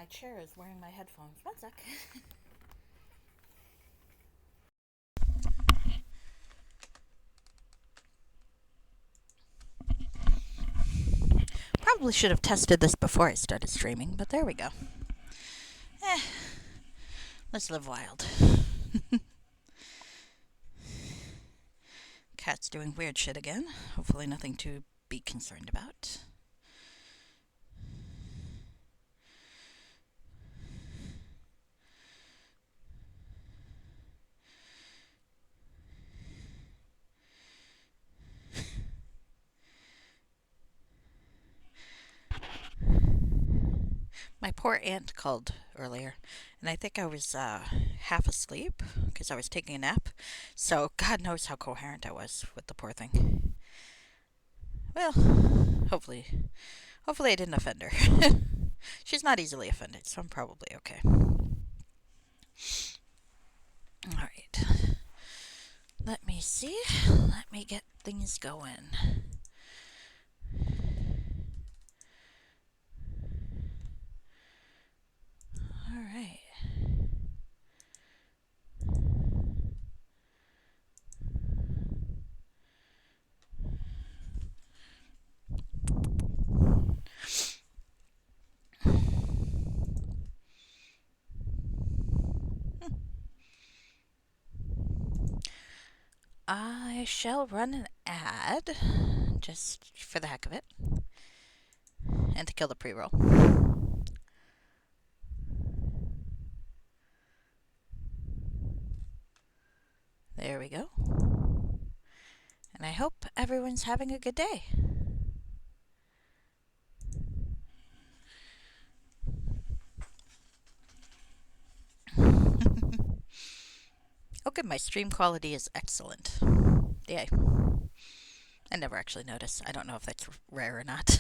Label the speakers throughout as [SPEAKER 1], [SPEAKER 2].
[SPEAKER 1] my chair is wearing my headphones. One sec. Probably should have tested this before I started streaming, but there we go. Eh, let's live wild. Cat's doing weird shit again. Hopefully nothing to be concerned about. My poor aunt called earlier, and I think I was half asleep because I was taking a nap. So God knows how coherent I was with the poor thing. Well, hopefully, hopefully I didn't offend her. She's not easily offended, so I'm probably okay. All right. Let me see. Let me get things going. All right. I shall run an ad, just for the heck of it, and to kill the pre-roll. There we go. And I hope everyone's having a good day. Okay, my stream quality is excellent. Yay. I never actually notice. I don't know if that's rare or not.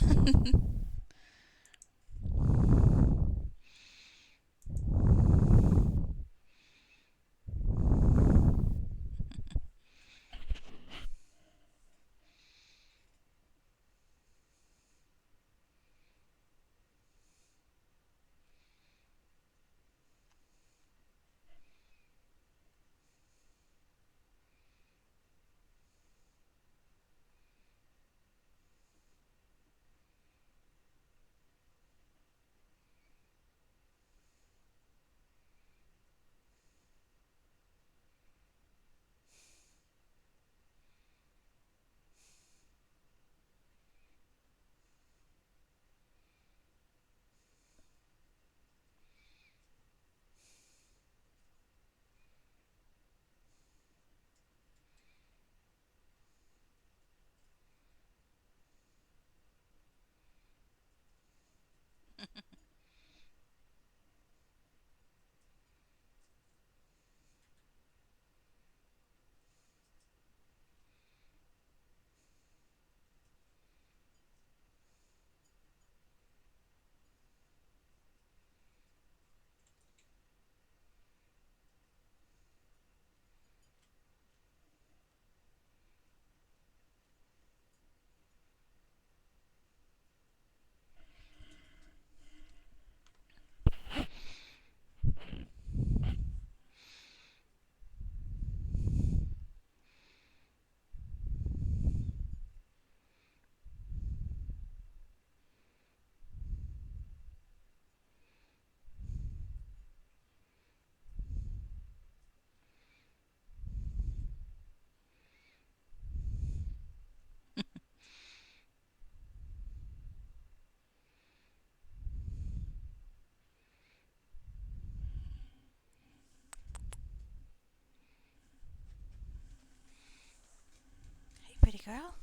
[SPEAKER 1] Hey, pretty girl.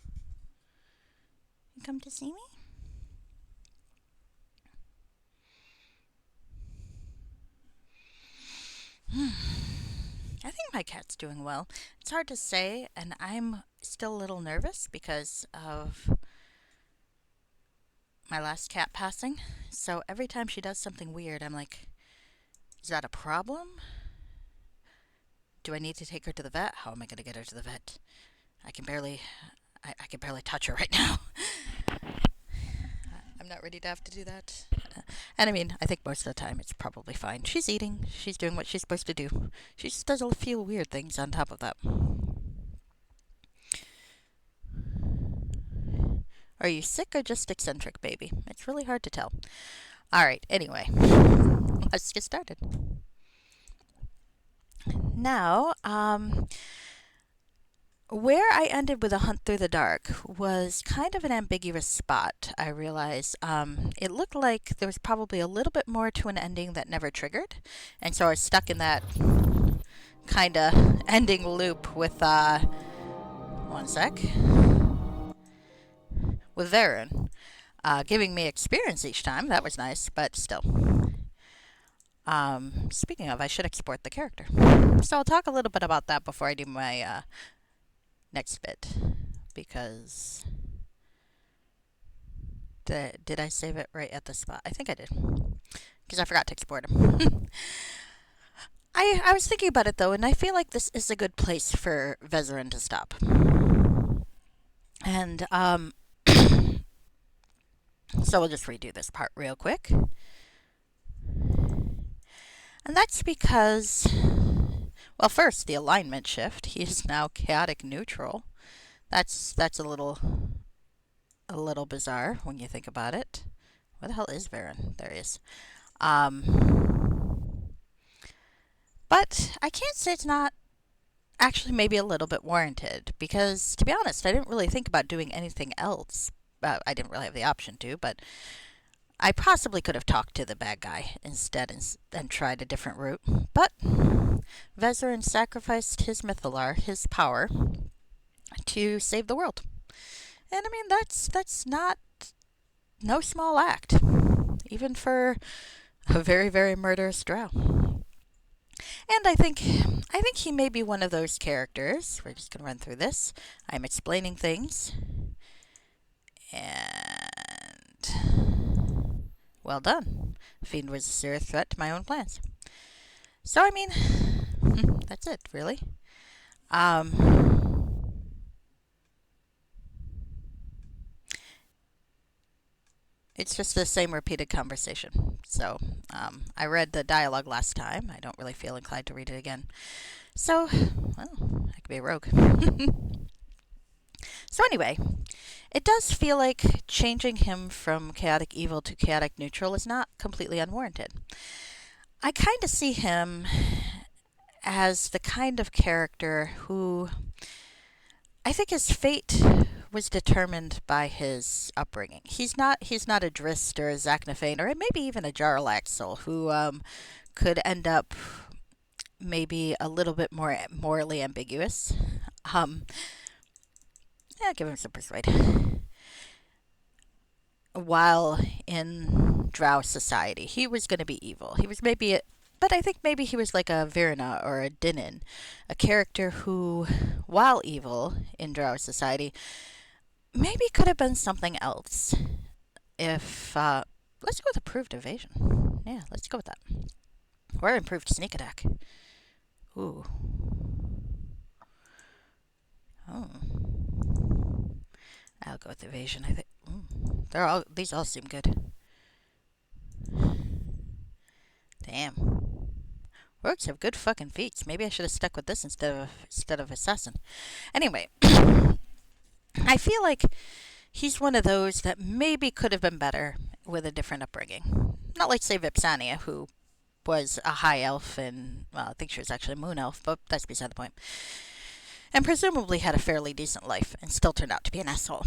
[SPEAKER 1] You come to see me? I think my cat's doing well. It's hard to say, and I'm still a little nervous because of my last cat passing. So every time she does something weird, I'm like, is that a problem? Do I need to take her to the vet? How am I going to get her to the vet? I can barely, I can barely touch her right now. I'm not ready to have to do that. And I mean, I think most of the time it's probably fine. She's eating, she's doing what she's supposed to do. She just does a few weird things on top of that. Are you sick or just eccentric, baby? It's really hard to tell. Alright, anyway, let's get started. Now, where I ended with A Hunt Through the Dark was kind of an ambiguous spot, I realized. It looked like there was probably a little bit more to an ending that never triggered, and so I was stuck in that kind of ending loop with, one sec, with Varen. Giving me experience each time, that was nice, but still. Speaking of, I should export the character. So I'll talk a little bit about that before I do my next bit, because did I save it right at the spot? I think I did, because I forgot to export him. I was thinking about it though, and I feel like this is a good place for Vezerin to stop. And so we'll just redo this part real quick. And that's because, well, first the alignment shift. He is now chaotic neutral. That's a little bizarre when you think about it. Where the hell is Varen? There he is. But I can't say it's not actually maybe a little bit warranted, because to be honest, I didn't really think about doing anything else. I didn't really have the option to, but I possibly could have talked to the bad guy instead and tried a different route. But Vezerin sacrificed his Mythalar, his power, to save the world. And I mean, that's not no small act, even for a very, very murderous drow. And I think he may be one of those characters. We're just going to run through this. I'm explaining things. And well done. Fiend was a serious threat to my own plans. So, I mean, that's it, really. It's just the same repeated conversation. So, I read the dialogue last time. I don't really feel inclined to read it again. So, well, I could be a rogue. So anyway, it does feel like changing him from chaotic evil to chaotic neutral is not completely unwarranted. I kind of see him as the kind of character who, I think his fate was determined by his upbringing. He's not a Drist or a Zachnafane or maybe even a Jarlaxle who could end up maybe a little bit more morally ambiguous. Yeah, give him some persuade. While in Drow society, he was going to be evil. He was maybe, but I think maybe he was like a Virna or a Dinin, a character who, while evil in Drow society, maybe could have been something else. If let's go with approved evasion. Yeah, let's go with that. Or improved sneak attack. Ooh. Oh. I'll go with evasion, I think. These all seem good. Damn. Rogues have good fucking feats. Maybe I should have stuck with this instead of assassin. Anyway, I feel like he's one of those that maybe could have been better with a different upbringing. Not like, say, Vipsania, who was a high elf and, well, I think she was actually a moon elf, but that's beside the point. And presumably had a fairly decent life and still turned out to be an asshole.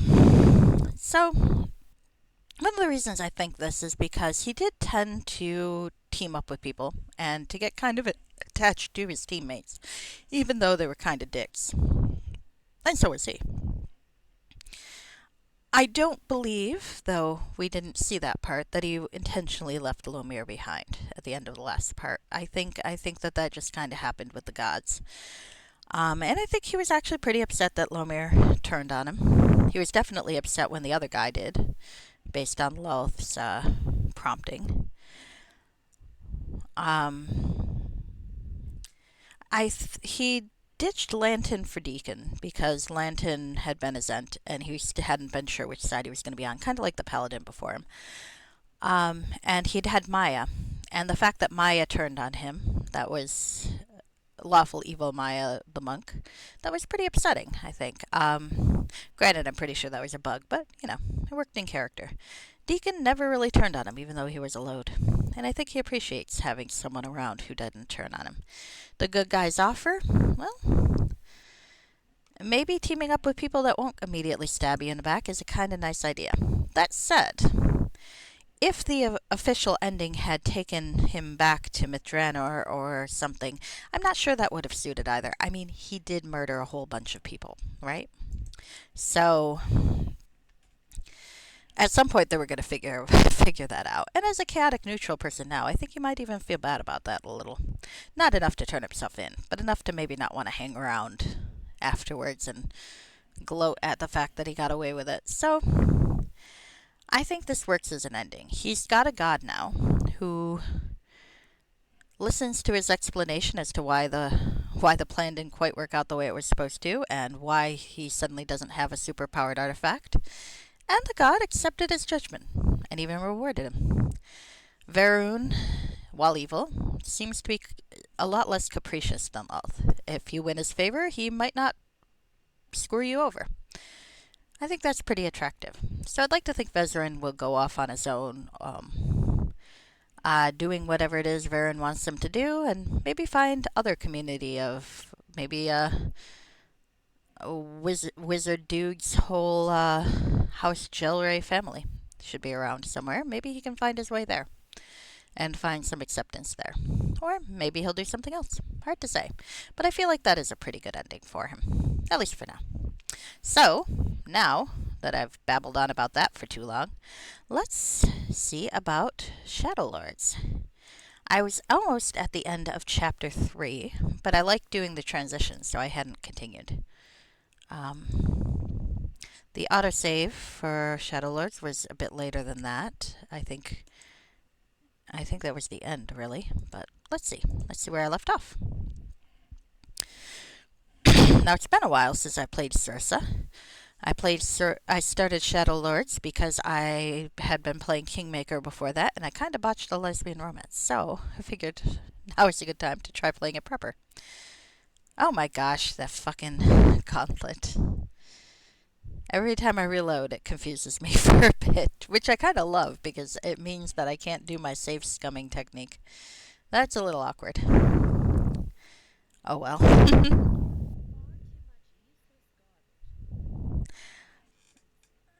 [SPEAKER 1] So, one of the reasons I think this is because he did tend to team up with people and to get kind of attached to his teammates, even though they were kind of dicks. And so was he. I don't believe, though we didn't see that part, that he intentionally left Lomir behind at the end of the last part. I think that just kind of happened with the gods. And I think he was actually pretty upset that Lomir turned on him. He was definitely upset when the other guy did, based on Lolth's prompting. He ditched Lanton for Deacon because Lanton had been a Zent and he hadn't been sure which side he was going to be on, kind of like the Paladin before him. And he'd had Maya. And the fact that Maya turned on him, that was lawful evil Maya the monk, that was pretty upsetting, I think. Granted, I'm pretty sure that was a bug, but, it worked in character. Deacon never really turned on him, even though he was a load. And I think he appreciates having someone around who doesn't turn on him. The good guys offer, well, maybe teaming up with people that won't immediately stab you in the back is a kind of nice idea. That said, if the official ending had taken him back to Mithranor or something, I'm not sure that would have suited either. I mean, he did murder a whole bunch of people, right? So at some point they were going to figure that out. And as a chaotic neutral person now, I think he might even feel bad about that a little. Not enough to turn himself in, but enough to maybe not want to hang around afterwards and gloat at the fact that he got away with it. So I think this works as an ending. He's got a god now who listens to his explanation as to why the plan didn't quite work out the way it was supposed to, and why he suddenly doesn't have a superpowered artifact. And the god accepted his judgment and even rewarded him. Varun, while evil, seems to be a lot less capricious than Loth. If you win his favor, he might not screw you over. I think that's pretty attractive. So I'd like to think Vezran will go off on his own, doing whatever it is Varen wants him to do, and maybe find other community of maybe Wizard Dude's whole House Jelray family should be around somewhere. Maybe he can find his way there and find some acceptance there. Or maybe he'll do something else. Hard to say. But I feel like that is a pretty good ending for him, at least for now. So, now that I've babbled on about that for too long, let's see about Shadowlords. I was almost at the end of chapter 3, but I like doing the transitions, so I hadn't continued. The autosave for Shadowlords was a bit later than that. I think that was the end, really. But let's see. Let's see where I left off. Now, it's been a while since I played Circe. I started Shadowlords because I had been playing Kingmaker before that, and I kind of botched the lesbian romance. So I figured now is a good time to try playing it proper. Oh my gosh, that fucking gauntlet. Every time I reload, it confuses me for a bit, which I kind of love because it means that I can't do my safe scumming technique. That's a little awkward. Oh well.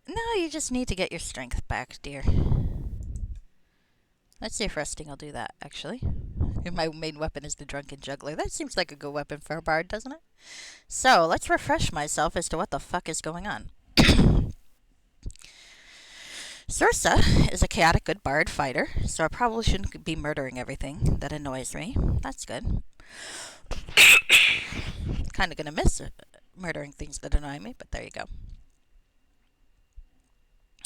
[SPEAKER 1] No, you just need to get your strength back, dear. Let's see if resting will do that, actually. My main weapon is the Drunken Juggler. That seems like a good weapon for a bard, doesn't it? So, let's refresh myself as to what the fuck is going on. Circe is a chaotic good bard fighter, so I probably shouldn't be murdering everything that annoys me. That's good. Kind of gonna miss murdering things that annoy me, but there you go.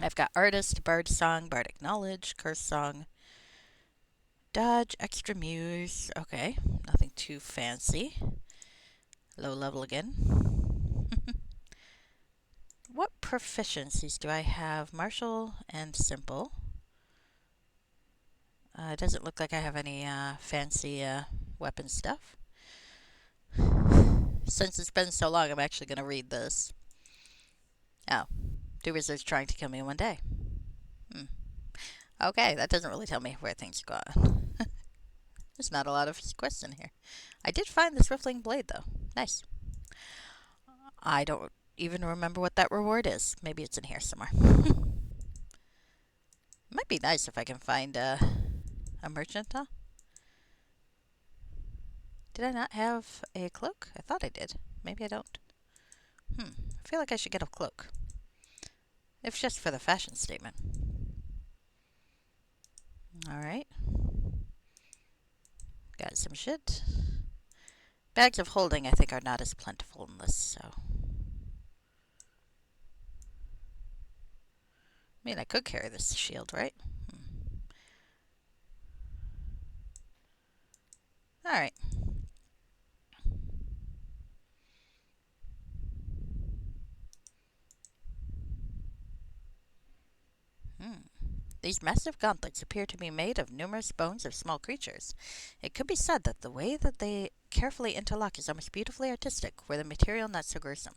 [SPEAKER 1] I've got Artist, Bard Song, Bardic Knowledge, Curse Song, Dodge, Extra Muse. Okay, nothing too fancy. Low level again. What proficiencies do I have? Martial and Simple. It doesn't look like I have any fancy weapon stuff. Since it's been so long, I'm actually going to read this. Oh, 2 wizards trying to kill me in one day. Okay, that doesn't really tell me where things go on. There's not a lot of quests in here. I did find this riffling blade, though. Nice. I don't even remember what that reward is. Maybe it's in here somewhere. It might be nice if I can find a merchant, huh? Did I not have a cloak? I thought I did. Maybe I don't. I feel like I should get a cloak. If just for the fashion statement. Alright. Got some shit. Bags of holding, I think, are not as plentiful in this, so. I mean, I could carry this shield, right? Alright. These massive gauntlets appear to be made of numerous bones of small creatures. It could be said that the way that they carefully interlock is almost beautifully artistic, where the material not so gruesome.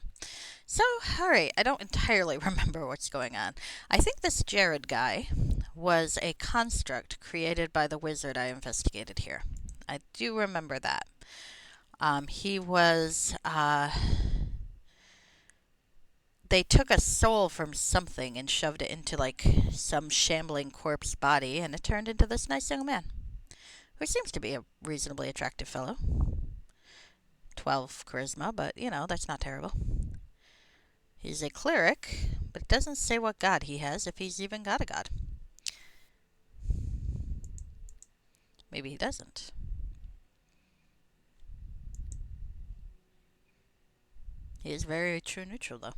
[SPEAKER 1] So, alright, I don't entirely remember what's going on. I think this Jared guy was a construct created by the wizard I investigated here. I do remember that. He was, they took a soul from something and shoved it into, like, some shambling corpse body, and it turned into this nice young man, who seems to be a reasonably attractive fellow. 12 charisma, but, that's not terrible. He's a cleric, but it doesn't say what god he has, if he's even got a god. Maybe he doesn't. He is very true neutral, though.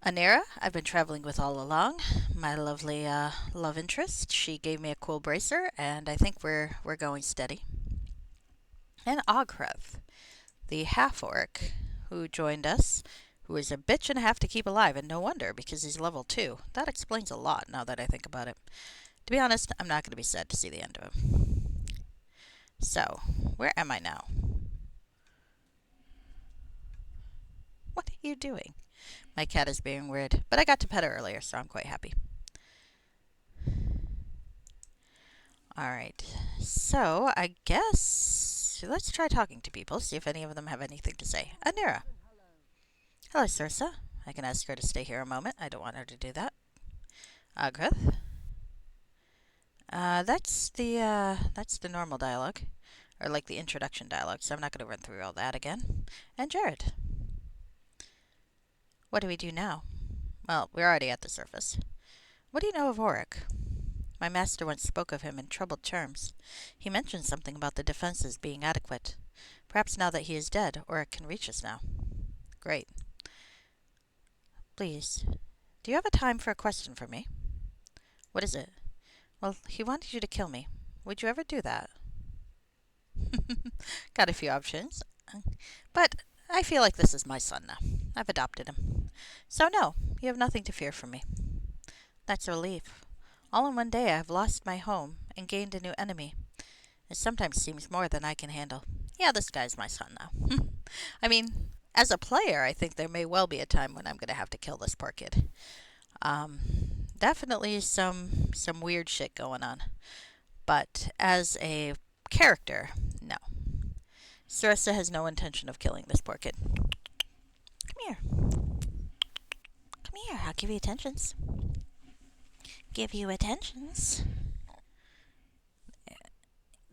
[SPEAKER 1] Anera, I've been traveling with all along. My lovely love interest. She gave me a cool bracer, and I think we're going steady. And Ogreth, the half-orc who joined us, who is a bitch and a half to keep alive, and no wonder, because he's level 2. That explains a lot, now that I think about it. To be honest, I'm not going to be sad to see the end of him. So, where am I now? What are you doing? My cat is being weird, but I got to pet her earlier, so I'm quite happy. Alright, so I guess let's try talking to people, see if any of them have anything to say. Anira. Hello, Cirsa. I can ask her to stay here a moment. I don't want her to do that. Agrith. That's the normal dialogue, or like the introduction dialogue, so I'm not going to run through all that again. And Jared. What do we do now? Well, we're already at the surface. What do you know of Auric? My master once spoke of him in troubled terms. He mentioned something about the defenses being adequate. Perhaps now that he is dead, Auric can reach us now. Great. Please, do you have a time for a question for me? What is it? Well, he wanted you to kill me. Would you ever do that? Got a few options. But I feel like this is my son now. I've adopted him. So no, you have nothing to fear from me. That's a relief. All in one day I have lost my home and gained a new enemy. It sometimes seems more than I can handle. Yeah, this guy's my son now. I mean, as a player, I think there may well be a time when I'm going to have to kill this poor kid. Definitely some weird shit going on. But as a character, no. Sarissa has no intention of killing this poor kid. Come here. Come here, I'll give you attentions. Give you attentions.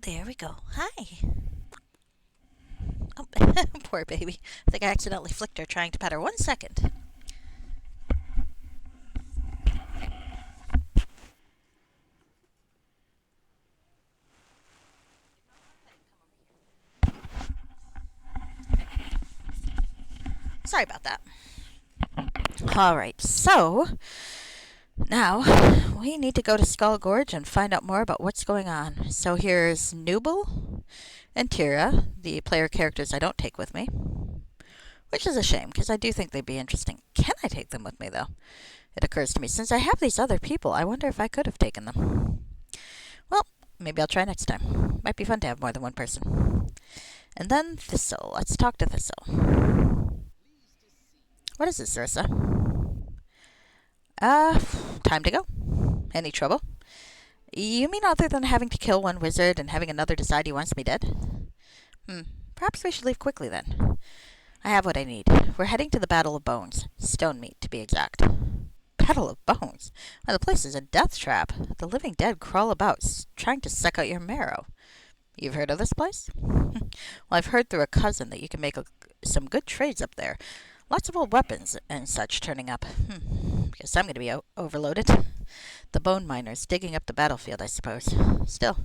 [SPEAKER 1] There we go. Hi. Oh, poor baby. I think I accidentally flicked her trying to pet her. 1 second. Sorry about that. Alright, so now we need to go to Skull Gorge and find out more about what's going on. So here's Nubel and Tira, the player characters I don't take with me. Which is a shame, because I do think they'd be interesting. Can I take them with me, though? It occurs to me, since I have these other people, I wonder if I could have taken them. Well, maybe I'll try next time. Might be fun to have more than one person. And then Thistle. Let's talk to Thistle. What is it, Sarissa? Time to go. Any trouble? You mean other than having to kill one wizard and having another decide he wants me dead? Perhaps we should leave quickly then. I have what I need. We're heading to the Battle of Bones. Stone Meat, to be exact. Battle of Bones? Why, the place is a death trap. The living dead crawl about, trying to suck out your marrow. You've heard of this place? Well, I've heard through a cousin that you can make some good trades up there. Lots of old weapons and such turning up. Guess I'm going to be overloaded. The bone miners digging up the battlefield, I suppose. Still,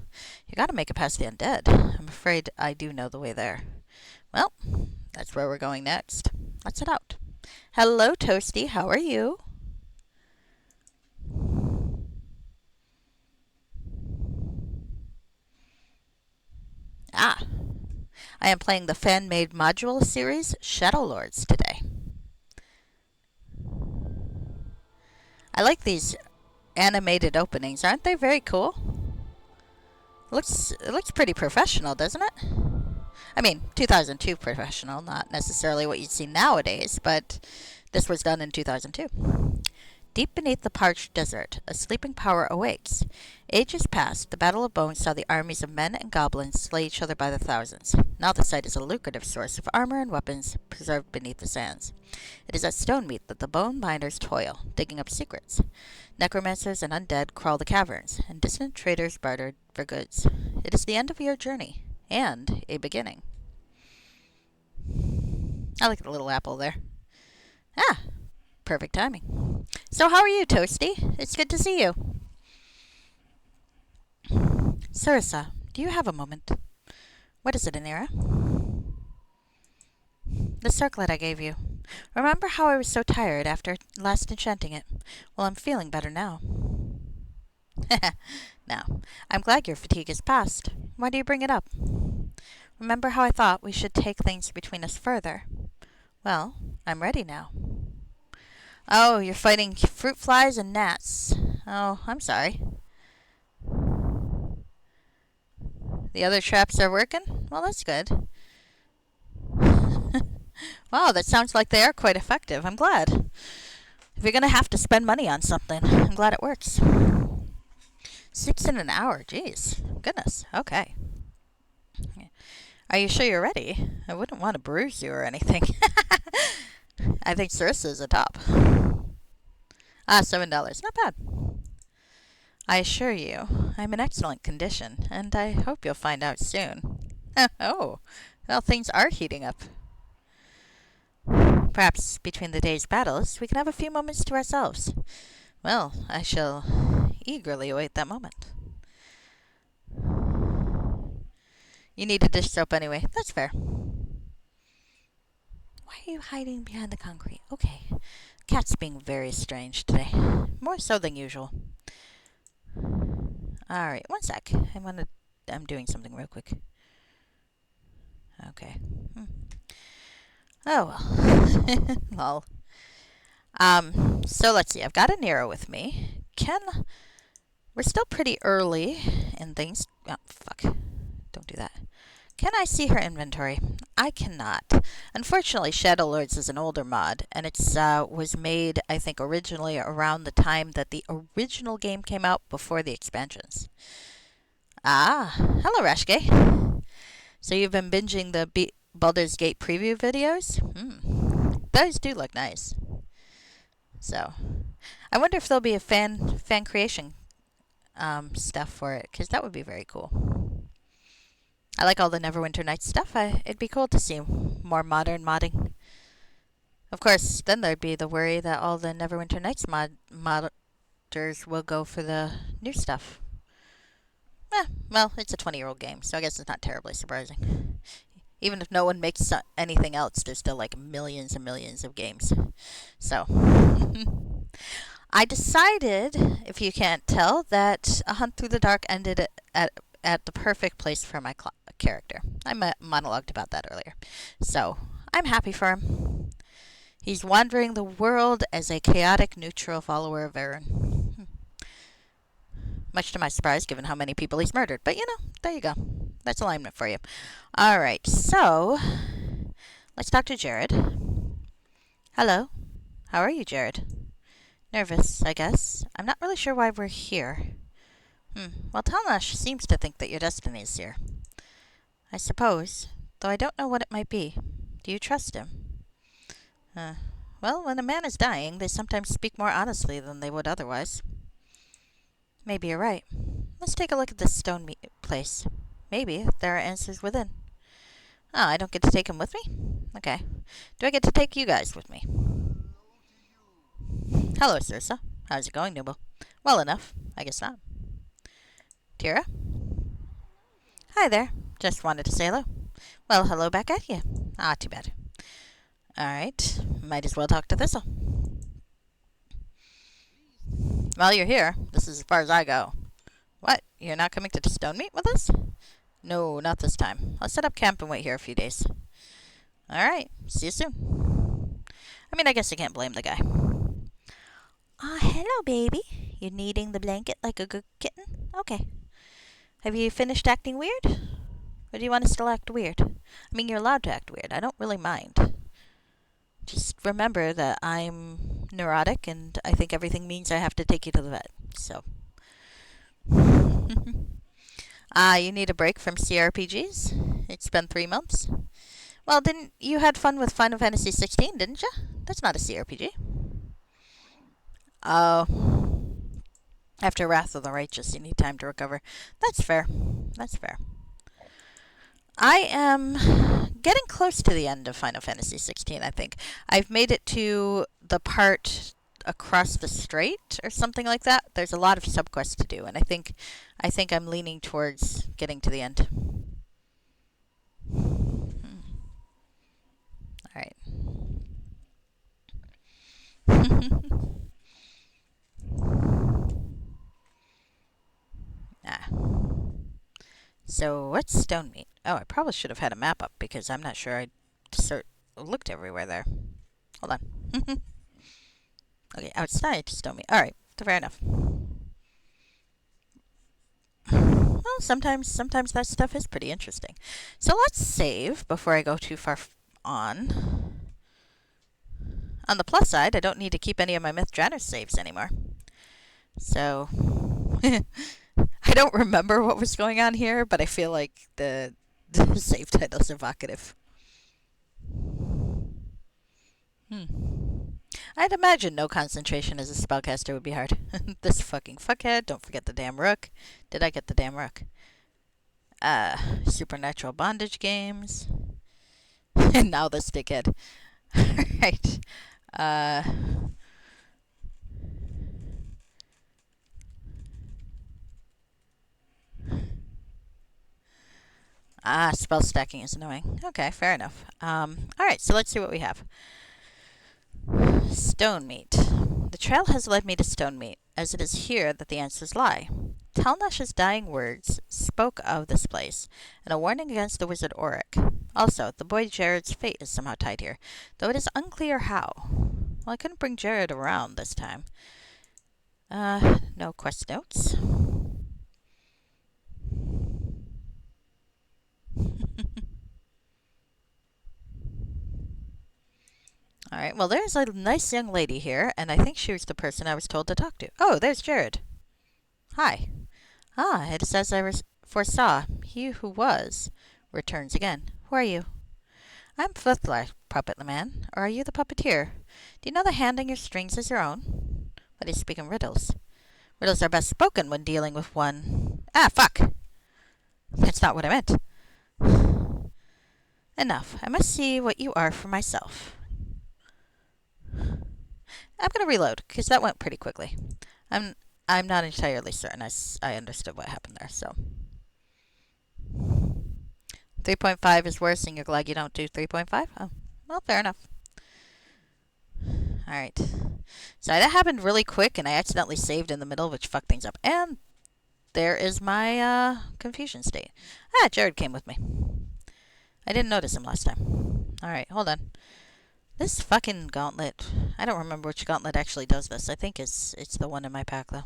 [SPEAKER 1] you got to make it past the undead. I'm afraid I do know the way there. Well, that's where we're going next. Let's head out. Hello, Toasty. How are you? I am playing the fan-made module series Shadowlords today. I like these animated openings. Aren't they very cool? It looks pretty professional, doesn't it? I mean, 2002 professional, not necessarily what you'd see nowadays, but this was done in 2002. Deep beneath the parched desert, a sleeping power awakes. Ages past, the Battle of Bones saw the armies of men and goblins slay each other by the thousands. Now the site is a lucrative source of armor and weapons preserved beneath the sands. It is at stone meat that the bone miners toil, digging up secrets. Necromancers and undead crawl the caverns, and distant traders barter for goods. It is the end of your journey, and a beginning. I like the little apple there. Ah, perfect timing. So how are you, Toasty? It's good to see you. Sarissa, do you have a moment? What is it, Anira? The circlet I gave you. Remember how I was so tired after last enchanting it? Well, I'm feeling better now. Now, I'm glad your fatigue is past. Why do you bring it up? Remember how I thought we should take things between us further? Well, I'm ready now. Oh, you're fighting fruit flies and gnats. Oh, I'm sorry. The other traps are working? Well, that's good. Wow, that sounds like they are quite effective. I'm glad. If you're going to have to spend money on something, I'm glad it works. 6 in an hour. Jeez. Goodness. Okay. Are you sure you're ready? I wouldn't want to bruise you or anything. I think Sarissa's a top. Ah, $7. Not bad. I assure you, I'm in excellent condition, and I hope you'll find out soon. Oh, well, things are heating up. Perhaps between the day's battles, we can have a few moments to ourselves. Well, I shall eagerly await that moment. You need a dish soap anyway. That's fair. Why are you hiding behind the concrete? Okay. Cat's being very strange today. More so than usual. Alright, one sec. I'm doing something real quick. Okay. Oh, well. So let's see. I've got a Nero with me. We're still pretty early in things. Oh, fuck. Don't do that. Can I see her inventory? I cannot. Unfortunately, Shadowlords is an older mod, and it was made, I think, originally around the time that the original game came out before the expansions. Ah, hello, Rashke. So you've been binging the Baldur's Gate preview videos? Those do look nice. So, I wonder if there'll be a fan creation stuff for it, because that would be very cool. I like all the Neverwinter Nights stuff. It'd be cool to see more modern modding. Of course, then there'd be the worry that all the Neverwinter Nights modders will go for the new stuff. Well, it's a 20-year-old game, so I guess it's not terribly surprising. Even if no one makes anything else, there's still like millions and millions of games. So, I decided, if you can't tell, that A Hunt Through the Dark ended at the perfect place for my character. I monologued about that earlier. So, I'm happy for him. He's wandering the world as a chaotic, neutral follower of Aaron. Much to my surprise, given how many people he's murdered. But, there you go. That's alignment for you. Alright, so, let's talk to Jared. Hello. How are you, Jared? Nervous, I guess. I'm not really sure why we're here. Well, Talnash seems to think that your destiny is here. I suppose, though I don't know what it might be. Do you trust him? Well, when a man is dying, they sometimes speak more honestly than they would otherwise. Maybe you're right. Let's take a look at this stone place. Maybe there are answers within. Oh, I don't get to take him with me? Okay. Do I get to take you guys with me? Hello, Sarissa. How's it going, Nooble? Well enough. I guess not. Tira? Hi there. Just wanted to say hello. Well, hello back at you. Ah, too bad. Alright. Might as well talk to Thistle. Well, you're here. This is as far as I go. What? You're not coming to Stone Meat with us? No, not this time. I'll set up camp and wait here a few days. Alright. See you soon. I mean, I guess I can't blame the guy. Hello, baby. You kneading the blanket like a good kitten? Okay. Have you finished acting weird? Or do you want to still act weird? I mean, you're allowed to act weird. I don't really mind. Just remember that I'm neurotic and I think everything means I have to take you to the vet. So. You need a break from CRPGs? It's been 3 months. Well, didn't you had fun with Final Fantasy 16, didn't you? That's not a CRPG. Oh. After Wrath of the Righteous, you need time to recover. That's fair. That's fair. I am getting close to the end of Final Fantasy 16, I think. I've made it to the part across the strait or something like that. There's a lot of subquests to do, and I think I'm leaning towards getting to the end. All right. ah. So what's stone meat? Oh, I probably should have had a map up because I'm not sure I looked everywhere there. Hold on. Okay, outside stone meat. All right, fair enough. Well, sometimes that stuff is pretty interesting. So let's save before I go too far on. On the plus side, I don't need to keep any of my Myth Drannor saves anymore. So, I don't remember what was going on here, but I feel like the save title is evocative. I'd imagine no concentration as a spellcaster would be hard. This fucking fuckhead, don't forget the damn rook. Did I get the damn rook? Supernatural bondage games. And now this dickhead. Alright. Spell stacking is annoying. Okay, fair enough. Alright, so let's see what we have. Stone meat. The trail has led me to stone meat, as it is here that the answers lie. Talnash's dying words spoke of this place, and a warning against the wizard Auric. Also, the boy Jared's fate is somehow tied here, though it is unclear how. Well, I couldn't bring Jared around this time. No quest notes. Alright, well, there's a nice young lady here, and I think she was the person I was told to talk to. Oh, there's Jared. Hi. It is as I foresaw. He who was returns again. Who are you? I'm Flithlar, puppet man. Or are you the puppeteer? Do you know the hand on your strings is your own? But he's speaking riddles. Riddles are best spoken when dealing with one. Fuck! That's not what I meant. Enough. I must see what you are for myself. I'm going to reload, because that went pretty quickly. I'm not entirely certain I understood what happened there, so. 3.5 is worse, and you're glad you don't do 3.5? Oh, well, fair enough. Alright. So that happened really quick, and I accidentally saved in the middle, which fucked things up. And there is my confusion state. Jared came with me. I didn't notice him last time. Alright, hold on. This fucking gauntlet. I don't remember which gauntlet actually does this. I think it's the one in my pack, though.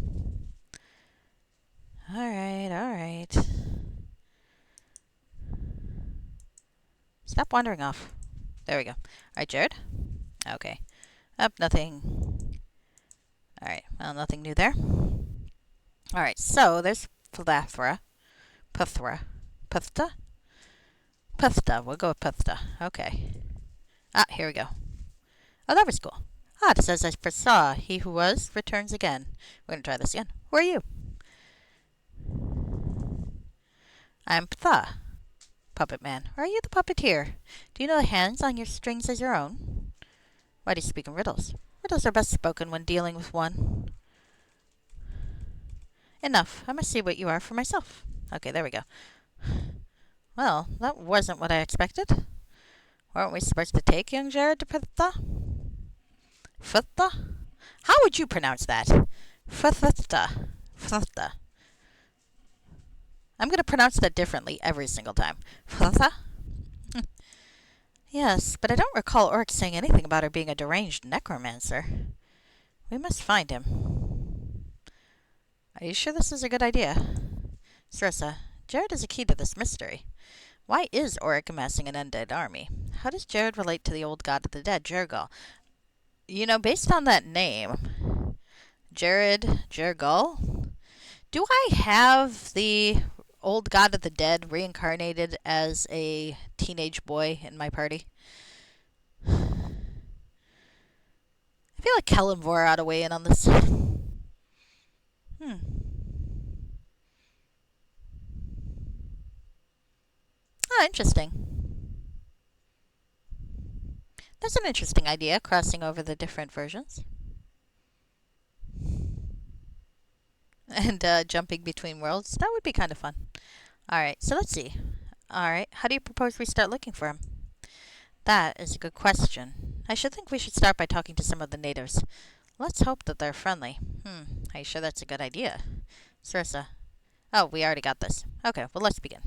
[SPEAKER 1] Alright. Stop wandering off. There we go. Alright, Jared. Okay. Nothing. Alright, well, nothing new there. Alright, so there's Phthra. Puthta. We'll go with Puthta. Okay. Here we go. Oh, that was cool. It says I foresaw. He who was returns again. We're going to try this again. Who are you? I'm Ptha, puppet man. Or are you the puppeteer? Do you know the hands on your strings as your own? Why do you speak in riddles? Riddles are best spoken when dealing with one. Enough. I must see what you are for myself. Okay, there we go. Well, that wasn't what I expected. Weren't we supposed to take young Jared to Phthta? Phthta? How would you pronounce that? Phthta. I'm going to pronounce that differently every single time. Phthta? Yes, but I don't recall Auric saying anything about her being a deranged necromancer. We must find him. Are you sure this is a good idea? Sarissa, Jared is a key to this mystery. Why is Oric amassing an undead army? How does Jared relate to the old god of the dead, Jergal? You know, based on that name, Jergal, do I have the old god of the dead reincarnated as a teenage boy in my party? I feel like Kellenvor ought to weigh in on this. Oh, interesting. That's an interesting idea, crossing over the different versions. And jumping between worlds. That would be kind of fun. Alright, so let's see. Alright, how do you propose we start looking for him? That is a good question. I should think we should start by talking to some of the natives. Let's hope that they're friendly. Are you sure that's a good idea? Sarissa. Oh, we already got this. Okay, well, let's begin.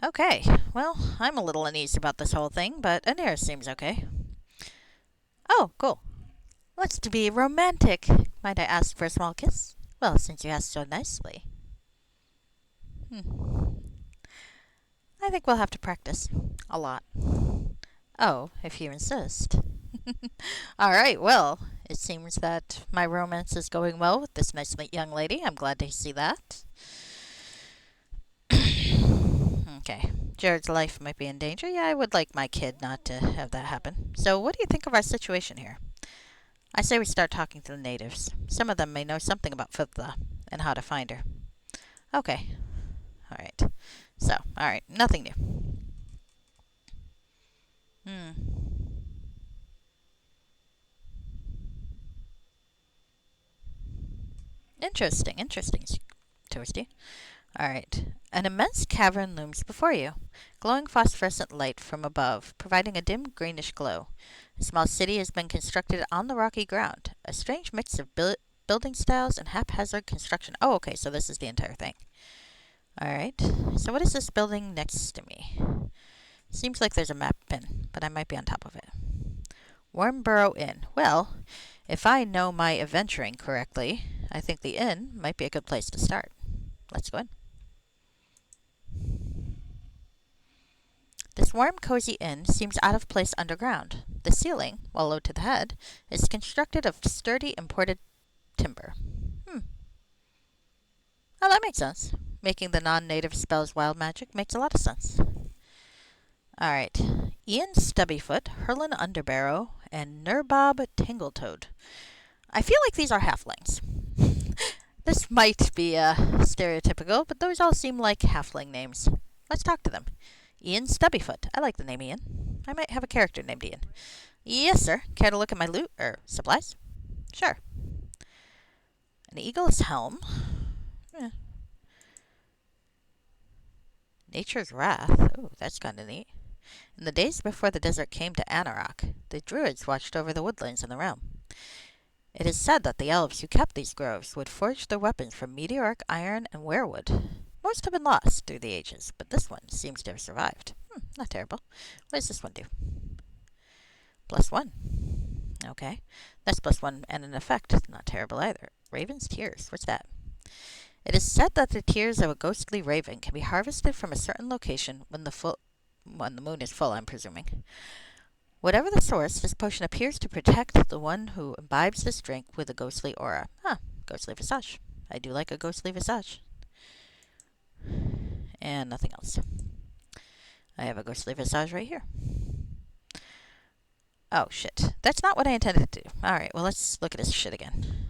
[SPEAKER 1] Okay, well, I'm a little uneasy about this whole thing, but Anira seems okay. Oh, cool. Let's be romantic. Might I ask for a small kiss? Well, since you asked so nicely. I think we'll have to practice. A lot. Oh, if you insist. Alright, well, it seems that my romance is going well with this nice young lady. I'm glad to see that. Okay, Jared's life might be in danger. Yeah, I would like my kid not to have that happen. So what do you think of our situation here? I say we start talking to the natives. Some of them may know something about Fithla and how to find her. Okay. Alright. So, alright, nothing new. Interesting, Toasty. Alright. An immense cavern looms before you, glowing phosphorescent light from above, providing a dim greenish glow. A small city has been constructed on the rocky ground, a strange mix of building styles and haphazard construction. Oh, okay, so this is the entire thing. Alright, so what is this building next to me? Seems like there's a map pin, but I might be on top of it. Wormborough Inn. Well, if I know my adventuring correctly, I think the inn might be a good place to start. Let's go in. This warm, cozy inn seems out of place underground. The ceiling, while low to the head, is constructed of sturdy imported timber. Oh, that makes sense. Making the non-native spells wild magic makes a lot of sense. Alright. Ian Stubbyfoot, Herlin Underbarrow, and Nurbob Tangletoad. I feel like these are halflings. This might be stereotypical, but those all seem like halfling names. Let's talk to them. Ian Stubbyfoot. I like the name Ian. I might have a character named Ian. Yes, sir. Care to look at my loot, or supplies? Sure. An eagle's helm. Nature's Wrath. Oh, that's kind of neat. In the days before the desert came to Anarok, the druids watched over the woodlands in the realm. It is said that the elves who kept these groves would forge their weapons from meteoric iron and weirwood. Most have been lost through the ages, but this one seems to have survived. Not terrible. What does this one do? +1. Okay. That's +1 and an effect. Not terrible either. Raven's Tears. What's that? It is said that the tears of a ghostly raven can be harvested from a certain location when the moon is full, I'm presuming. Whatever the source, this potion appears to protect the one who imbibes this drink with a ghostly aura. Ghostly visage. I do like a ghostly visage. And nothing else. I have a ghostly visage right here. Oh, shit. That's not what I intended to do. Alright, well, let's look at this shit again.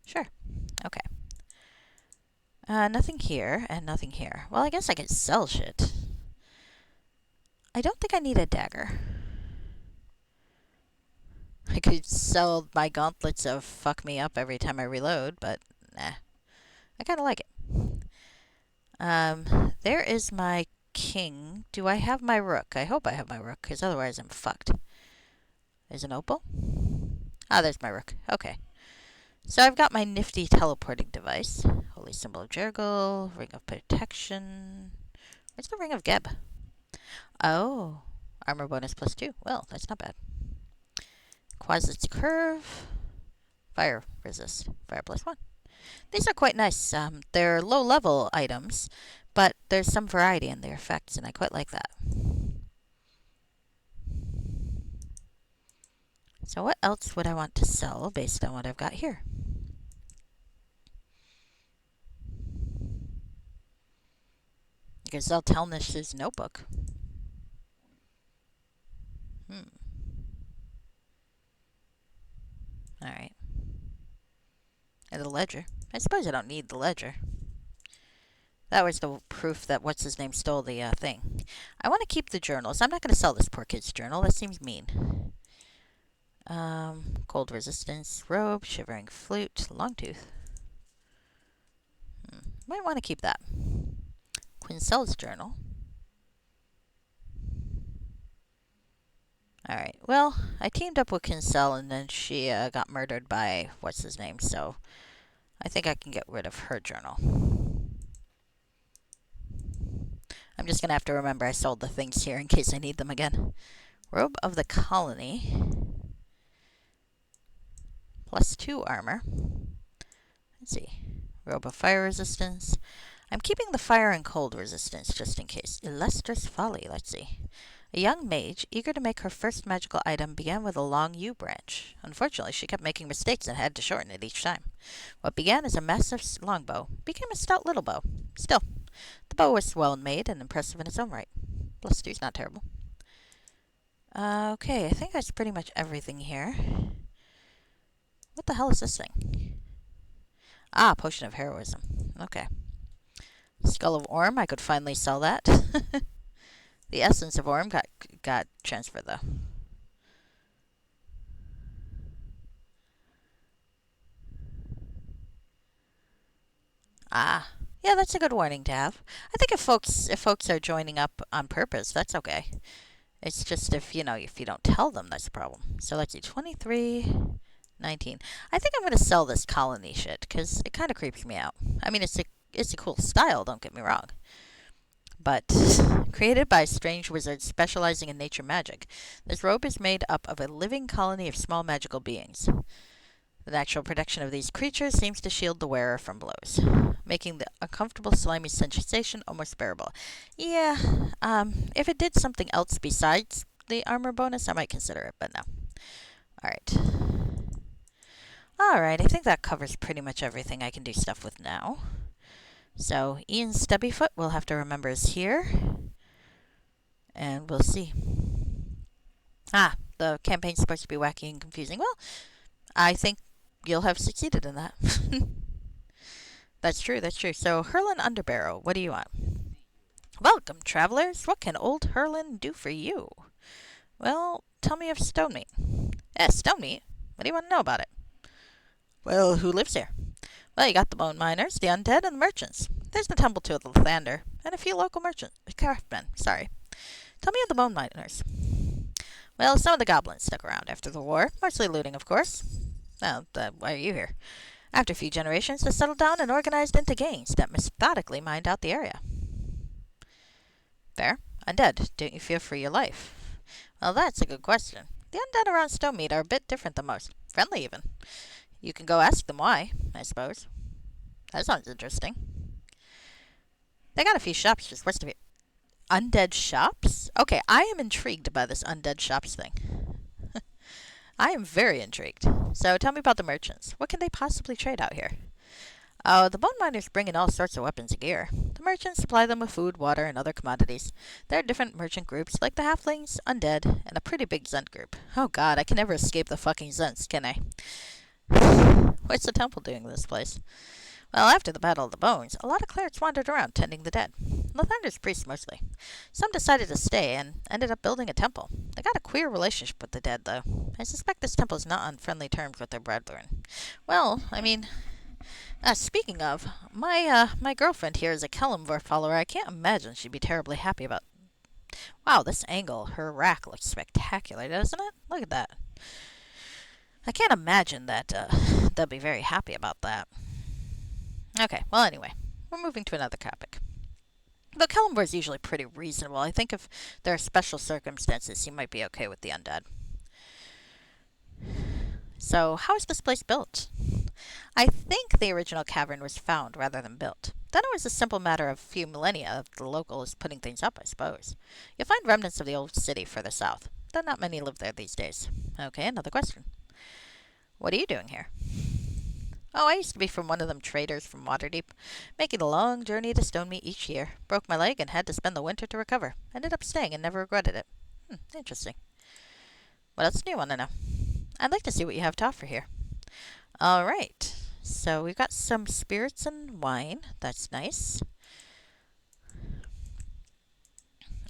[SPEAKER 1] Sure. Okay. Nothing here, and nothing here. Well, I guess I could sell shit. I don't think I need a dagger. I could sell my gauntlets of fuck me up every time I reload, but nah. I kind of like it. There is my king. Do I have my rook? I hope I have my rook, because otherwise I'm fucked. There's an opal. There's my rook. Okay. So I've got my nifty teleporting device. Holy Symbol of Jergal. Ring of Protection. Where's the Ring of Geb? Oh. Armor bonus +2. Well, that's not bad. Quasit's Curve. Fire resist. Fire +1. These are quite nice. They're low-level items, but there's some variety in their effects, and I quite like that. So what else would I want to sell based on what I've got here? Gazelle Telnish's notebook. Hmm. All right. And the ledger. I suppose I don't need the ledger. That was the proof that what's his name stole the thing. I want to keep the journals. I'm not going to sell this poor kid's journal. That seems mean. Cold resistance, robe, shivering flute, longtooth. Might want to keep that. Quincel's journal. Alright, well, I teamed up with Quincel and then she got murdered by what's his name, so I think I can get rid of her journal. I'm just going to have to remember I sold the things here in case I need them again. Robe of the Colony. +2 armor. Let's see. Robe of fire resistance. I'm keeping the fire and cold resistance just in case. Illustrious folly. Let's see. A young mage, eager to make her first magical item, began with a long yew branch. Unfortunately, she kept making mistakes and had to shorten it each time. What began as a massive longbow became a stout little bow. Still, the bow was well made and impressive in its own right. +2's not terrible. Okay, I think that's pretty much everything here. What the hell is this thing? Ah, Potion of Heroism. Okay. Skull of Orm, I could finally sell that. The Essence of Orm got transferred, though. Ah. Yeah, that's a good warning to have. I think if folks are joining up on purpose, that's okay. It's just if you don't tell them, that's a problem. So let's see, 23, 19. I think I'm going to sell this colony shit because it kind of creeps me out. I mean, it's a cool style, don't get me wrong. But created by a strange wizard specializing in nature magic, this robe is made up of a living colony of small magical beings. The natural protection of these creatures seems to shield the wearer from blows, making the uncomfortable slimy sensation almost bearable. Yeah, if it did something else besides the armor bonus, I might consider it, but no. Alright. Alright, I think that covers pretty much everything I can do stuff with now. So, Ian Stubbyfoot, we'll have to remember, is here. And we'll see. Ah, the campaign's supposed to be wacky and confusing. Well, I think you'll have succeeded in that. That's true, that's true. So, Herlin Underbarrow, what do you want? Welcome, travelers. What can old Herlin do for you? Well, tell me of Stone Meat. Stone Meat? What do you want to know about it? Well, who lives here? Well, you got the bone miners, the undead, and the merchants. There's the temple to the Lathander, and a few local craftsmen. Sorry. Tell me of the bone miners. Well, some of the goblins stuck around after the war, mostly looting, of course. Well, why are you here? After a few generations, they settled down and organized into gangs that methodically mined out the area. Fair. Undead, don't you fear for your life? Well, that's a good question. The undead around Stonemead are a bit different than most. Friendly, even. You can go ask them why, I suppose. That sounds interesting. They got a few shops just west of here. Undead shops? Okay, I am intrigued by this undead shops thing. I am very intrigued. So tell me about the merchants. What can they possibly trade out here? Oh, the bone miners bring in all sorts of weapons and gear. The merchants supply them with food, water, and other commodities. There are different merchant groups, like the halflings, undead, and a pretty big Zent group. Oh god, I can never escape the fucking Zents, can I? What's the temple doing in this place? Well, after the Battle of the Bones, a lot of clerics wandered around tending the dead. Lathander's priests mostly. Some decided to stay and ended up building a temple. They got a queer relationship with the dead, though. I suspect this temple is not on friendly terms with their brethren. Well, I mean, speaking of, my girlfriend here is a Kellamvor follower. I can't imagine she'd be terribly happy about. Wow, this angle, her rack looks spectacular, doesn't it? Look at that. I can't imagine that they'll be very happy about that. Okay, well, anyway, we're moving to another topic. Though Kellamvor is usually pretty reasonable, I think if there are special circumstances, he might be okay with the undead. So, how is this place built? I think the original cavern was found rather than built. Then it was a simple matter of a few millennia of the locals putting things up, I suppose. You'll find remnants of the old city further south, though not many live there these days. Okay, another question. What are you doing here? Oh, I used to be from one of them traders from Waterdeep, making a long journey to Stonemeat each year. Broke my leg and had to spend the winter to recover. Ended up staying and never regretted it. Interesting. What else do you want to know? I'd like to see what you have to offer here. All right. So we've got some spirits and wine. That's nice.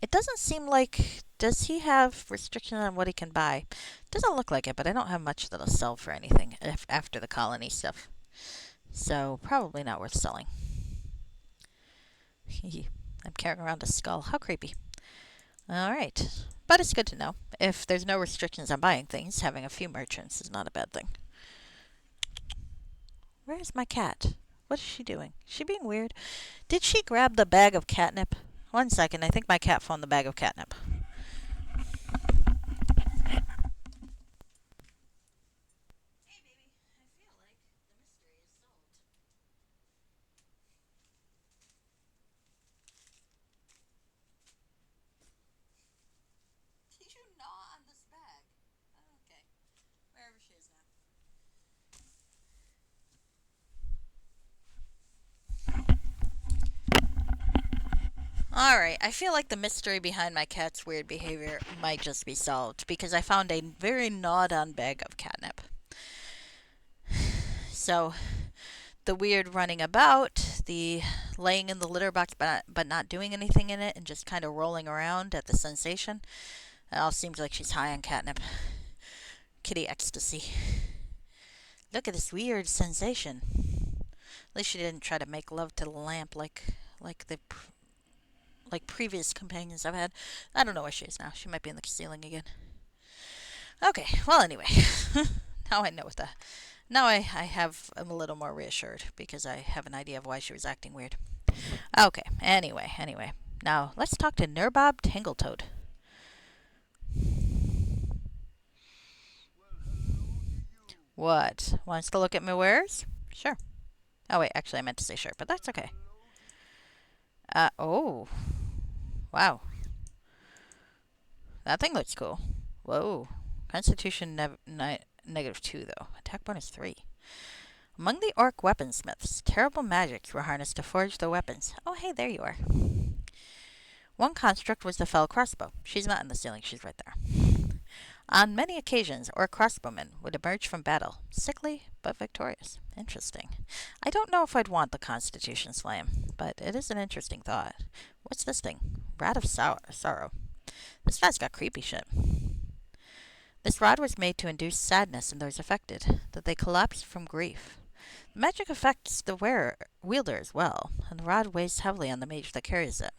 [SPEAKER 1] It doesn't seem like. Does he have restrictions on what he can buy? Doesn't look like it, but I don't have much that'll sell for anything after the colony stuff. So probably not worth selling. I'm carrying around a skull. How creepy. All right. But it's good to know. If there's no restrictions on buying things, having a few merchants is not a bad thing. Where's my cat? What is she doing? Is she being weird? Did she grab the bag of catnip? One second. I think my cat found the bag of catnip. Hey, baby. I feel like the mystery is solved. Did you gnaw on this bag? Oh, okay. Wherever she is now. Alright, I feel like the mystery behind my cat's weird behavior might just be solved because I found a very gnawed on bag of catnip. So, the weird running about, the laying in the litter box but not doing anything in it and just kind of rolling around at the sensation, it all seems like she's high on catnip. Kitty ecstasy. Look at this weird sensation. At least she didn't try to make love to the lamp like the previous companions I've had. I don't know where she is now. She might be in the ceiling again. Okay, well, anyway. Now I know what the. Now I'm a little more reassured because I have an idea of why she was acting weird. Okay, anyway. Now, let's talk to Nurbob Tangletoad. What? Wants to look at my wares? Sure. Oh, wait, actually, I meant to say sure, but that's okay. Oh. Wow. That thing looks cool. Whoa. Constitution -2, though. Attack bonus 3. Among the orc weaponsmiths, terrible magics were harnessed to forge their weapons. Oh, hey, there you are. One construct was the fell crossbow. She's not in the ceiling, she's right there. On many occasions, orc crossbowmen would emerge from battle, sickly but victorious. Interesting. I don't know if I'd want the Constitution Slam, but it is an interesting thought. What's this thing? Rod of Sorrow. This rod's got creepy shit. This rod was made to induce sadness in those affected, that they collapse from grief. The magic affects the wielder as well, and the rod weighs heavily on the mage that carries it.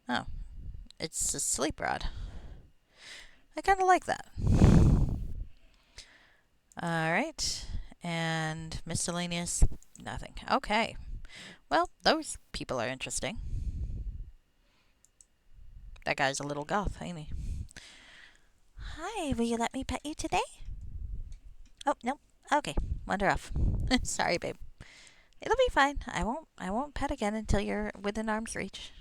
[SPEAKER 1] Oh, it's a sleep rod. I kind of like that. Alright, and miscellaneous, nothing. Okay, well, those people are interesting. That guy's a little goth, ain't he? Hi, will you let me pet you today? Oh, no. Okay, wander off. Sorry, babe. It'll be fine. I won't pet again until you're within arm's reach.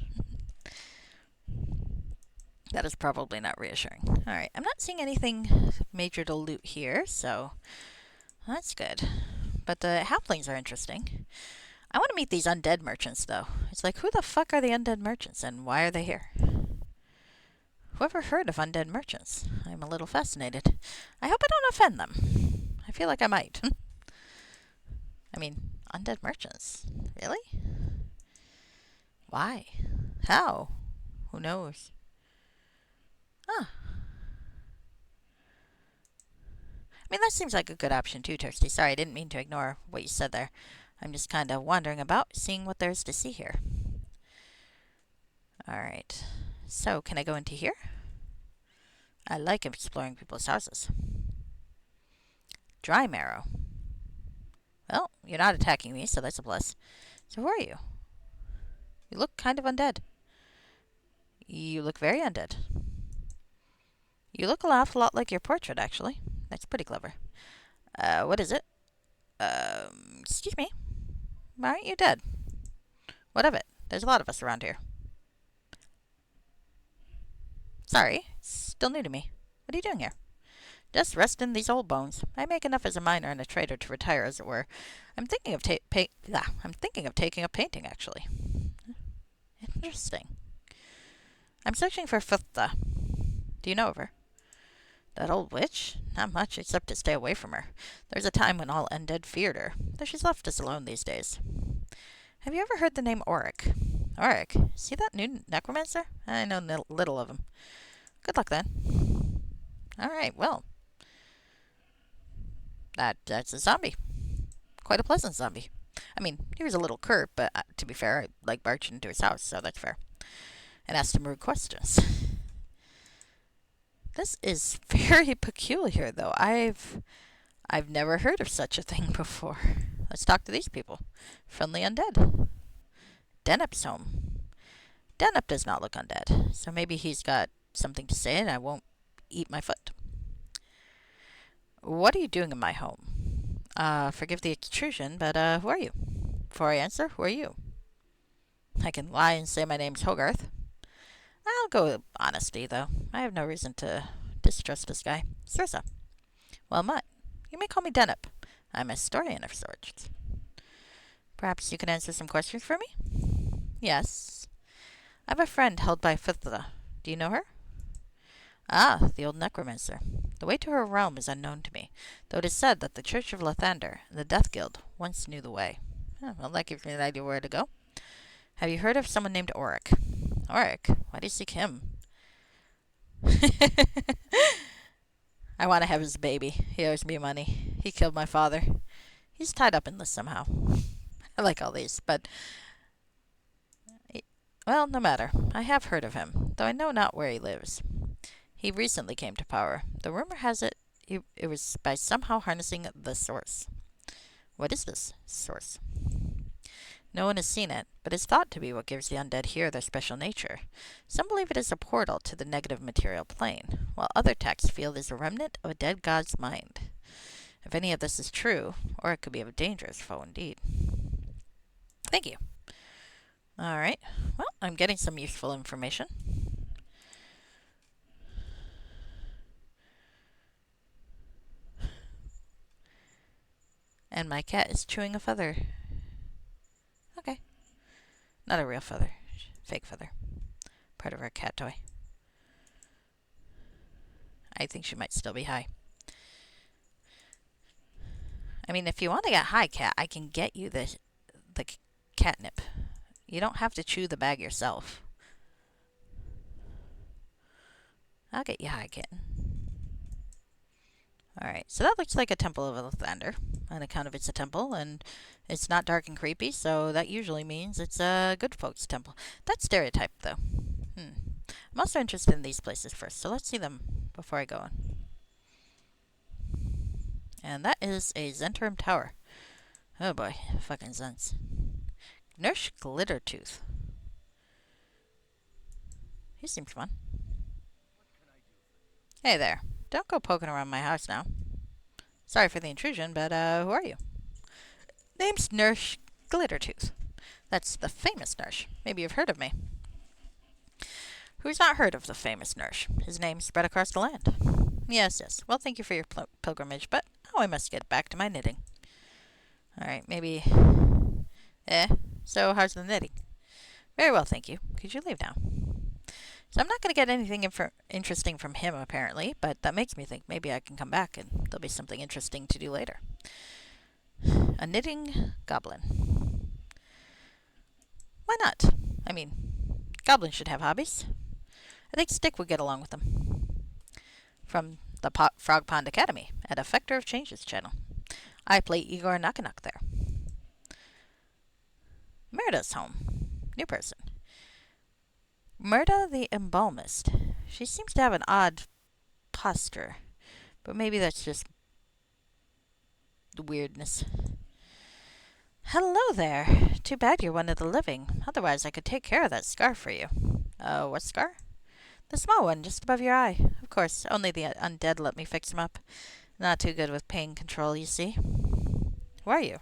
[SPEAKER 1] That is probably not reassuring. Alright, I'm not seeing anything major to loot here, so that's good. But the halflings are interesting. I want to meet these undead merchants, though. It's like, who the fuck are the undead merchants, and why are they here? Whoever heard of undead merchants? I'm a little fascinated. I hope I don't offend them. I feel like I might. I mean, undead merchants? Really? Why? How? Who knows? Huh. I mean, that seems like a good option too, Thirsty. Sorry, I didn't mean to ignore what you said there. I'm just kind of wandering about, seeing what there is to see here. Alright. So, can I go into here? I like exploring people's houses. Dry marrow. Well, you're not attacking me, so that's a plus. So who are you? You look kind of undead. You look very undead. You look an awful lot like your portrait, actually. That's pretty clever. What is it? Excuse me? Why aren't you dead? What of it? There's a lot of us around here. Sorry, still new to me. What are you doing here? Just resting these old bones. I make enough as a miner and a trader to retire, as it were. I'm thinking of taking up painting, actually. Interesting. I'm searching for Futha. Do you know of her? That old witch? Not much, except to stay away from her. There was a time when all undead feared her, though she's left us alone these days. Have you ever heard the name Auric? Auric? See that new necromancer? I know little of him. Good luck, then. Alright, well. That's a zombie. Quite a pleasant zombie. I mean, he was a little curt, but to be fair, I like barging into his house, so that's fair. And asked him rude questions. This is very peculiar, though. I've never heard of such a thing before. Let's talk to these people. Friendly undead. Denep's home. Denep does not look undead, so maybe he's got something to say and I won't eat my foot. What are you doing in my home? Forgive the intrusion, but who are you? Before I answer, who are you? I can lie and say my name's Hogarth. I'll go with honesty, though. I have no reason to distrust this guy. Cirsa. Well, Mutt, you may call me Denep. I'm a historian of sorts. Perhaps you can answer some questions for me? Yes. I have a friend held by Fithla. Do you know her? Ah, the old necromancer. The way to her realm is unknown to me, though it is said that the Church of Lathander and the Death Guild once knew the way. Well, that gives me an idea where to go. Have you heard of someone named Auric? Auric? Why do you seek him? I want to have his baby. He owes me money. He killed my father. He's tied up in this somehow. I like all these, but... Well, no matter. I have heard of him, though I know not where he lives. He recently came to power. The rumor has it it was by somehow harnessing the source. What is this source? No one has seen it, but is thought to be what gives the undead here their special nature. Some believe it is a portal to the negative material plane, while other texts feel it is a remnant of a dead god's mind. If any of this is true, or it could be a dangerous foe indeed. Thank you. Alright, well, I'm getting some useful information. And my cat is chewing a feather. Okay. Not a real feather. Fake feather. Part of our cat toy. I think she might still be high. I mean, if you want to get high, cat, I can get you the catnip. You don't have to chew the bag yourself. I'll get you high, kitten. Alright, so that looks like a temple of Lathander, on account of it's a temple, and it's not dark and creepy, so that usually means it's a good folks temple. That's stereotype, though. I'm also interested in these places first, so let's see them before I go on. And that is a Zentrum Tower. Oh boy, fucking Zents. Nurse Glittertooth. He seems fun. Hey there. Don't go poking around my house now. Sorry for the intrusion, but who are you? Name's Nurse Glittertooth. That's the famous Nurse. Maybe you've heard of me. Who's not heard of the famous Nurse? His name's spread across the land. Yes. Well, thank you for your pilgrimage, but I must get back to my knitting. Alright, maybe... So, how's the knitting? Very well, thank you. Could you leave now? So I'm not going to get anything interesting from him, apparently, but that makes me think maybe I can come back and there'll be something interesting to do later. A knitting goblin. Why not? I mean, goblins should have hobbies. I think Stick would get along with them. From the Frog Pond Academy at Effector of Changes channel. I play Igor Nakanuk there. Merida's home. New person. Merida the Embalmist. She seems to have an odd posture, but maybe that's just the weirdness. Hello there. Too bad you're one of the living. Otherwise, I could take care of that scar for you. What scar? The small one, just above your eye. Of course, only the undead let me fix him up. Not too good with pain control, you see. Who are you?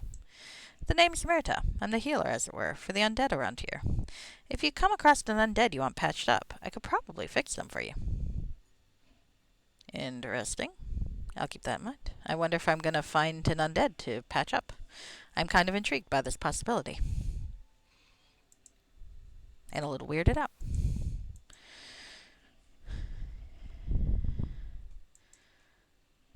[SPEAKER 1] The name's Mirta. I'm the healer, as it were, for the undead around here. If you come across an undead you want patched up, I could probably fix them for you. Interesting. I'll keep that in mind. I wonder if I'm going to find an undead to patch up. I'm kind of intrigued by this possibility. And a little weirded out.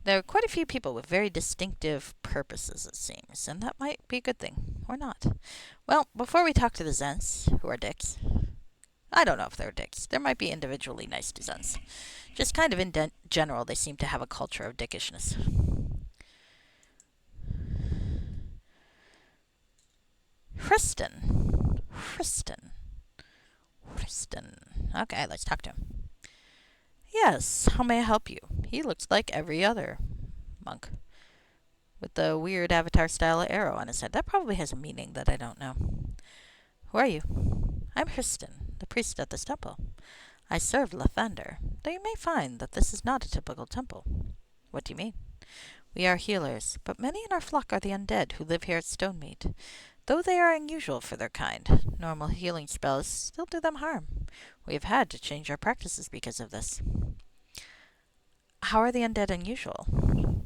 [SPEAKER 1] There are quite a few people with very distinctive purposes, it seems, and that might be a good thing, or not. Well, before we talk to the Zents, who are dicks, I don't know if they're dicks. There might be individually nice to Zents. Just kind of in general, they seem to have a culture of dickishness. Hriston. Okay, let's talk to him. Yes, how may I help you? He looks like every other monk. With the weird avatar-style arrow on his head. That probably has a meaning that I don't know. Who are you? I'm Hriston, the priest at this temple. I serve Lathander, though you may find that this is not a typical temple. What do you mean? We are healers, but many in our flock are the undead who live here at Stonemead. Though they are unusual for their kind, normal healing spells still do them harm. We have had to change our practices because of this. How are the undead unusual?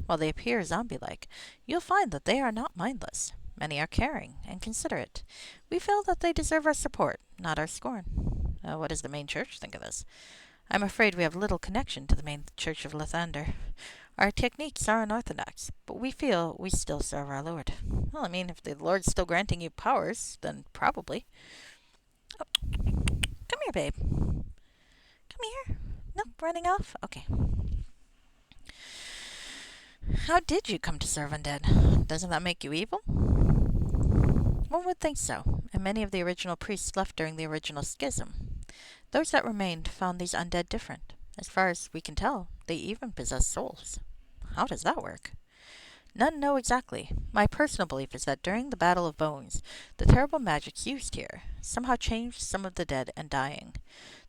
[SPEAKER 1] While they appear zombie-like, you'll find that they are not mindless. Many are caring and considerate. We feel that they deserve our support, not our scorn. What does the main church think of this? I'm afraid we have little connection to the main church of Lathander. Our techniques are unorthodox, but we feel we still serve our Lord. Well, I mean, if the Lord's still granting you powers, then probably. Oh, come here, babe. Come here. No, running off? Okay. How did you come to serve undead? Doesn't that make you evil? One would think so, and many of the original priests left during the original schism. Those that remained found these undead different. As far as we can tell, they even possess souls. How does that work? None know exactly. My personal belief is that during the Battle of Bones, the terrible magic used here somehow changed some of the dead and dying.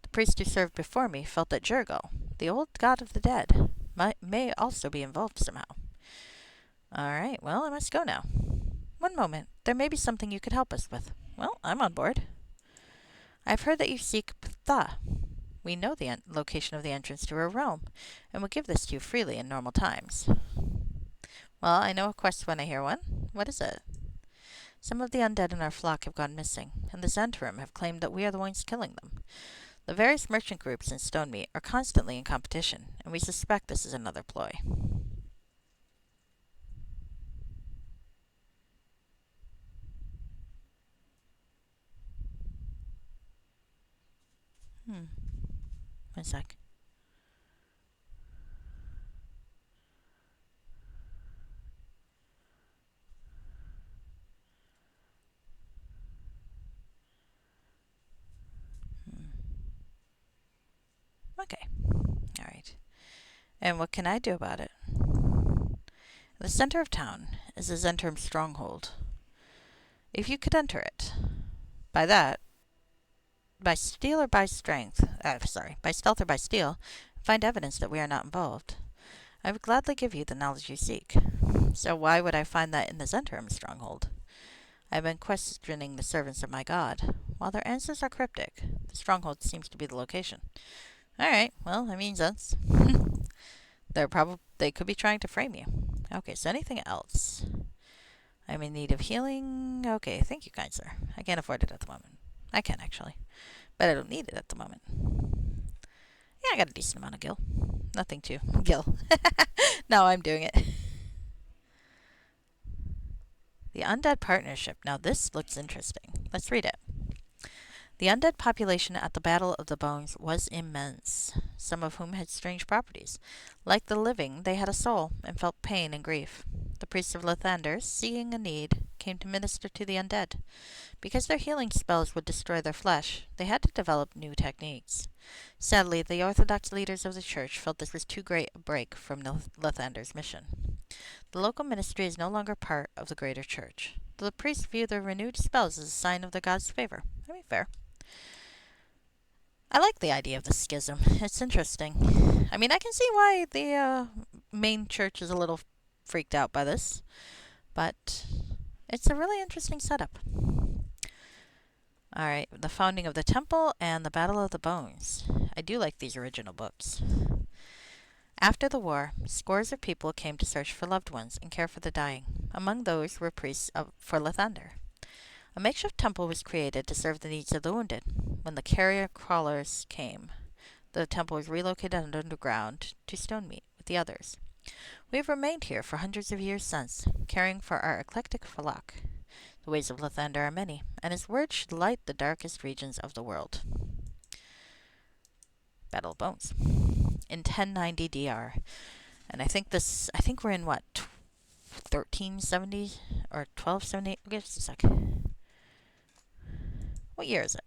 [SPEAKER 1] The priest who served before me felt that Jurgo, the old god of the dead, may also be involved somehow. All right, well, I must go now. One moment. There may be something you could help us with. Well, I'm on board. I've heard that you seek Ptha. We know the location of the entrance to her realm, and will give this to you freely in normal times. Well, I know a quest when I hear one. What is it? Some of the undead in our flock have gone missing, and the Zhentarim have claimed that we are the ones killing them. The various merchant groups in Stonemeat are constantly in competition, and we suspect this is another ploy. One sec. Okay. All right. And what can I do about it? The center of town is a Zhentarim stronghold. If you could enter it, by that, by steal or by strength, by stealth or by steal, find evidence that we are not involved, I would gladly give you the knowledge you seek. So why would I find that in the Zhentarim stronghold? I have been questioning the servants of my god. While their answers are cryptic, the stronghold seems to be the location. Alright, well, that means sense. They could be trying to frame you. Okay, so anything else? I'm in need of healing. Okay, thank you, kind sir. I can't afford it at the moment. I can, actually. But I don't need it at the moment. Yeah, I got a decent amount of gil. Nothing to gil. No, I'm doing it. The Undead Partnership. Now this looks interesting. Let's read it. The undead population at the Battle of the Bones was immense, some of whom had strange properties. Like the living, they had a soul, and felt pain and grief. The priests of Lathander, seeing a need, came to minister to the undead. Because their healing spells would destroy their flesh, they had to develop new techniques. Sadly, the orthodox leaders of the church felt this was too great a break from Lathander's mission. The local ministry is no longer part of the greater church. The priests view their renewed spells as a sign of the god's favor. I mean, fair. I like the idea of the schism. It's interesting. I mean, I can see why the main church is a little freaked out by this. But It's a really interesting setup. Alright, the founding of the temple and the Battle of the Bones. I do like these original books. After the war, scores of people came to search for loved ones and care for the dying. Among those were priests for Lathander. A makeshift temple was created to serve the needs of the wounded. When the carrier crawlers came, the temple was relocated underground to Stonemeat with the others. We have remained here for hundreds of years since, caring for our eclectic flock. The ways of Lathander are many, and his word should light the darkest regions of the world. Battle of Bones. In 1090 DR. And I think we're in what? 1370 or 1270? Okay, just a sec. What year is it?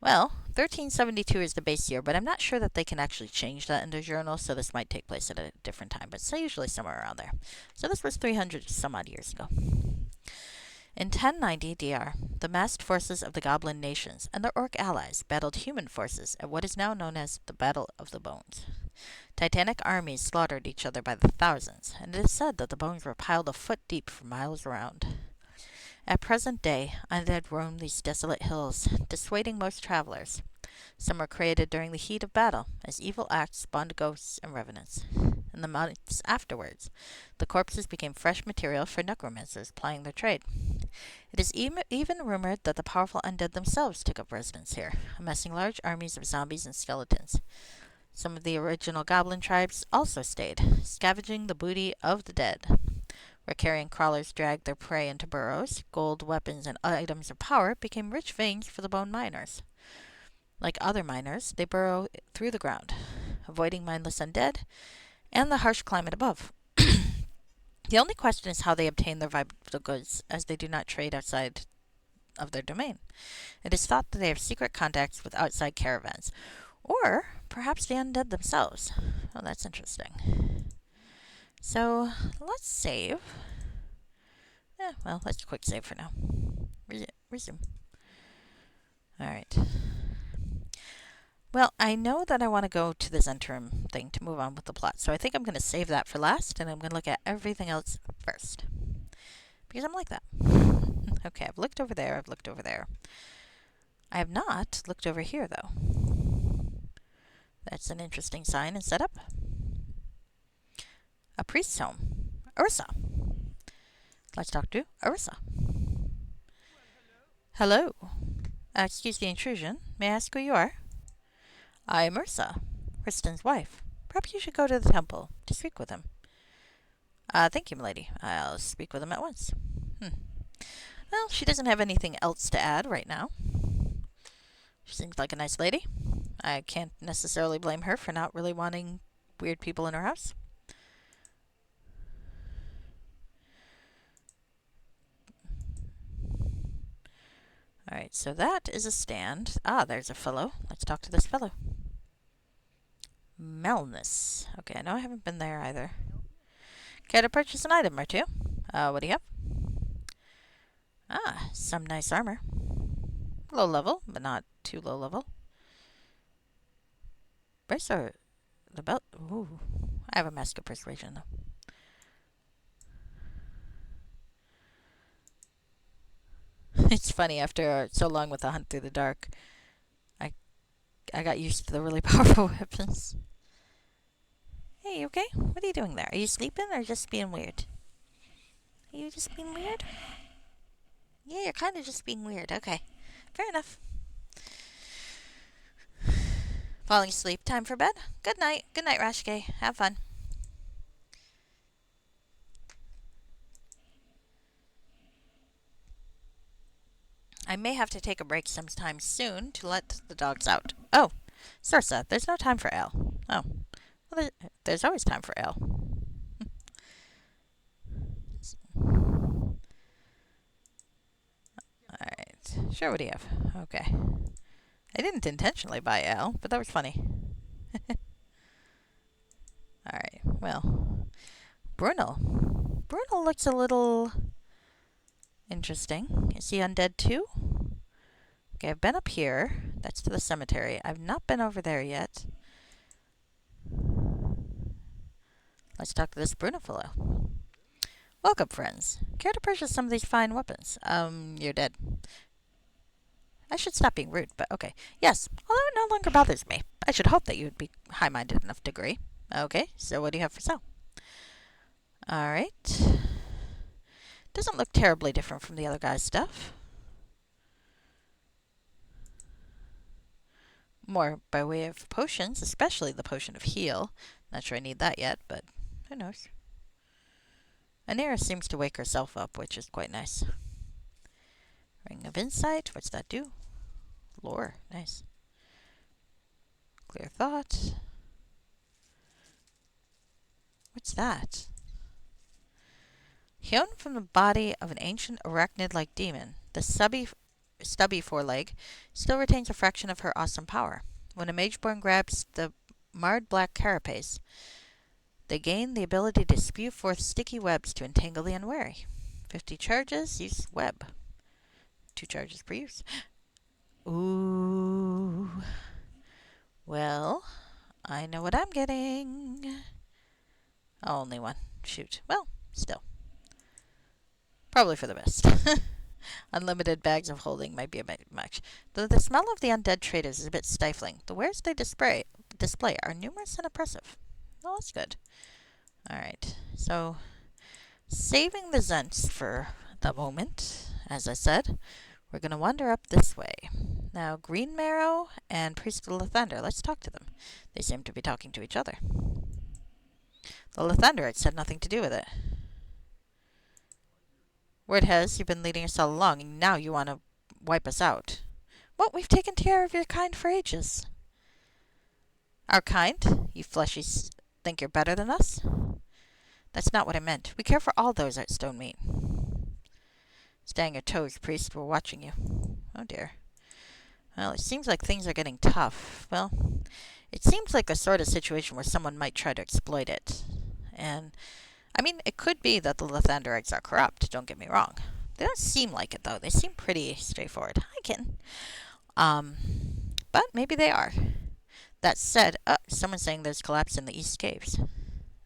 [SPEAKER 1] Well, 1372 is the base year, but I'm not sure that they can actually change that in the journal, so this might take place at a different time, but it's usually somewhere around there. So this was 300 some odd years ago. In 1090 DR, the massed forces of the Goblin nations and their orc allies battled human forces at what is now known as the Battle of the Bones. Titanic armies slaughtered each other by the thousands, and it is said that the bones were piled a foot deep for miles around. At present day, undead roam these desolate hills, dissuading most travelers. Some were created during the heat of battle, as evil acts spawned ghosts and revenants. In the months afterwards, the corpses became fresh material for necromancers plying their trade. It is even rumored that the powerful undead themselves took up residence here, amassing large armies of zombies and skeletons. Some of the original goblin tribes also stayed, scavenging the booty of the dead. Where carrion crawlers dragged their prey into burrows, gold, weapons, and items of power became rich veins for the bone miners. Like other miners, they burrow through the ground, avoiding mindless undead and the harsh climate above. The only question is how they obtain their vital goods, as they do not trade outside of their domain. It is thought that they have secret contacts with outside caravans, or perhaps the undead themselves. Oh, that's interesting. So, let's save. Let's quick save for now. Resume. Alright. Well, I know that I want to go to this interim thing to move on with the plot, so I think I'm going to save that for last, and I'm going to look at everything else first. Because I'm like that. Okay, I've looked over there, I've looked over there. I have not looked over here, though. That's an interesting sign and setup. A priest's home. Ursa. Let's talk to Ursa. Hello. Excuse the intrusion. May I ask who you are? I am Ursa, Kristen's wife. Perhaps you should go to the temple to speak with him. Thank you, milady. I'll speak with him at once. Well, she doesn't have anything else to add right now. She seems like a nice lady. I can't necessarily blame her for not really wanting weird people in her house. Alright, so that is a stand. There's a fellow. Let's talk to this fellow. Melness. Okay, I know I haven't been there either. Care to purchase an item or two? What do you have? Some nice armor. Low level, but not too low level. Where's the belt? Ooh, I have a mask of persuasion, though. It's funny, after so long with the hunt through the dark, I got used to the really powerful weapons. Hey, you okay? What are you doing there? Are you sleeping or just being weird? Are you just being weird? Yeah, you're kind of just being weird. Okay, fair enough. Falling asleep. Time for bed. Good night. Good night, Rashke. Have fun. I may have to take a break sometime soon to let the dogs out. Oh, Sarsa, there's no time for ale. Oh, well, there's always time for ale. Alright, sure, what do you have? Okay. I didn't intentionally buy ale, but that was funny. Alright, well. Brunel. Brunel looks a little interesting. Is he undead too? Okay, I've been up here. That's to the cemetery. I've not been over there yet. Let's talk to this Bruno fellow. Welcome, friends. Care to purchase some of these fine weapons? You're dead. I should stop being rude, but okay. Yes, although it no longer bothers me. I should hope that you would be high-minded enough to agree. Okay, so what do you have for sale? Alright. Doesn't look terribly different from the other guy's stuff. More by way of potions, especially the potion of heal. Not sure I need that yet, but who knows. Anira seems to wake herself up, which is quite nice. Ring of Insight, what's that do? Lore, nice. Clear Thought. What's that? Hewn from the body of an ancient arachnid-like demon, the stubby foreleg still retains a fraction of her awesome power. When a mageborn grabs the marred black carapace, they gain the ability to spew forth sticky webs to entangle the unwary. 50 charges, use web. 2 charges per use. Ooh. Well, I know what I'm getting. Oh, only one. Shoot. Well, still. Probably for the best. Unlimited bags of holding might be a bit much. Though the smell of the undead traders is a bit stifling, the wares they display are numerous and oppressive. Oh, that's good. Alright, so saving the Zents for the moment, as I said, we're going to wander up this way. Now, Green Marrow and Priest of Lathander, let's talk to them. They seem to be talking to each other. The Lathanderites had nothing to do with it. Word has you've been leading us all along, and now you want to wipe us out. What? We've taken care of your kind for ages. Our kind? You fleshies think you're better than us? That's not what I meant. We care for all those at Stonemeat. Stay on your toes, priest. We're watching you. Oh dear. Well, it seems like things are getting tough. Well, it seems like the sort of situation where someone might try to exploit it. And, I mean, it could be that the Lathanderites are corrupt, don't get me wrong. They don't seem like it, though. They seem pretty straightforward. Hi, kitten. But maybe they are. That said, someone's saying there's collapse in the East Caves.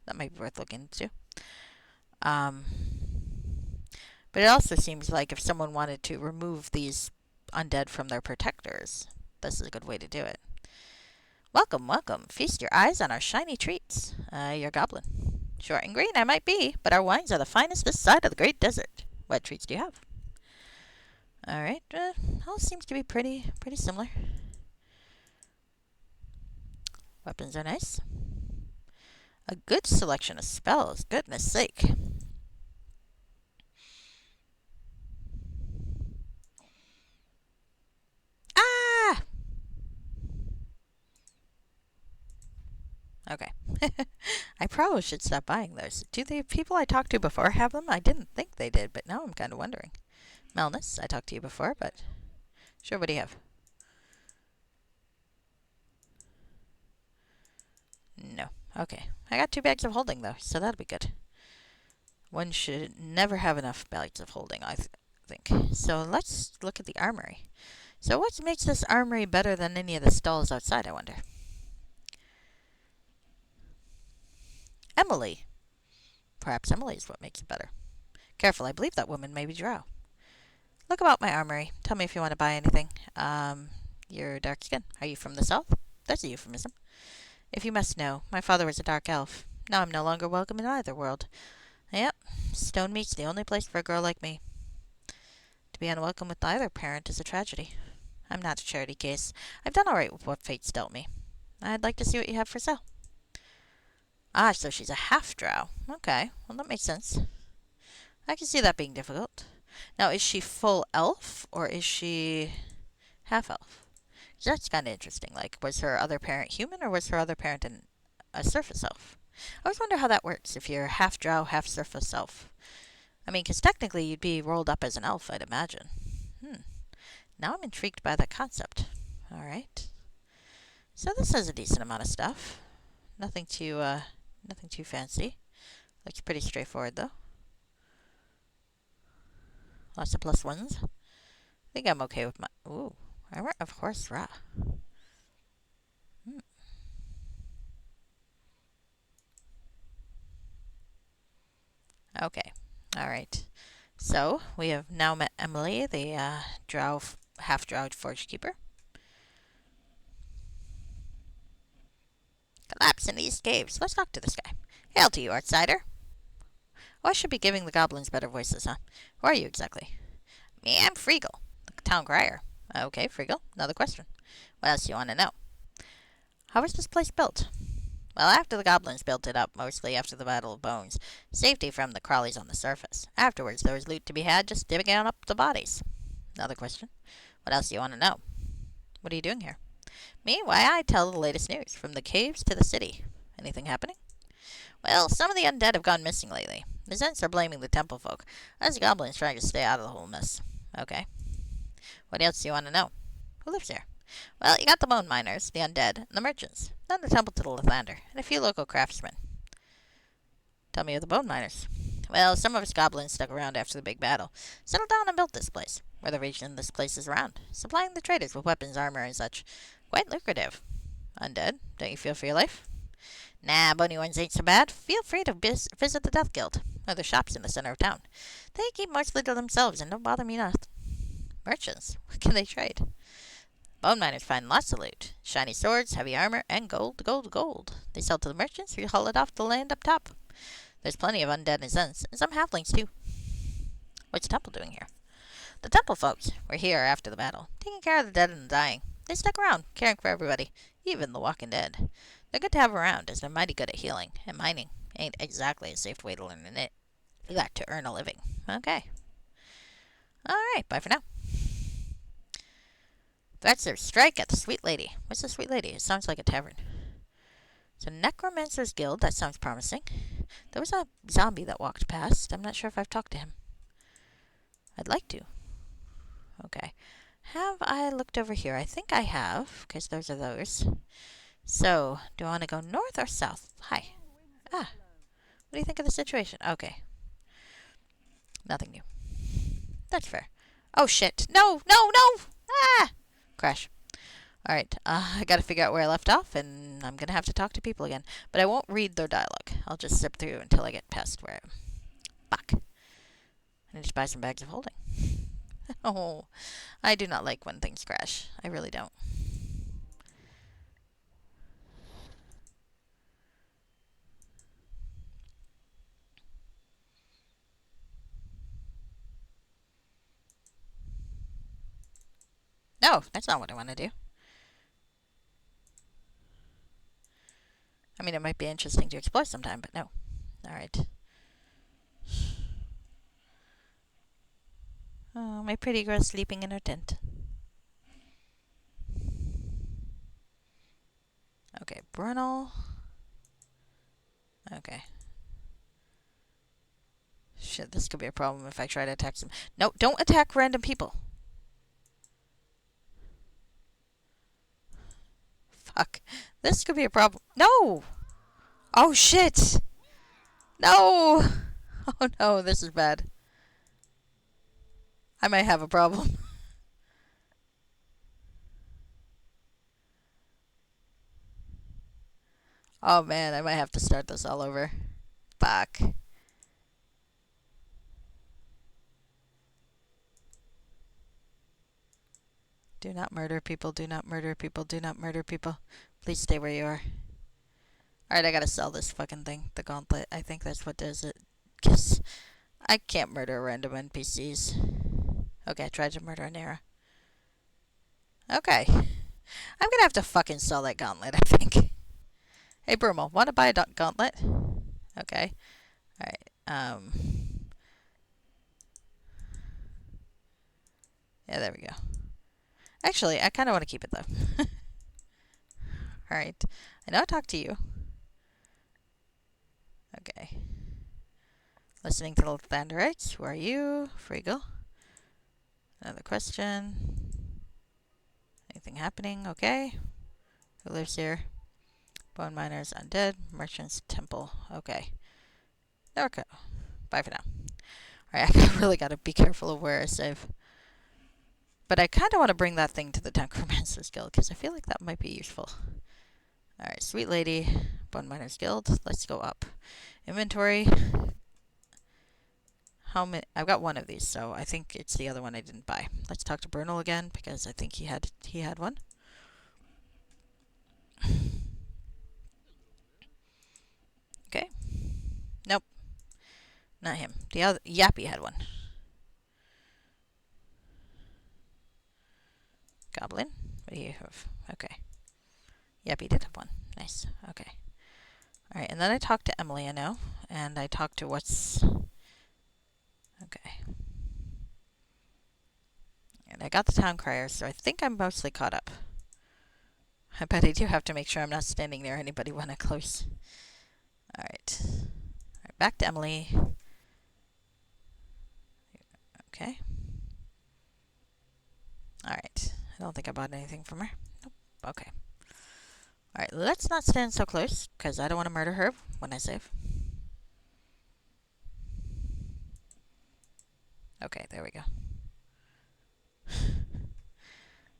[SPEAKER 1] That might be worth looking into. But it also seems like if someone wanted to remove these undead from their protectors, this is a good way to do it. Welcome, welcome. Feast your eyes on our shiny treats. You're a goblin. Short and green I might be, but our wines are the finest this side of the great desert. What treats do you have? Alright, all seems to be pretty similar. Weapons are nice. A good selection of spells, goodness sake. Ah! Okay. I probably should stop buying those. Do the people I talked to before have them? I didn't think they did, but now I'm kind of wondering. Melnus, I talked to you before, but sure, what do you have? No. Okay. I got 2 bags of holding, though, so that'll be good. One should never have enough bags of holding, I think. So let's look at the armory. So what makes this armory better than any of the stalls outside, I wonder? Emily. Perhaps Emily is what makes it better. Careful, I believe that woman may be drow. Look about my armory. Tell me if you want to buy anything. You're dark skin. Are you from the south? That's a euphemism. If you must know, my father was a dark elf. Now I'm no longer welcome in either world. Yep, Stonemeat's the only place for a girl like me. To be unwelcome with either parent is a tragedy. I'm not a charity case. I've done all right with what fate's dealt me. I'd like to see what you have for sale. Ah, so she's a half-drow. Okay, well that makes sense. I can see that being difficult. Now, is she full elf, or is she half-elf? That's kind of interesting. Like, was her other parent human, or was her other parent a surface elf? I always wonder how that works, if you're half-drow, half-surface elf. I mean, because technically you'd be rolled up as an elf, I'd imagine. Now I'm intrigued by that concept. Alright. So this has a decent amount of stuff. Nothing too fancy. Looks pretty straightforward, though. Lots of plus ones. I think I'm okay with my... Ooh. Armor of Horse Ra. Okay. Alright. So, we have now met Emily, the half-drow forge keeper. Collapse in these caves. Let's talk to this guy. Hail to you, outsider. Oh, I should be giving the goblins better voices, huh? Who are you exactly? Me, I'm Freegal, the town crier. Okay, Freegal, another question. What else do you want to know? How was this place built? Well, after the goblins built it up, mostly after the Battle of Bones, safety from the crawlies on the surface. Afterwards, there was loot to be had just digging up the bodies. Another question. What else do you want to know? What are you doing here? Me? Why, I tell the latest news, from the caves to the city. Anything happening? Well, some of the undead have gone missing lately. The Zents are blaming the temple folk. Us goblins trying to stay out of the whole mess. Okay. What else do you want to know? Who lives here? Well, you got the bone miners, the undead, and the merchants. Then the temple to the Lathander, and a few local craftsmen. Tell me of the bone miners. Well, some of us goblins stuck around after the big battle. Settled down and built this place. We're the region this place is around, supplying the traders with weapons, armor, and such. Quite lucrative. Undead, don't you feel for your life? Nah, bony ones ain't so bad. Feel free to visit the Death Guild, or the shops in the center of town. They keep mostly to themselves and don't bother me nothing. Merchants, what can they trade? Bone miners find lots of loot. Shiny swords, heavy armor, and gold, gold, gold. They sell to the merchants who haul it off the land up top. There's plenty of undead and Zents, and some halflings too. What's the temple doing here? The temple folks were here after the battle, taking care of the dead and the dying. They stuck around, caring for everybody, even the walking dead. They're good to have around, as they're mighty good at healing, and mining ain't exactly a safe way to learn it. You got to earn a living. Okay. Alright, bye for now. Threats of strike at the Sweet Lady. What's the Sweet Lady? It sounds like a tavern. So, Necromancer's Guild. That sounds promising. There was a zombie that walked past. I'm not sure if I've talked to him. I'd like to. Okay. Have I looked over here? I think I have, because those are those. So, do I want to go north or south? Hi. Ah. What do you think of the situation? Okay. Nothing new. That's fair. Oh, shit. No, no, no! Ah! Crash. Alright, I gotta figure out where I left off, and I'm gonna have to talk to people again. But I won't read their dialogue. I'll just zip through until I get past where I am. Fuck. I need to buy some bags of holding. Oh, I do not like when things crash. I really don't. No, that's not what I want to do. I mean, it might be interesting to explore sometime, but no. Alright. Oh, my pretty girl sleeping in her tent. Okay, Brunel. Okay. Shit, this could be a problem if I try to attack some. No, don't attack random people. Fuck. This could be a problem. No! Oh, shit! No! Oh, no, this is bad. I might have a problem. Oh, man, I might have to start this all over. Fuck. Do not murder people, do not murder people, do not murder people. Please stay where you are. Alright, I gotta sell this fucking thing. The gauntlet. I think that's what does it. Because I can't murder random NPCs. Okay, I tried to murder an era. Okay. I'm gonna have to fucking sell that gauntlet, I think. Hey, Brummel, wanna buy a gauntlet? Okay. Alright, yeah, there we go. Actually, I kinda wanna keep it, though. Alright. I know I talked to you. Okay. Listening to the Thanderites. Who are you? Freegal. Another question. Anything happening? Okay. Who lives here? Bone miners, undead, merchants, temple. Okay. There we go. Bye for now. Alright, I really gotta be careful of where I save. But I kinda wanna bring that thing to the Necromancer's Guild, because I feel like that might be useful. Alright, Sweet Lady, Bone Miners Guild. Let's go up. Inventory. how many? I've got one of these, so I think it's the other one I didn't buy. Let's talk to Bruno again because I think he had one. Okay. Nope, not him. The other Yappy had one. Goblin. What do you have? Okay. Yappy did have one. Nice. Okay. All right, and then I talked to Emily, I know, and I talked to what's. Okay. And I got the town crier, so I think I'm mostly caught up. I bet I do have to make sure I'm not standing near anybody when I close. Alright. Alright, back to Emily. Okay. Alright. I don't think I bought anything from her. Nope. Okay. Alright, let's not stand so close, because I don't want to murder her when I save. Okay, there we go.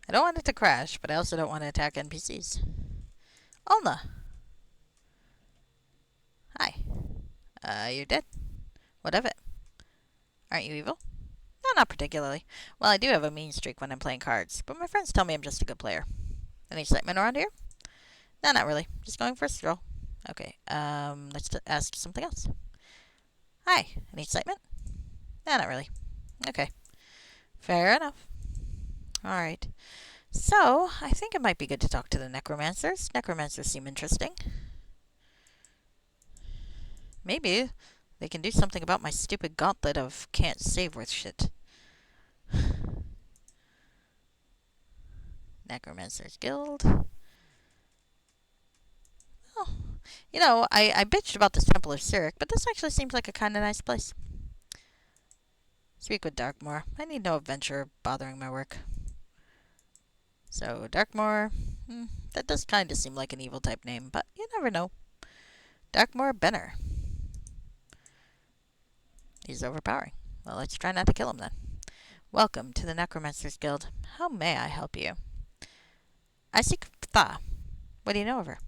[SPEAKER 1] I don't want it to crash, but I also don't want to attack NPCs. Ulna! Hi. You're dead. What of it? Aren't you evil? No, not particularly. Well, I do have a mean streak when I'm playing cards, but my friends tell me I'm just a good player. Any excitement around here? No, not really. Just going for a stroll. Okay, let's ask something else. Hi, any excitement? No, not really. Okay, fair enough. Alright, so I think it might be good to talk to the necromancers. Necromancers seem interesting. Maybe they can do something about my stupid gauntlet of can't save worth shit. Necromancers Guild. Oh, you know, I bitched about this Temple of Cyric, but this actually seems like a kind of nice place. Speak with Darkmoor. I need no adventure bothering my work. So, Darkmoor, that does kind of seem like an evil type name, but you never know. Darkmoor Benner. He's overpowering. Well, let's try not to kill him then. Welcome to the Necromancers Guild. How may I help you? I seek Ptha. What do you know of her?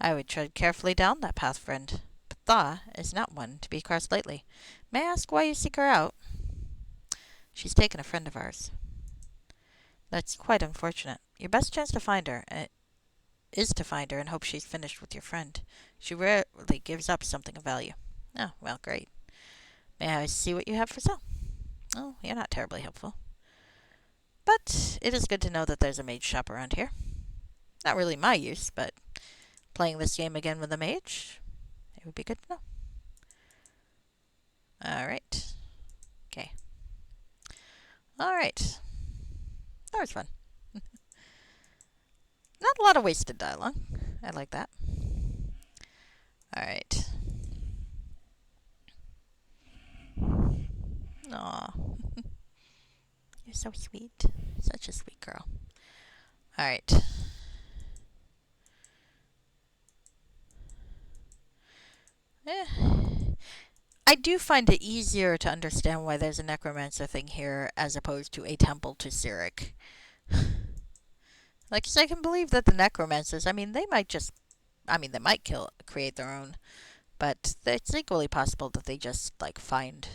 [SPEAKER 1] I would tread carefully down that path, friend. Ptha is not one to be crossed lightly. May I ask why you seek her out? She's taken a friend of ours. That's quite unfortunate. Your best chance to find her is to find her and hope she's finished with your friend. She rarely gives up something of value. Oh, well, great. May I see what you have for sale? Oh, you're not terribly helpful. But it is good to know that there's a mage shop around here. Not really my use, but playing this game again with a mage, it would be good to know. Alright. Okay. Alright. That was fun. Not a lot of wasted dialogue. I like that. Alright. Aw. You're so sweet. Such a sweet girl. Alright. I do find it easier to understand why there's a necromancer thing here as opposed to a temple to Cyric. Like, 'cause I can believe that the necromancers, I mean, they might create their own, but it's equally possible that they just, like, find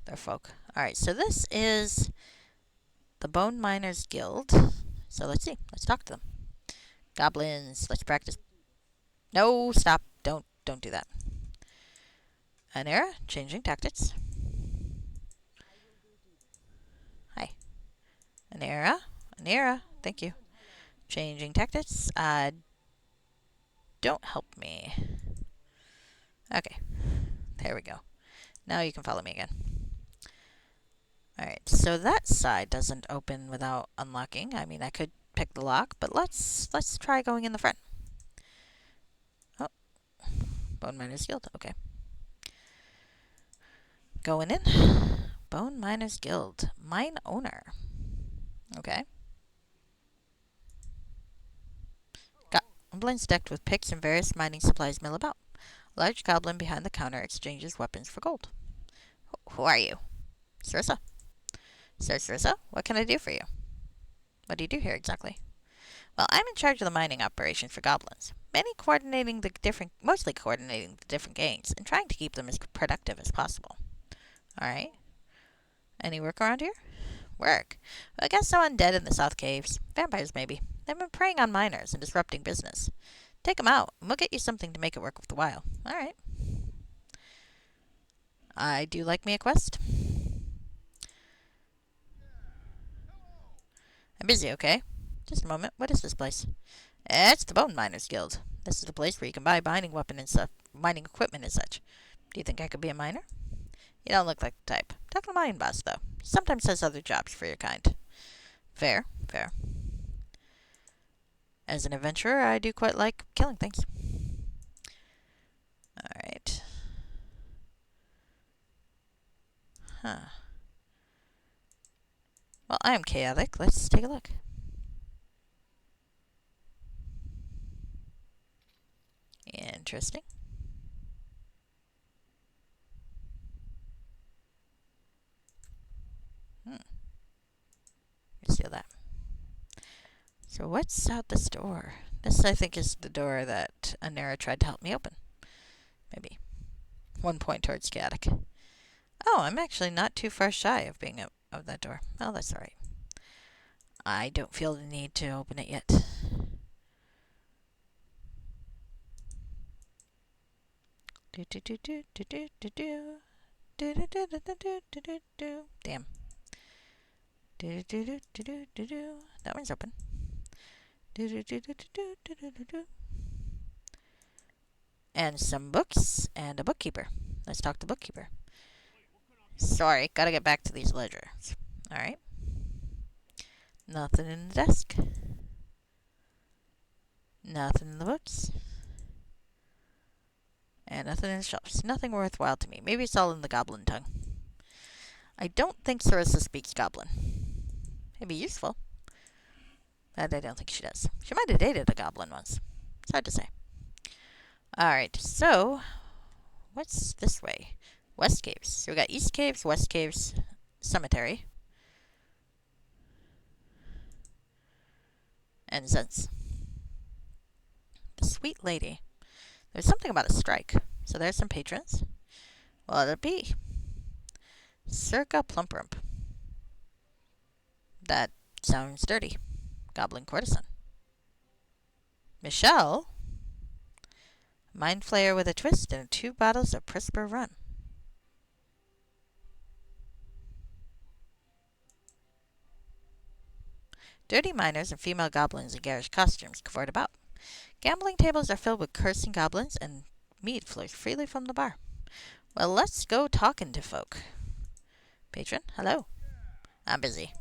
[SPEAKER 1] their folk. Alright, so this is the Bone Miners Guild. So let's see. Let's talk to them. Goblins, let's practice. No, stop. Don't do that. An era, changing tactics. Hi. An era, thank you. Changing tactics. Don't help me. Okay. There we go. Now you can follow me again. Alright, so that side doesn't open without unlocking. I mean, I could pick the lock, but let's try going in the front. Oh. Bone Miners Guild, okay. Going in. Bone Miners Guild. Mine owner. Okay. Goblins decked with picks and various mining supplies mill about. A large goblin behind the counter exchanges weapons for gold. Who are you? Sarissa. Sir Sarissa, what can I do for you? What do you do here exactly? Well, I'm in charge of the mining operation for goblins. Mostly coordinating the different gangs and trying to keep them as productive as possible. Alright. Any work around here? Work. Well, I guess someone dead in the South Caves. Vampires, maybe. They've been preying on miners and disrupting business. Take 'em out, and we'll get you something to make it work with the while. Alright. I do like me a quest. I'm busy, okay? Just a moment. What is this place? It's the Bone Miners Guild. This is the place where you can buy mining weapon and stuff, mining equipment and such. Do you think I could be a miner? You don't look like the type. Talk to the mine boss, though. He sometimes has other jobs for your kind. Fair, fair. As an adventurer, I do quite like killing things. Alright. Huh. Well, I am chaotic. Let's take a look. Interesting. Steal that. So what's out this door? This, I think, is the door that Anera tried to help me open. Maybe. 1 point towards chaotic. Oh, I'm actually not too far shy of being out of that door. Well, that's alright. I don't feel the need to open it yet. Damn. That one's open. And some books and a bookkeeper. Let's talk to the bookkeeper. Sorry, gotta get back to these ledgers. Alright. Nothing in the desk. Nothing in the books. And nothing in the shelves. Nothing worthwhile to me. Maybe it's all in the goblin tongue. I don't think Sarissa speaks goblin. It'd be useful. But I don't think she does. She might have dated a goblin once. It's hard to say. Alright, so what's this way? West Caves. So we got East Caves, West Caves, Cemetery, and Zents. The sweet lady. There's something about a strike. So there's some patrons. What will it be? Circa Plumprump. That sounds dirty. Goblin courtesan. Michelle? Mind flayer with a twist and 2 bottles of Prisper Run. Dirty miners and female goblins in garish costumes cavort about. Gambling tables are filled with cursing goblins, and mead flows freely from the bar. Well, let's go talking to folk. Patron, hello. I'm busy.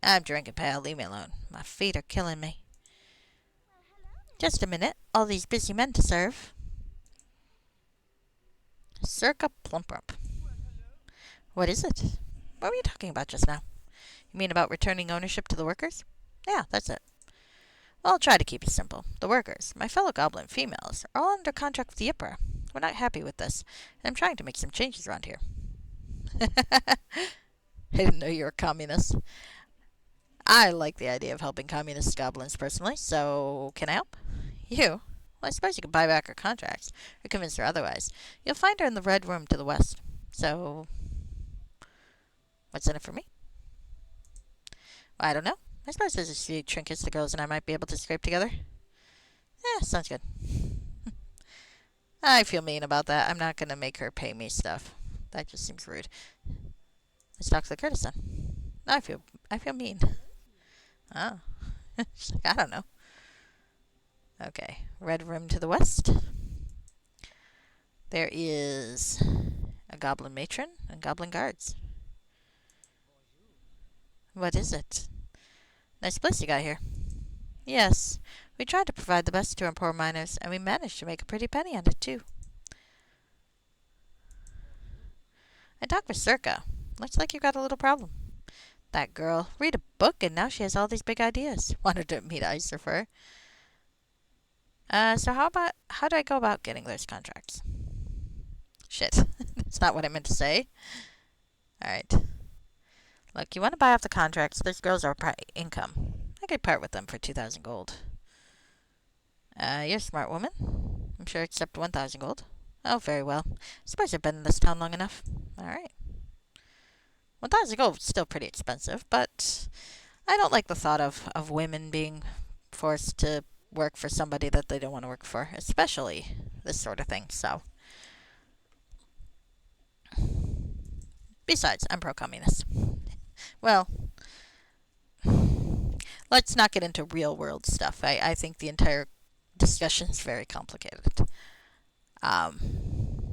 [SPEAKER 1] I'm drinking, pal. Leave me alone. My feet are killing me. Just a minute. All these busy men to serve. Circa Plumprump. What is it? What were you talking about just now? You mean about returning ownership to the workers? Yeah, that's it. Well, I'll try to keep it simple. The workers, my fellow goblin females, are all under contract with the Yipra. We're not happy with this, and I'm trying to make some changes around here. I didn't know you were a communist. I like the idea of helping communist goblins personally, so can I help? You? Well, I suppose you could buy back her contracts, or convince her otherwise. You'll find her in the red room to the west. So, what's in it for me? Well, I don't know. I suppose there's a few trinkets the girls and I might be able to scrape together. Sounds good. I feel mean about that. I'm not going to make her pay me stuff. That just seems rude. Let's talk to the courtesan. I feel mean. Oh. She's like, I don't know. Okay. Red room to the west. There is a goblin matron and goblin guards. What is it? Nice place you got here. Yes. We tried to provide the best to our poor miners, and we managed to make a pretty penny on it, too. I talked with Circa. Looks like you got a little problem. That girl. Read a book, and now she has all these big ideas. Wanted to meet Icer. So how do I go about getting those contracts? Shit. That's not what I meant to say. Alright. Look, you want to buy off the contracts. Those girls are income. I could part with them for 2,000 gold. You're a smart woman. I'm sure I accept 1,000 gold. Oh, very well. Suppose I've been in this town long enough. Alright. 1,000 gold is still pretty expensive, but I don't like the thought of women being forced to work for somebody that they don't want to work for, especially this sort of thing. So, besides, I'm pro-communist. Well, let's not get into real world stuff. I think the entire discussion is very complicated.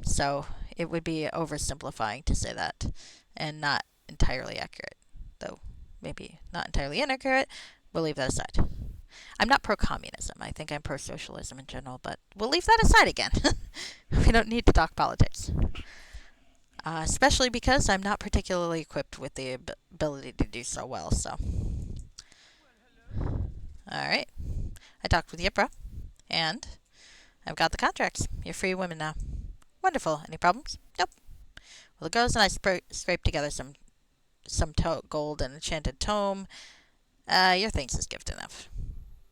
[SPEAKER 1] So it would be oversimplifying to say that and not entirely accurate. Though maybe not entirely inaccurate. We'll leave that aside. I'm not pro-communism. I think I'm pro-socialism in general, but we'll leave that aside again. We don't need to talk politics. Especially because I'm not particularly equipped with the ability to do so well, so. Alright. I talked with Yipra, and I've got the contracts. You're free women now. Wonderful. Any problems? Nope. Well, it goes and I scrape together some gold and enchanted tome. Your thing's is gift enough.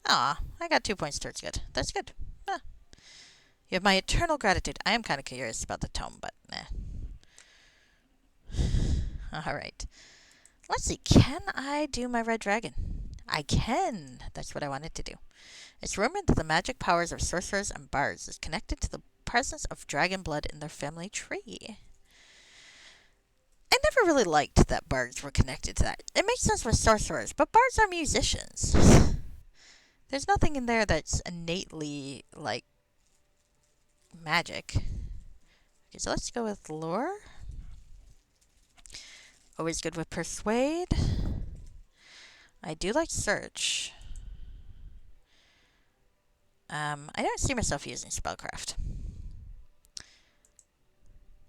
[SPEAKER 1] Aw, I got 2 points towards good. That's good. Ah. You have my eternal gratitude. I am kind of curious about the tome, but Alright. Let's see. Can I do my red dragon? I can. That's what I wanted to do. It's rumored that the magic powers of sorcerers and bards is connected to the presence of dragon blood in their family tree. I never really liked that bards were connected to that. It makes sense with sorcerers, but bards are musicians. There's nothing in there that's innately, like, magic. Okay, so let's go with lore. Always good with persuade. I do like search. I don't see myself using spellcraft.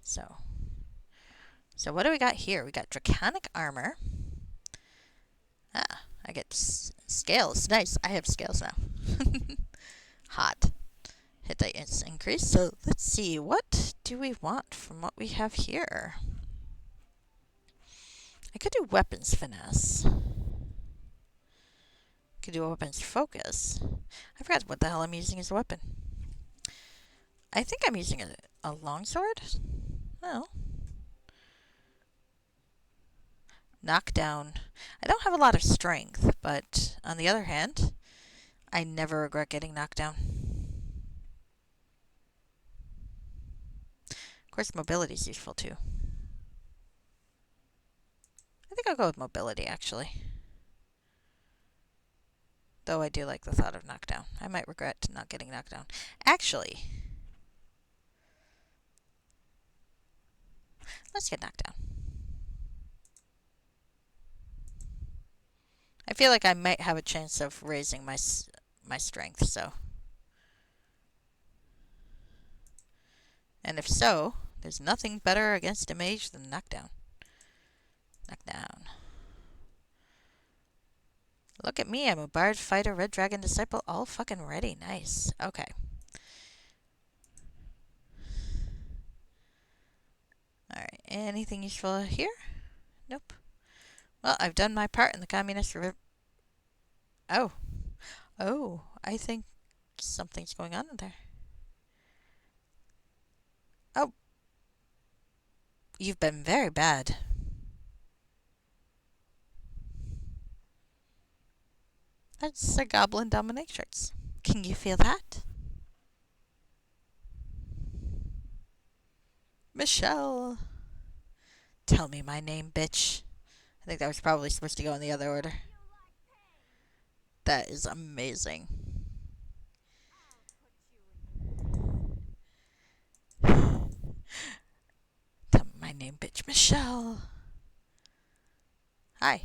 [SPEAKER 1] So what do we got here? We got draconic armor. Ah, I get scales. Nice. I have scales now. Hot. Hit dice increase. So let's see. What do we want from what we have here? I could do weapons finesse. Could do a weapons focus. I forgot what the hell I'm using as a weapon. I think I'm using a longsword. Well, knockdown. I don't have a lot of strength, but on the other hand, I never regret getting knocked down. Of course, mobility is useful too. I think I'll go with mobility, actually. Though I do like the thought of knockdown. I might regret not getting knocked down. Actually, let's get knocked down. I feel like I might have a chance of raising my strength, so. And if so, there's nothing better against a mage than knockdown. Knockdown. Look at me, I'm a bard, fighter, red dragon, disciple, all fucking ready. Nice. Okay. Alright, anything useful here? Nope. Well, I've done my part in the communist Oh. Oh, I think something's going on in there. Oh. You've been very bad. That's a goblin dominatrix. Can you feel that? Michelle. Tell me my name, bitch. I think that was probably supposed to go in the other order. That is amazing. Tell me my name, bitch. Michelle. Hi.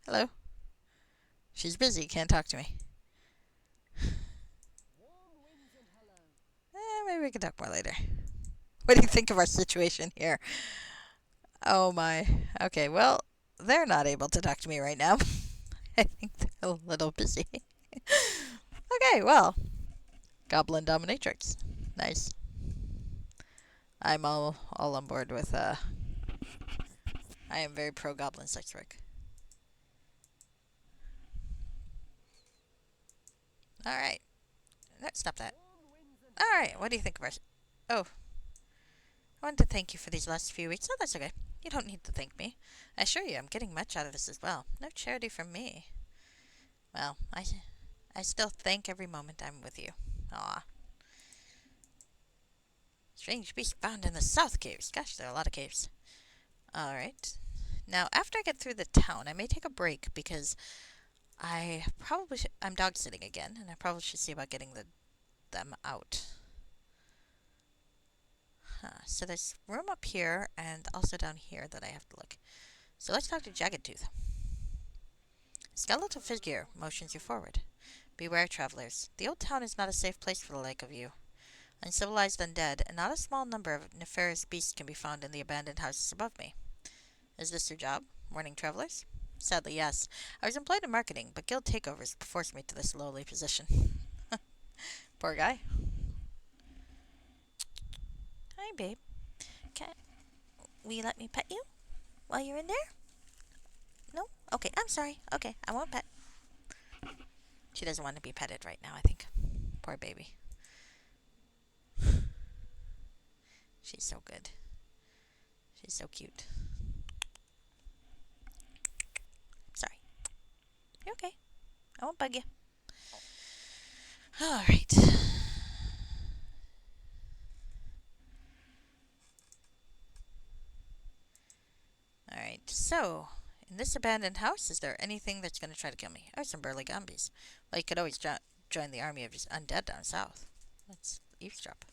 [SPEAKER 1] Hello. She's busy, can't talk to me. Maybe we can talk more later. What do you think of our situation here? Oh my. Okay, well, they're not able to talk to me right now. I think they're a little busy. Okay, well. Goblin dominatrix. Nice. I'm all on board with, I am very pro goblin sex work. Alright. Stop that. Alright, what do you think of our... Oh. I wanted to thank you for these last few weeks. Oh, that's okay. You don't need to thank me. I assure you I'm getting much out of this as well. No charity from me. Well, I still thank every moment I'm with you. Aw. Strange beast found in the south caves. Gosh, there are a lot of caves. Alright. Now, after I get through the town, I may take a break because I'm dog sitting again, and I probably should see about getting them out. So there's room up here and also down here that I have to look. So let's talk to Jagged Tooth. Skeletal figure motions you forward. Beware, travelers. The old town is not a safe place for the like of you. Uncivilized undead, and not a small number of nefarious beasts can be found in the abandoned houses above me. Is this your job? Warning travelers? Sadly, yes. I was employed in marketing, but guild takeovers forced me to this lowly position. Poor guy. Hi, babe. Will you let me pet you while you're in there? No? Okay, I'm sorry. Okay, I won't pet. She doesn't want to be petted right now, I think. Poor baby. She's so good. She's so cute. Sorry. You okay? I won't bug you. Alright. Alright, so, in this abandoned house, is there anything that's going to try to kill me? Oh, some burly zombies. Well, you could always join the army of just undead down south. Let's eavesdrop.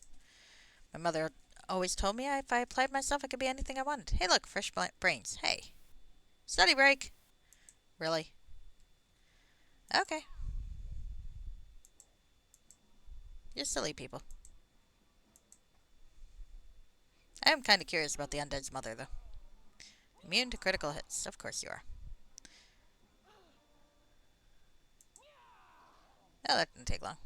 [SPEAKER 1] My mother always told me if I applied myself, I could be anything I wanted. Hey, look, fresh brains. Hey. Study break. Really? Okay. You're silly people. I am kind of curious about the undead's mother, though. Immune to critical hits. Of course you are. Oh, that didn't take long.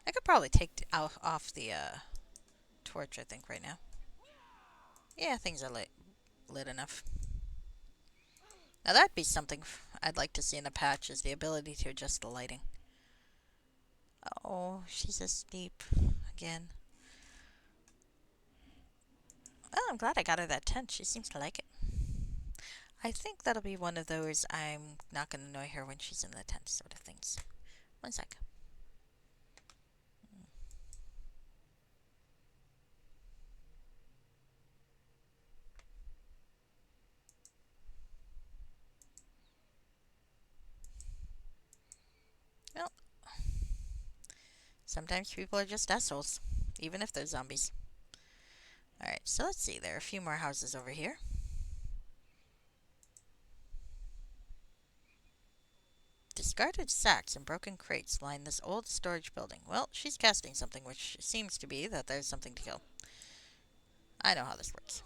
[SPEAKER 1] I could probably take off the torch, I think, right now. Yeah, things are lit enough. Now that'd be something I'd like to see in a patch, is the ability to adjust the lighting. Oh, she's asleep again. Well, I'm glad I got her that tent. She seems to like it. I think that'll be one of those I'm not going to annoy her when she's in the tent sort of things. One sec. Well, sometimes people are just assholes, even if they're zombies. Alright, so let's see. There are a few more houses over here. Discarded sacks and broken crates line this old storage building. Well, she's casting something, which seems to be that there's something to kill. I know how this works.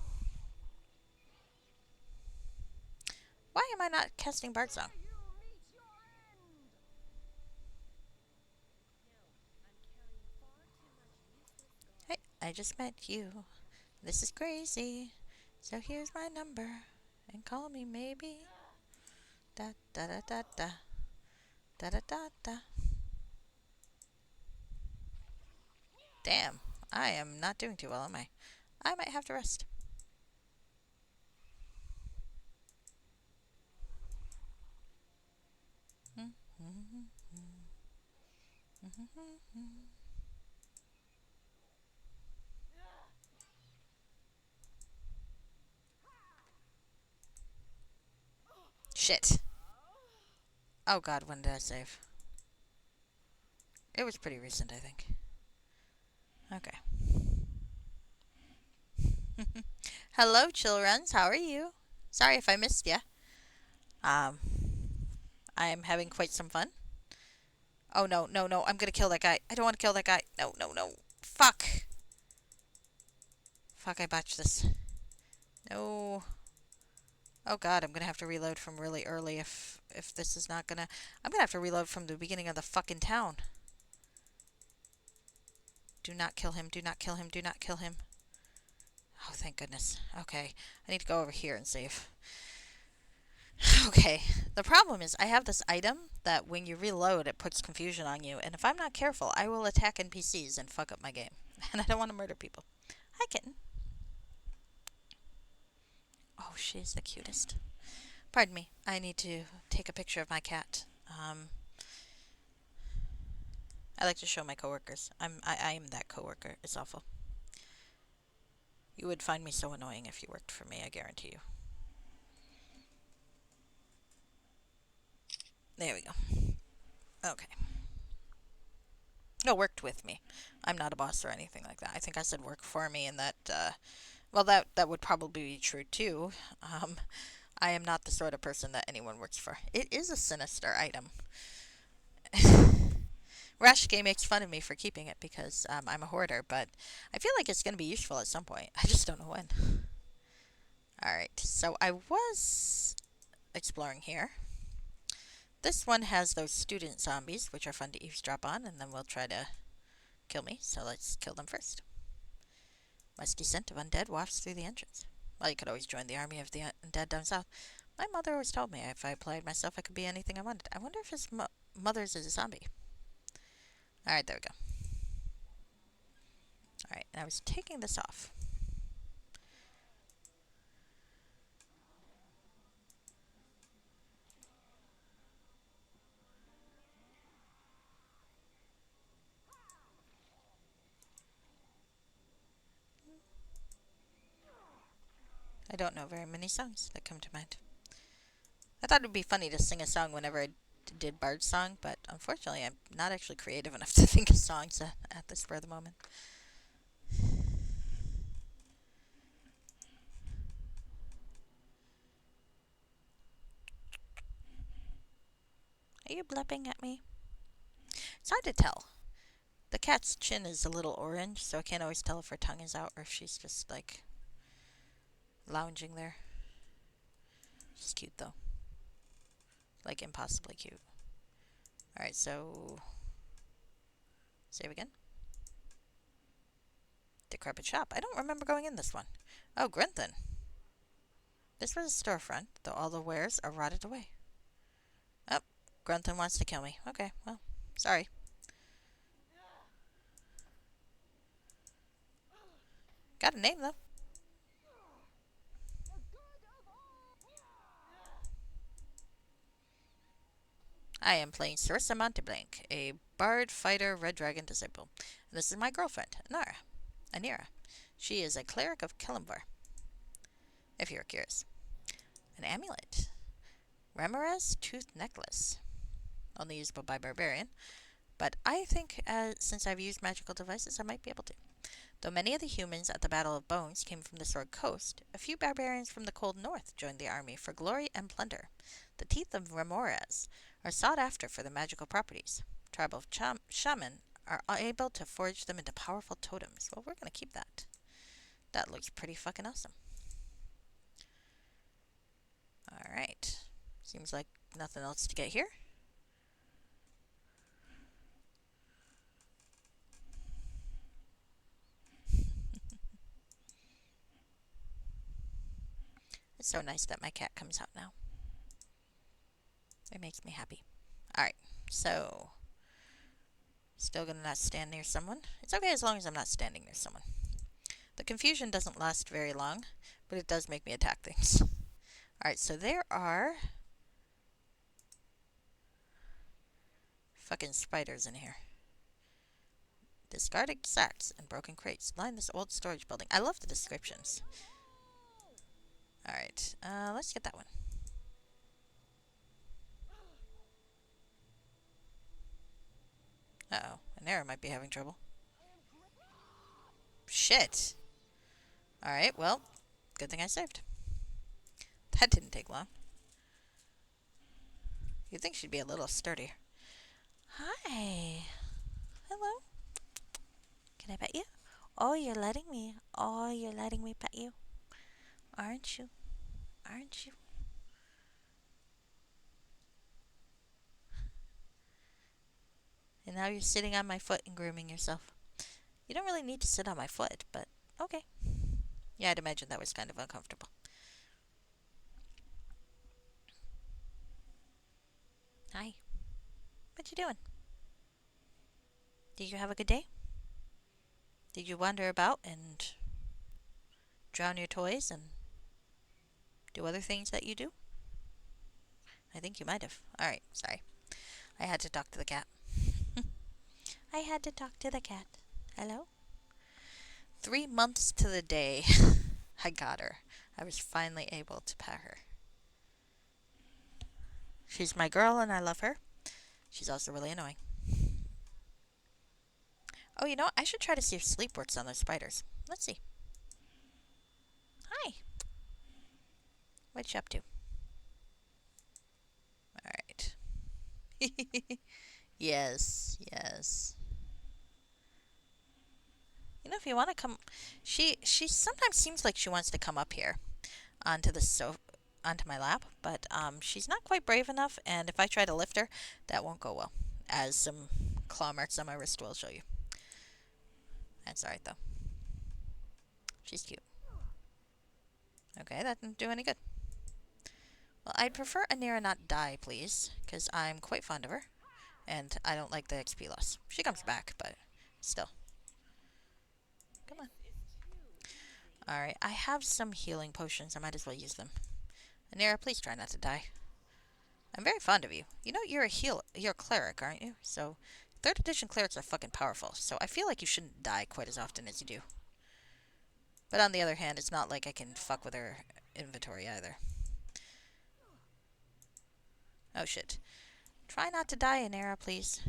[SPEAKER 1] Why am I not casting Bard Song? Hey, I just met you. This is crazy. So here's my number. And call me maybe. Da da da da da. Da da da da. Damn, I am not doing too well, am I? I might have to rest. Shit. Oh god, when did I save? It was pretty recent, I think. Okay. Hello, childrens. How are you? Sorry if I missed ya. Um, I am having quite some fun. Oh no, no, no! I'm gonna kill that guy. I don't want to kill that guy. No, no, no! Fuck! Fuck! I botched this. No. Oh god, I'm gonna have to reload from really early if this is not gonna. I'm gonna have to reload from the beginning of the fucking town. Do not kill him. Do not kill him. Do not kill him. Oh, thank goodness. Okay, I need to go over here and save. Okay, the problem is I have this item that when you reload, it puts confusion on you, and if I'm not careful, I will attack NPCs and fuck up my game. and I don't want to murder people. Hi, kitten. Oh, she is the cutest. Pardon me. I need to take a picture of my cat. I like to show my coworkers. I am that coworker. It's awful. You would find me so annoying if you worked for me, I guarantee you. There we go. Okay. No, worked with me. I'm not a boss or anything like that. I think I said work for me, and that, well, that would probably be true too. Um, I am not the sort of person that anyone works for. It is a sinister item. Rashke makes fun of me for keeping it because I'm a hoarder, but I feel like it's going to be useful at some point. I just don't know when. Alright, so I was exploring here. This one has those student zombies, which are fun to eavesdrop on, and then we'll try to kill me, so let's kill them first. Musty scent of undead wafts through the entrance. Well, you could always join the army of the undead down south. My mother always told me if I applied myself, I could be anything I wanted. I wonder if his mother's is a zombie. Alright, there we go. Alright, and I was taking this off. I don't know very many songs that come to mind. I thought it would be funny to sing a song whenever I did Bard's song, but unfortunately I'm not actually creative enough to think of songs at this spur of the moment. Are you blipping at me? It's hard to tell. The cat's chin is a little orange, so I can't always tell if her tongue is out or if she's just, like, lounging there. She's cute, though. Like, impossibly cute. Alright, so... Save again. Decrepit shop. I don't remember going in this one. Oh, Grenthon. This was a storefront, though all the wares are rotted away. Oh, Grenthon wants to kill me. Okay, well, sorry. Got a name, though. I am playing Sarissa Monteblanc, a bard fighter red dragon disciple. And this is my girlfriend, Anira. She is a cleric of Kelimvar, if you're curious. An amulet. Ramirez Tooth Necklace. Only usable by barbarian. But I think since I've used magical devices, I might be able to. Though many of the humans at the Battle of Bones came from the Sword Coast, a few barbarians from the Cold North joined the army for glory and plunder. The teeth of Ramirez are sought after for their magical properties. Tribal shaman are able to forge them into powerful totems. Well, we're going to keep that. That looks pretty fucking awesome. Alright. Seems like nothing else to get here. It's so nice that my cat comes out now. It makes me happy. Alright, so... Still gonna not stand near someone. It's okay as long as I'm not standing near someone. The confusion doesn't last very long, but it does make me attack things. Alright, so there are... fucking spiders in here. Discarded sacks and broken crates line this old storage building. I love the descriptions. Alright, let's get that one. Uh-oh, an arrow might be having trouble. Shit! Alright, well, good thing I saved. That didn't take long. You'd think she'd be a little sturdier. Hi. Hello. Can I pet you? Oh, you're letting me. Oh, you're letting me pet you. Aren't you? Aren't you? And now you're sitting on my foot and grooming yourself. You don't really need to sit on my foot, but okay. Yeah, I'd imagine that was kind of uncomfortable. Hi. What you doing? Did you have a good day? Did you wander about and drown your toys and do other things that you do? I think you might have. Alright, sorry. I had to talk to the cat. I had to talk to the cat. Hello? 3 months to the day I got her. I was finally able to pet her. She's my girl and I love her. She's also really annoying. Oh, you know what? I should try to see if sleep works on those spiders. Let's see. Hi. What you up to? Alright. Yes, yes. You know, if you want to come, she sometimes seems like she wants to come up here onto the onto my lap, but she's not quite brave enough. And if I try to lift her, that won't go well, as some claw marks on my wrist will show you. That's alright though. She's cute. Okay, that didn't do any good. Well, I'd prefer Anira not die, please, because I'm quite fond of her, and I don't like the XP loss. She comes back, but still. Come on. Alright, I have some healing potions. I might as well use them. Anira, please try not to die. I'm very fond of you. You know, you're a cleric, aren't you? So, 3rd edition clerics are fucking powerful, so I feel like you shouldn't die quite as often as you do. But on the other hand, it's not like I can fuck with her inventory either. Oh shit. Try not to die, Anira, please.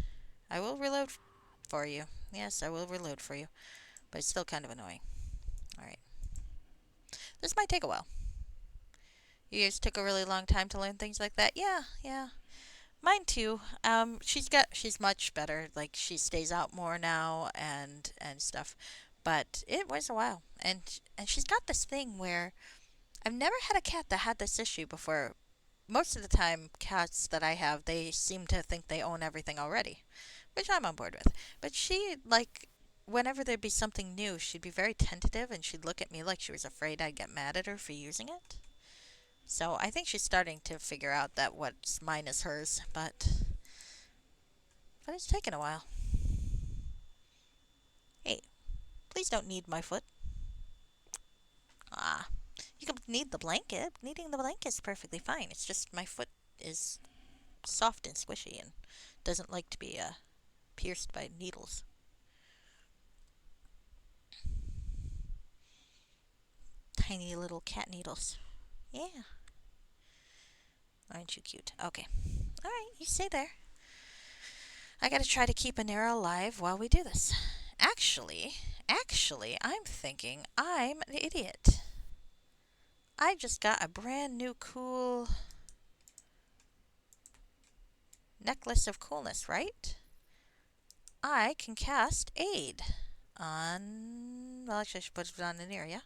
[SPEAKER 1] I will reload for you. Yes, I will reload for you. But it's still kind of annoying. Alright. This might take a while. You guys took a really long time to learn things like that? Yeah, yeah. Mine too. She's much better. Like, she stays out more now and stuff. But it was a while. And she's got this thing where I've never had a cat that had this issue before. Most of the time, cats that I have, they seem to think they own everything already, which I'm on board with. But she, like, whenever there'd be something new, she'd be very tentative and she'd look at me like she was afraid I'd get mad at her for using it. So I think she's starting to figure out that what's mine is hers, but it's taken a while. Hey, please don't need my foot. Ah, you can need the blanket. Needing the blanket is perfectly fine. It's just my foot is soft and squishy and doesn't like to be pierced by needles. Tiny little cat needles. Yeah. Aren't you cute? Okay. Alright, you stay there. I gotta try to keep Anera alive while we do this. Actually, I'm thinking I'm an idiot. I just got a brand new cool necklace of coolness, right? I can cast Aid on... Well, actually, I should put it on Anera, yeah?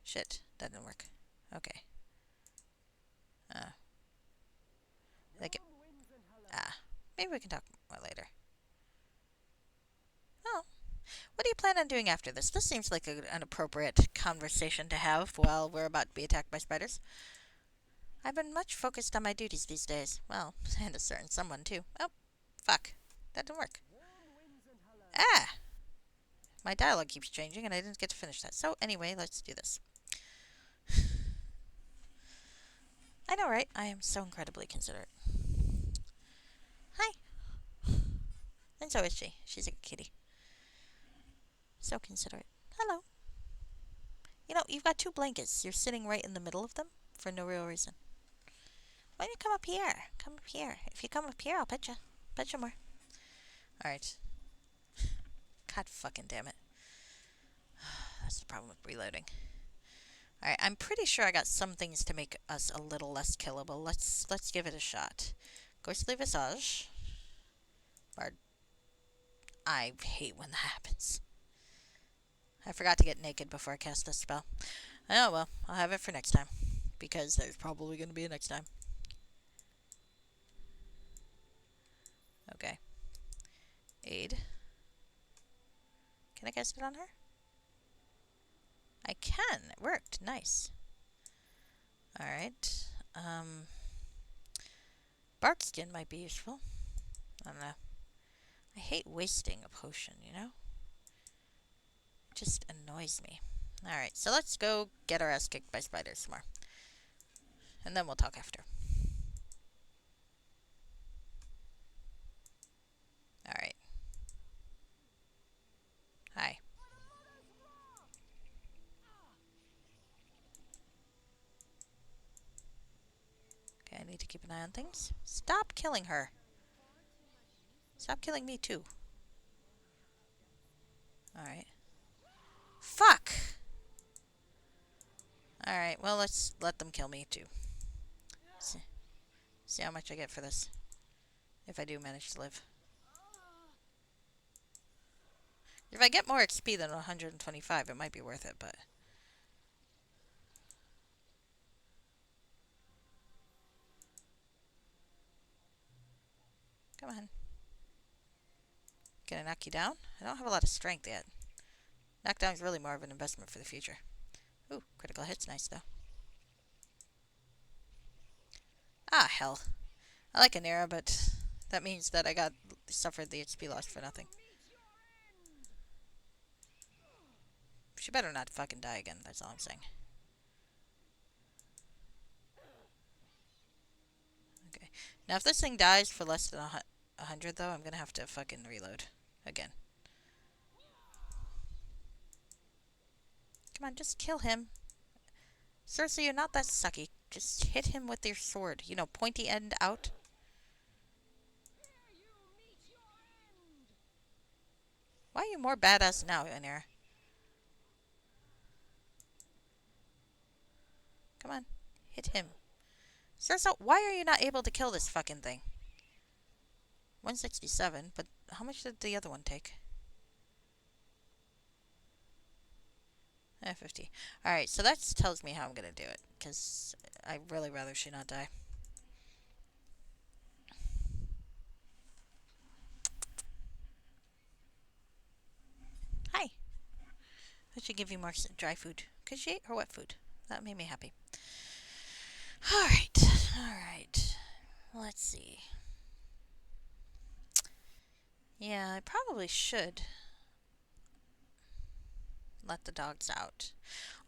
[SPEAKER 1] Shit, that didn't work. Okay. Like it. Maybe we can talk more later. Oh. What do you plan on doing after this? This seems like an appropriate conversation to have while we're about to be attacked by spiders. I've been much focused on my duties these days. Well, and a certain someone, too. Oh, fuck. That didn't work. Ah! My dialogue keeps changing and I didn't get to finish that. So, anyway, let's do this. I know, right? I am so incredibly considerate. Hi. And so is she. She's a kitty. So considerate. Hello. You know, you've got 2 blankets. You're sitting right in the middle of them for no real reason. Why don't you come up here? Come up here. If you come up here, I'll pet you. Pet you more. Alright. God fucking damn it. That's the problem with reloading. Alright, I'm pretty sure I got some things to make us a little less killable. Let's give it a shot. Ghostly Visage. Bard. I hate when that happens. I forgot to get naked before I cast this spell. Oh well, I'll have it for next time. Because there's probably going to be a next time. Okay. Aid. Can I cast it on her? I can. It worked. Nice. Alright. Bark skin might be useful. I don't know. I hate wasting a potion, you know? just annoys me. Alright, so let's go get our ass kicked by spiders some more. And then we'll talk after. Alright. Hi. Okay, I need to keep an eye on things. Stop killing her. Stop killing me too. Alright. Fuck! Alright, well, let's let them kill me too. See how much I get for this. If I do manage to live. If I get more XP than 125, it might be worth it, but... Come on. Can I knock you down? I don't have a lot of strength yet. Knockdown is really more of an investment for the future. Ooh, critical hit's nice, though. Ah, hell. I like an era, but that means that I suffered the HP loss for nothing. She better not fucking die again, that's all I'm saying. Okay. Now, if this thing dies for less than 100, though, I'm gonna have to fucking reload again. Come on, just kill him. Cersei, you're not that sucky. Just hit him with your sword. You know, pointy end out. Why are you more badass now, Anira? Come on, hit him. Cersei, why are you not able to kill this fucking thing? 167, but how much did the other one take? 50. Alright, so that tells me how I'm gonna do it, because I'd really rather she not die. Hi. I should give you more dry food, because she ate her wet food. That made me happy. Alright, alright. Let's see. Yeah, I probably should let the dogs out.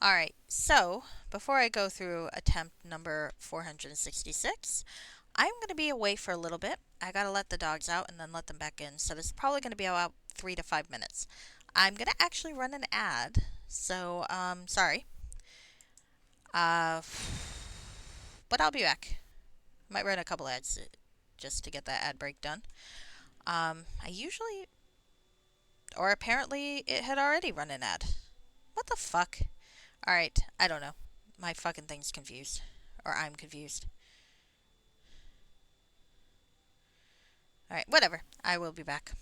[SPEAKER 1] Alright, so before I go through attempt number 466, I'm going to be away for a little bit. I got to let the dogs out and then let them back in. So this is probably going to be about 3 to 5 minutes. I'm going to actually run an ad. So, sorry. But I'll be back. I might run a couple ads just to get that ad break done. I usually... Or apparently it had already run an ad. What the fuck? Alright, I don't know. My fucking thing's confused. Or I'm confused. Alright, whatever. I will be back.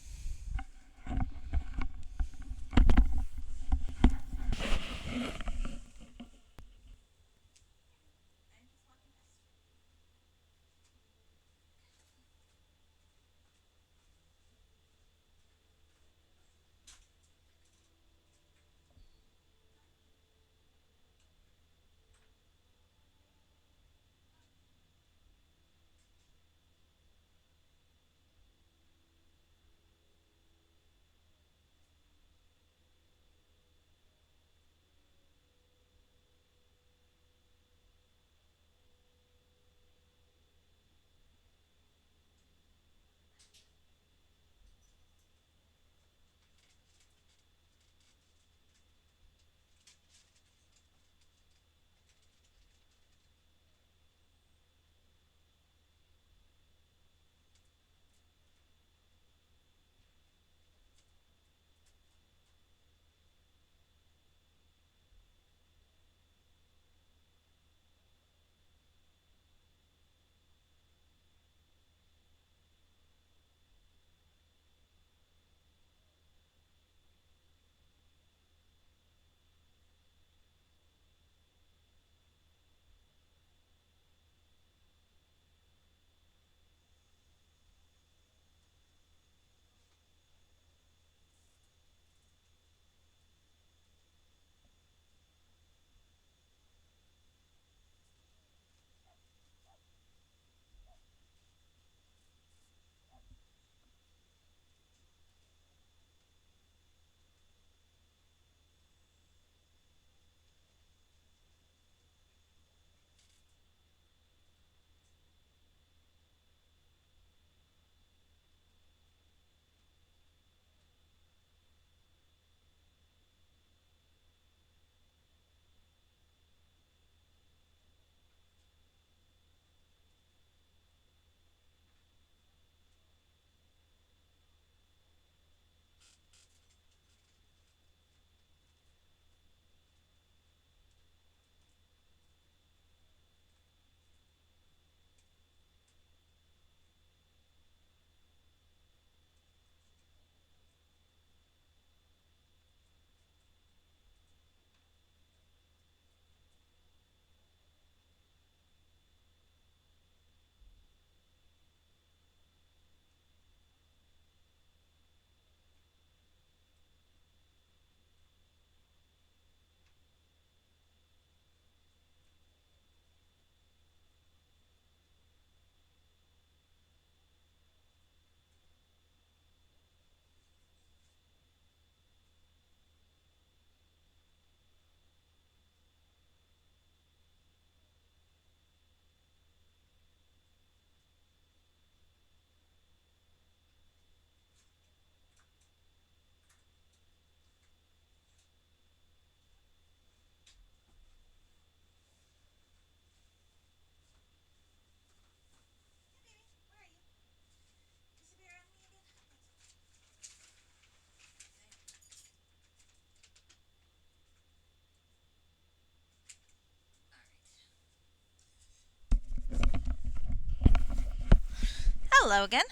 [SPEAKER 1] Hello again.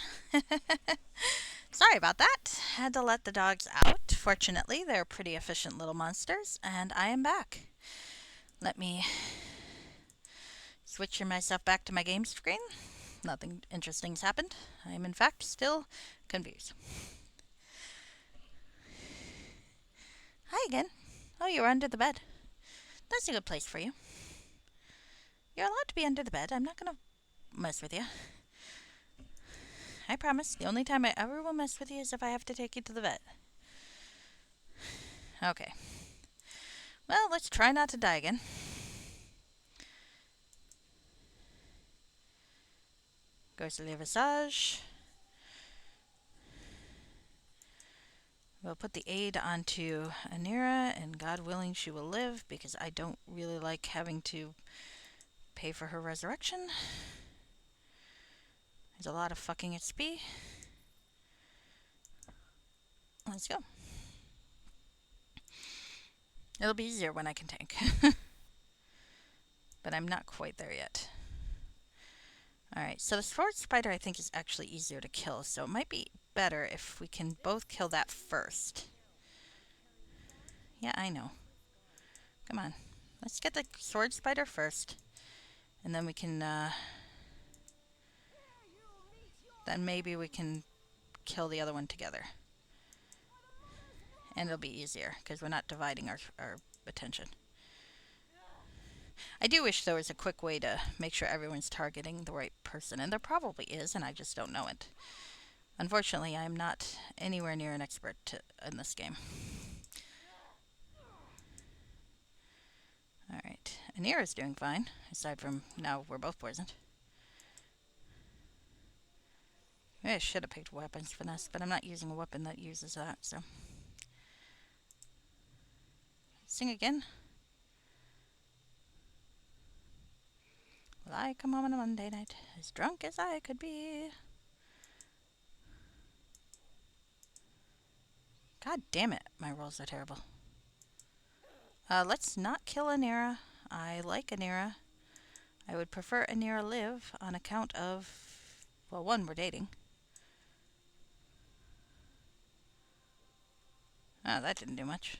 [SPEAKER 1] Sorry about that. Had to let the dogs out. Fortunately, they're pretty efficient little monsters, and I am back. Let me switch myself back to my game screen. Nothing interesting has happened. I am, in fact, still confused. Hi again. Oh, you were under the bed. That's a good place for you. You're allowed to be under the bed. I'm not going to mess with you. I promise. The only time I ever will mess with you is if I have to take you to the vet. Okay. Well, let's try not to die again. Goes to the visage. We'll put the aid onto Anira, and God willing, she will live, because I don't really like having to pay for her resurrection. There's a lot of fucking XP. Let's go. It'll be easier when I can tank. But I'm not quite there yet. Alright, so the sword spider I think is actually easier to kill, so it might be better if we can both kill that first. Yeah, I know. Come on. Let's get the sword spider first. And then we can, then maybe we can kill the other one together. And it'll be easier, because we're not dividing our attention. I do wish there was a quick way to make sure everyone's targeting the right person, and there probably is, and I just don't know it. Unfortunately, I'm not anywhere near an expert in this game. Alright, Anira's doing fine, aside from now we're both poisoned. Maybe I should have picked weapons finesse, but I'm not using a weapon that uses that, so. Sing again. Will I come home on a Monday night, as drunk as I could be? God damn it, my rolls are terrible. Let's not kill Anira. I like Anira. I would prefer Anira live on account of, well, one, we're dating. Oh, that didn't do much.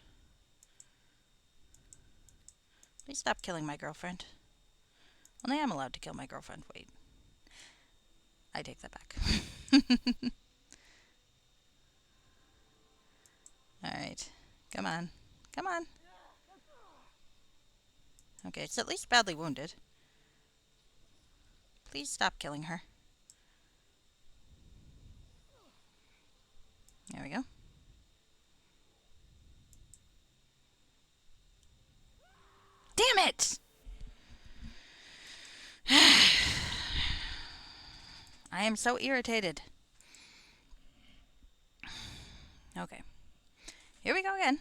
[SPEAKER 1] Please stop killing my girlfriend. Only I'm allowed to kill my girlfriend. Wait. I take that back. Alright. Come on. Come on. Okay, it's at least badly wounded. Please stop killing her. There we go. Damn it! I am so irritated. Okay. Here we go again.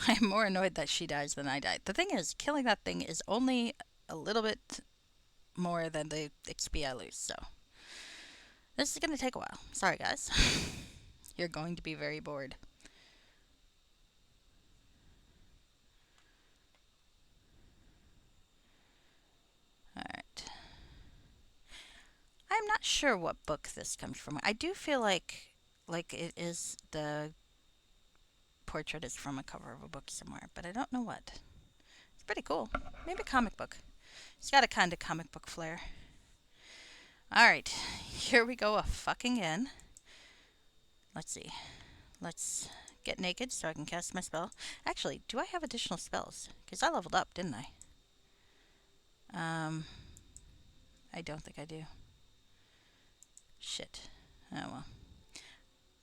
[SPEAKER 1] I'm more annoyed that she dies than I died. The thing is, killing that thing is only a little bit more than the XP I lose, so. This is going to take a while. Sorry, guys. You're going to be very bored. Alright. I'm not sure what book this comes from. I do feel like it is, the portrait is from a cover of a book somewhere, but I don't know what. It's pretty cool. Maybe a comic book. It's got a kind of comic book flair. Alright, here we go fucking in. Let's see. Let's get naked so I can cast my spell. Actually, do I have additional spells? Because I leveled up, didn't I? I don't think I do. Shit. Oh well.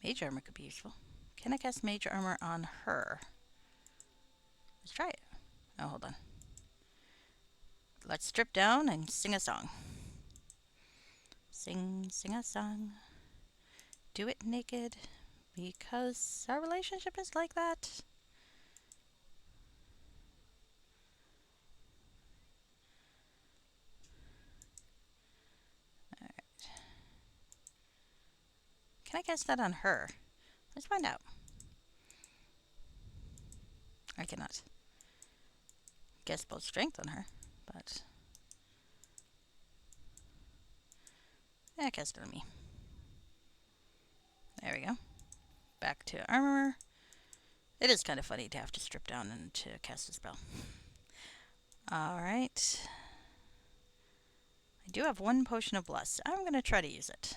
[SPEAKER 1] Mage armor could be useful. Can I cast mage armor on her? Let's try it. Oh, hold on. Let's strip down and sing a song. Sing a song. Do it naked. Because our relationship is like that. Alright. Can I cast that on her? Let's find out. I cannot. Guess both strength on her, but Yeah, cast it on me. There we go. Back to armor. It is kind of funny to have to strip down and to cast a spell. Alright. I do have one potion of bless. I'm going to try to use it.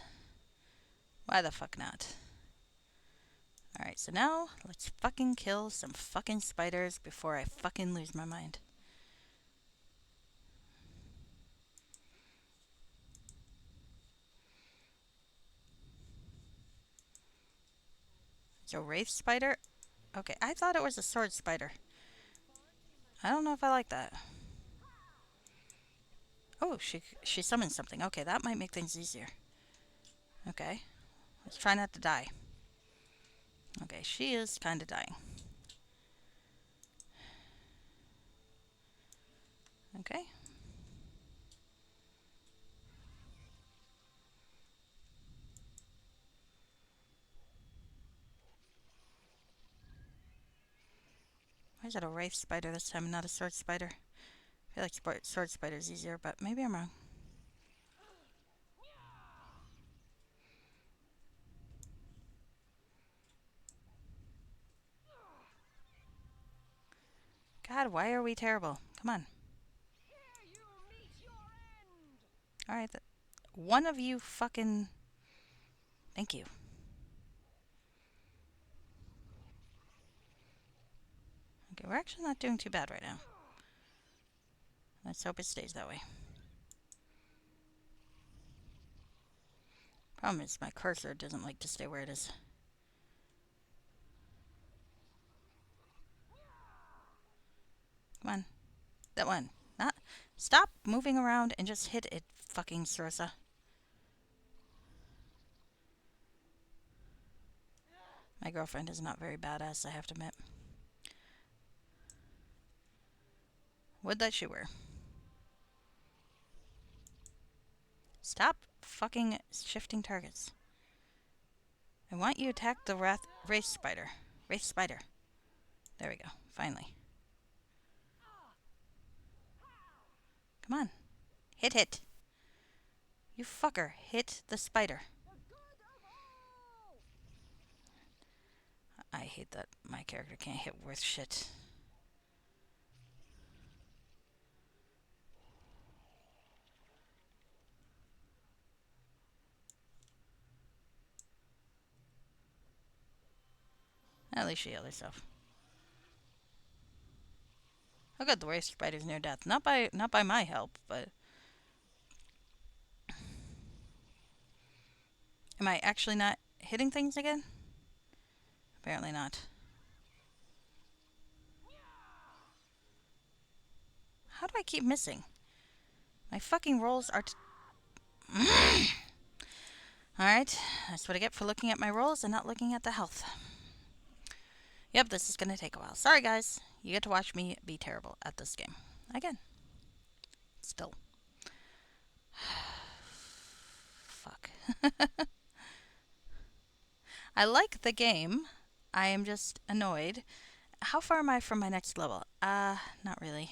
[SPEAKER 1] Why the fuck not? Alright, so now let's fucking kill some fucking spiders before I fucking lose my mind. So wraith spider? Okay, I thought it was a sword spider. I don't know if I like that. Oh, she summoned something. Okay, that might make things easier. Okay, let's try not to die. Okay, she is kind of dying. Okay. Why is it a wraith spider this time, not a sword spider? I feel like sword spider is easier, but maybe I'm wrong. God, why are we terrible? Come on. Alright, one of you fucking... Thank you. Okay, we're actually not doing too bad right now. Let's hope it stays that way. Problem is, my cursor doesn't like to stay where it is. Come on. That one. Not... Stop moving around and just hit it, fucking Sarissa. My girlfriend is not very badass, I have to admit. Would that she were. Stop fucking shifting targets. I want you to attack the wraith spider. Wraith spider. There we go. Finally. Come on. Hit. You fucker. Hit the spider. I hate that my character can't hit worth shit. At least she healed herself. Oh god, the wraith spider's near death. Not by my help, but... Am I actually not hitting things again? Apparently not. How do I keep missing? My fucking rolls are... Alright, that's what I get for looking at my rolls and not looking at the health. Yep, this is gonna take a while. Sorry guys, you get to watch me be terrible at this game. Again. Still. Fuck. I like the game. I am just annoyed. How far am I from my next level? Not really.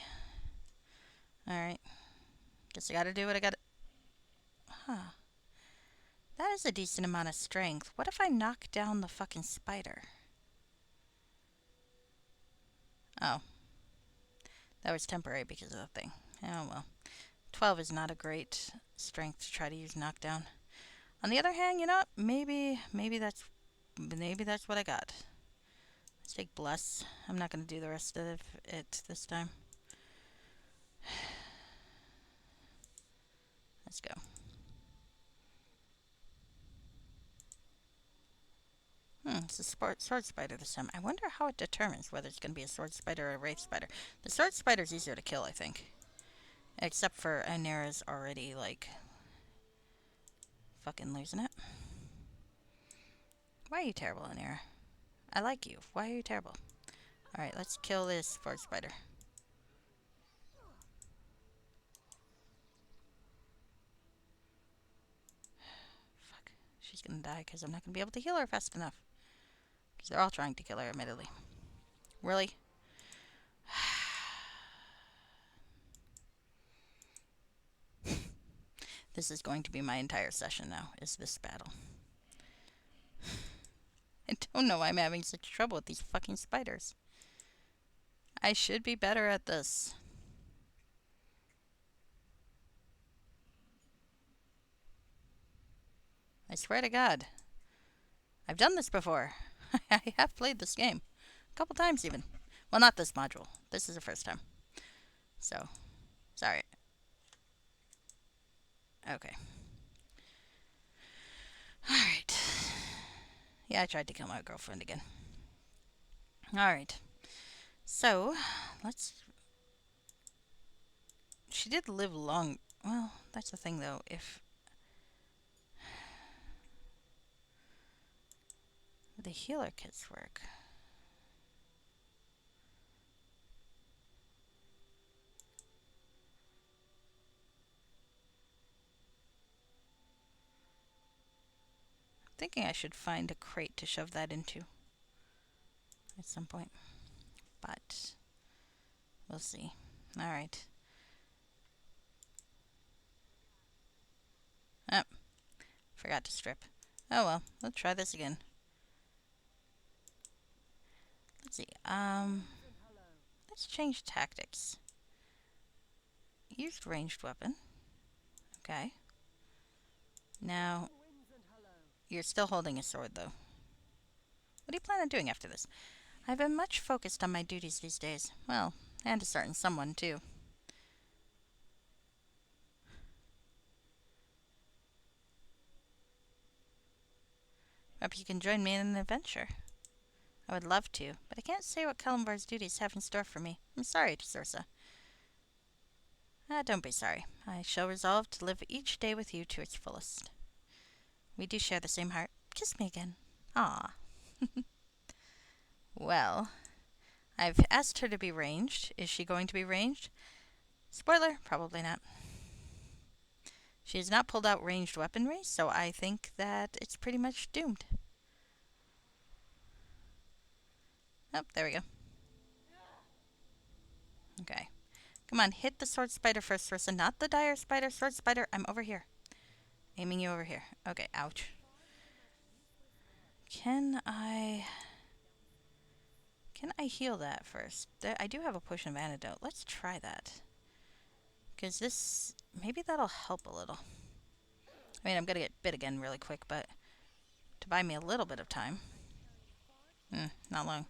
[SPEAKER 1] Alright. Guess I gotta do what I gotta... Huh. That is a decent amount of strength. What if I knock down the fucking spider? Oh. That was temporary because of the thing. Oh well. 12 is not a great strength to try to use knockdown. On the other hand, you know what? Maybe that's what I got. Let's take bless. I'm not going to do the rest of it this time. Let's go. It's a sword spider this time. I wonder how it determines whether it's going to be a sword spider or a wraith spider. The sword spider is easier to kill, I think. Except for Anera's already, like, fucking losing it. Why are you terrible, Anera? I like you. Why are you terrible? Alright, let's kill this sword spider. Fuck. She's gonna die because I'm not gonna be able to heal her fast enough. Because they're all trying to kill her, admittedly. Really? This is going to be my entire session now, is this battle. I don't know why I'm having such trouble with these fucking spiders. I should be better at this. I swear to God. I've done this before. I have played this game. A couple times even. Well, not this module. This is the first time. So, sorry. Okay. Alright. Yeah, I tried to kill my girlfriend again. Alright. So, let's... She did live long... Well, that's the thing though. If... The healer kits work. I'm thinking I should find a crate to shove that into at some point. But we'll see. Alright. Oh, forgot to strip. Oh well, let's try this again. Let's see. Let's change tactics. Used ranged weapon. Okay. Now, you're still holding a sword though. What do you plan on doing after this? I've been much focused on my duties these days. Well, and a certain someone too. Perhaps you can join me in an adventure. I would love to, but I can't say what Kalimvar's duties have in store for me. I'm sorry, Sorsa. Don't be sorry. I shall resolve to live each day with you to its fullest. We do share the same heart. Kiss me again. Ah. Well, I've asked her to be ranged. Is she going to be ranged? Spoiler, probably not. She has not pulled out ranged weaponry, so I think that it's pretty much doomed. Oh, there we go. Okay. Come on, hit the sword spider first, Sorsa. Not the dire spider, sword spider. I'm over here. Aiming you over here. Okay, ouch. Can I heal that first? I do have a potion of antidote. Let's try that. Because this... Maybe that'll help a little. I mean, I'm going to get bit again really quick, but... To buy me a little bit of time. Not long.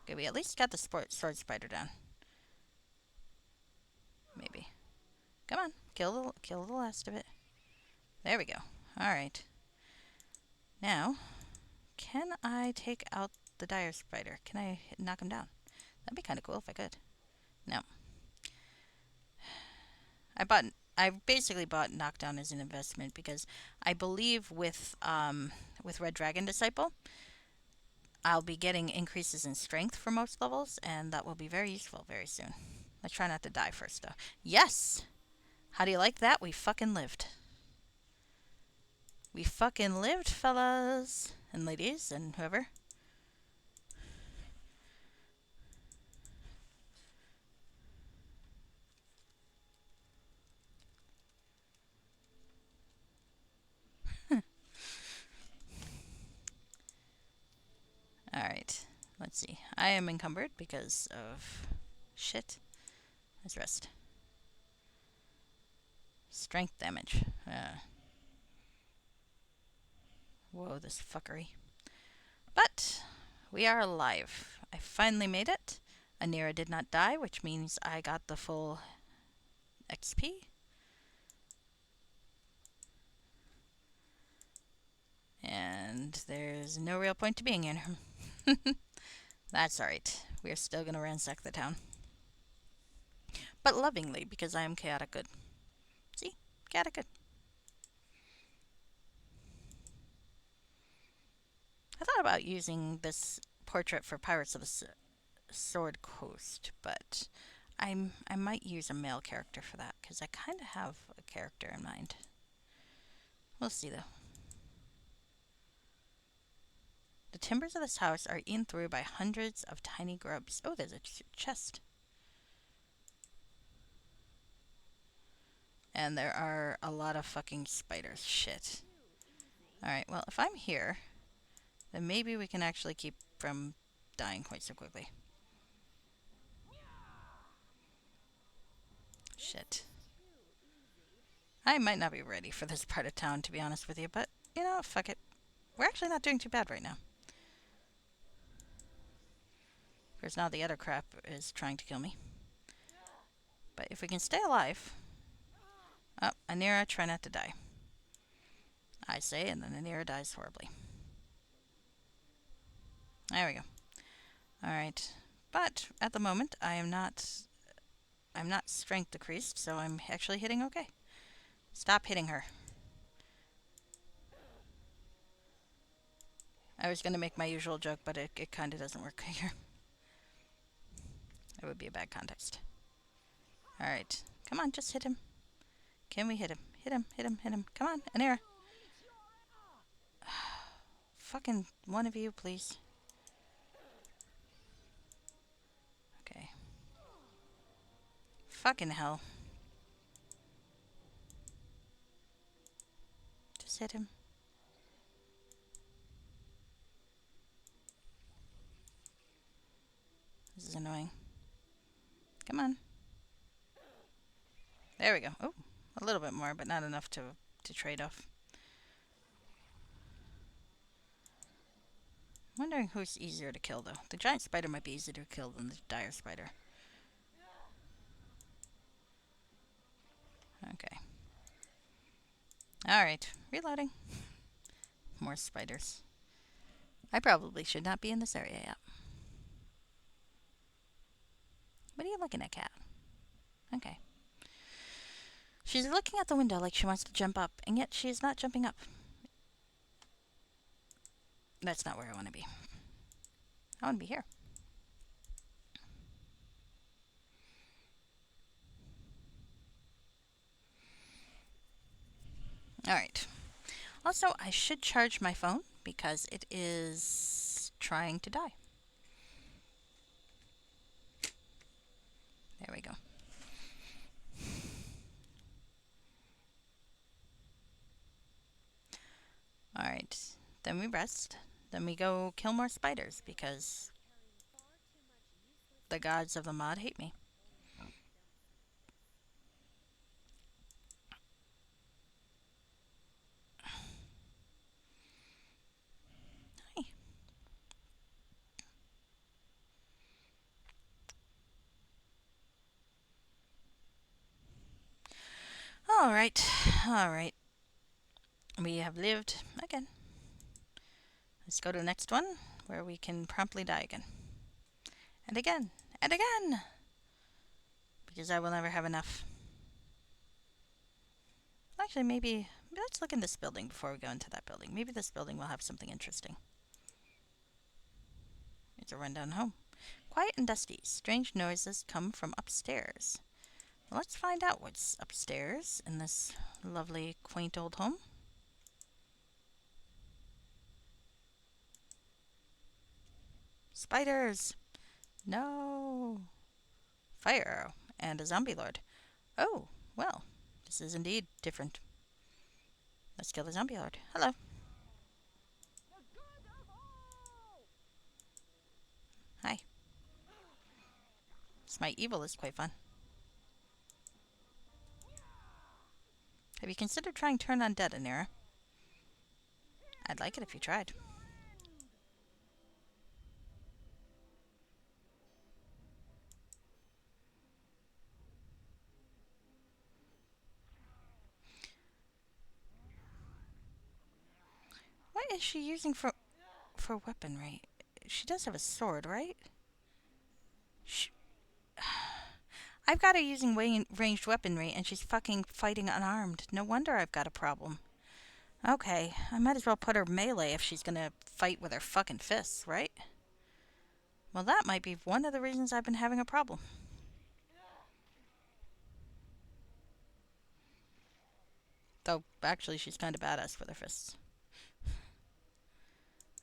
[SPEAKER 1] Okay, we at least got the sword spider down. Maybe. Come on, kill the last of it. There we go. Alright. Now, can I take out the dire spider? Can I knock him down? That'd be kind of cool if I could. No. I basically bought Knockdown as an investment because I believe with Red Dragon Disciple, I'll be getting increases in strength for most levels, and that will be very useful very soon. Let's try not to die first, though. Yes! How do you like that? We fucking lived. We fucking lived, fellas and ladies and whoever. Alright, let's see. I am encumbered because of shit. Let's rest. Strength damage. Whoa, this fuckery. But we are alive. I finally made it. Anira did not die, which means I got the full XP. And there's no real point to being in here. That's alright. We're still gonna ransack the town. But lovingly, because I am chaotic good. See? Chaotic good. I thought about using this portrait for Pirates of the Sword Coast, but I might use a male character for that, because I kind of have a character in mind. We'll see, though. The timbers of this house are eaten through by hundreds of tiny grubs. Oh, there's a chest. And there are a lot of fucking spiders. Shit. Alright, well, if I'm here, then maybe we can actually keep from dying quite so quickly. Shit. I might not be ready for this part of town, to be honest with you, but, you know, fuck it. We're actually not doing too bad right now. Because now the other crap is trying to kill me. But if we can stay alive... Oh, Anira, try not to die. I say, and then Anira dies horribly. There we go. Alright. But, at the moment, I'm not strength decreased, so I'm actually hitting okay. Stop hitting her. I was going to make my usual joke, but it kind of doesn't work here. It would be a bad context. Alright. Come on, just hit him. Can we hit him? Hit him, hit him, hit him. Come on, Anira. Fucking one of you, please. Okay. Fucking hell. Just hit him. This is annoying. Come on. There we go. Oh, a little bit more, but not enough to trade off. I'm wondering who's easier to kill, though. The giant spider might be easier to kill than the dire spider. Okay. Alright, reloading. More spiders. I probably should not be in this area yet. What are you looking at, cat? Okay. She's looking out the window like she wants to jump up, and yet she is not jumping up. That's not where I want to be. I want to be here. Alright. Also, I should charge my phone because it is trying to die. There we go. Alright. Then we rest. Then we go kill more spiders because the gods of the mod hate me. Hi. Alright. Alright. We have lived again. Let's go to the next one where we can promptly die again. And again. And again! Because I will never have enough. Actually, maybe let's look in this building before we go into that building. Maybe this building will have something interesting. It's a rundown home. Quiet and dusty. Strange noises come from upstairs. Well, let's find out what's upstairs in this lovely, quaint old home. Spiders! No! Fire arrow and a zombie lord. Oh, well, this is indeed different. Let's kill the zombie lord. Hello. Hi. My evil is quite fun. Have you considered trying Turn Undead, Anira? I'd like it if you tried. What is she using for weaponry? She does have a sword, right? I've got her using ranged weaponry, and she's fucking fighting unarmed. No wonder I've got a problem. Okay, I might as well put her melee if she's gonna fight with her fucking fists, right? Well, that might be one of the reasons I've been having a problem. Though, actually, she's kind of badass with her fists.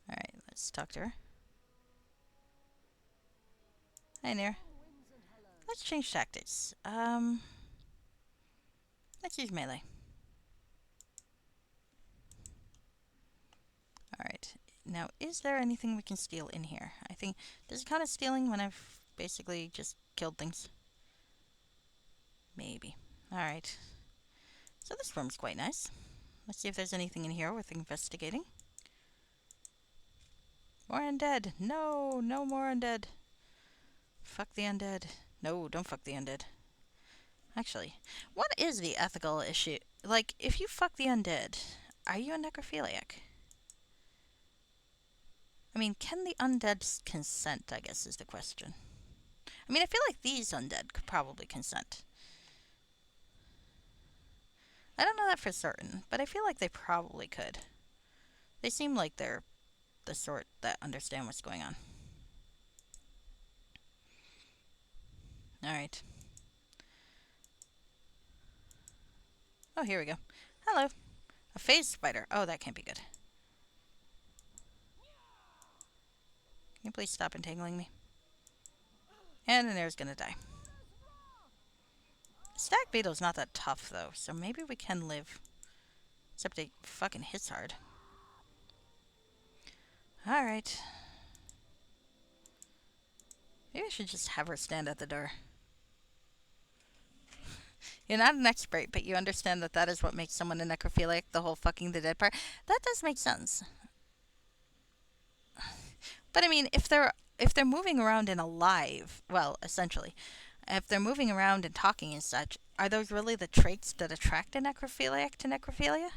[SPEAKER 1] Alright, let's talk to her. Hey, Nair. Let's change tactics. Let's use melee. Alright. Now, is there anything we can steal in here? I think... Does it count as stealing when I've basically just killed things? Maybe. Alright. So this room's quite nice. Let's see if there's anything in here worth investigating. More undead. No, no more undead. Fuck the undead. No, don't fuck the undead. Actually, what is the ethical issue? Like, if you fuck the undead, are you a necrophiliac? I mean, can the undead consent, I guess, is the question. I mean, I feel like these undead could probably consent. I don't know that for certain, but I feel like they probably could. They seem like they're the sort that understand what's going on. Alright. Oh, here we go. Hello. A phase spider. Oh, that can't be good. Can you please stop entangling me? And then there's gonna die. Stag beetle's not that tough, though, so maybe we can live. Except it fucking hits hard. Alright. Maybe I should just have her stand at the door. You're not an expert, but you understand that that is what makes someone a necrophiliac, the whole fucking the dead part. That does make sense. But I mean, if they're moving around and alive, well, essentially, if they're moving around and talking and such, are those really the traits that attract a necrophiliac to necrophilia?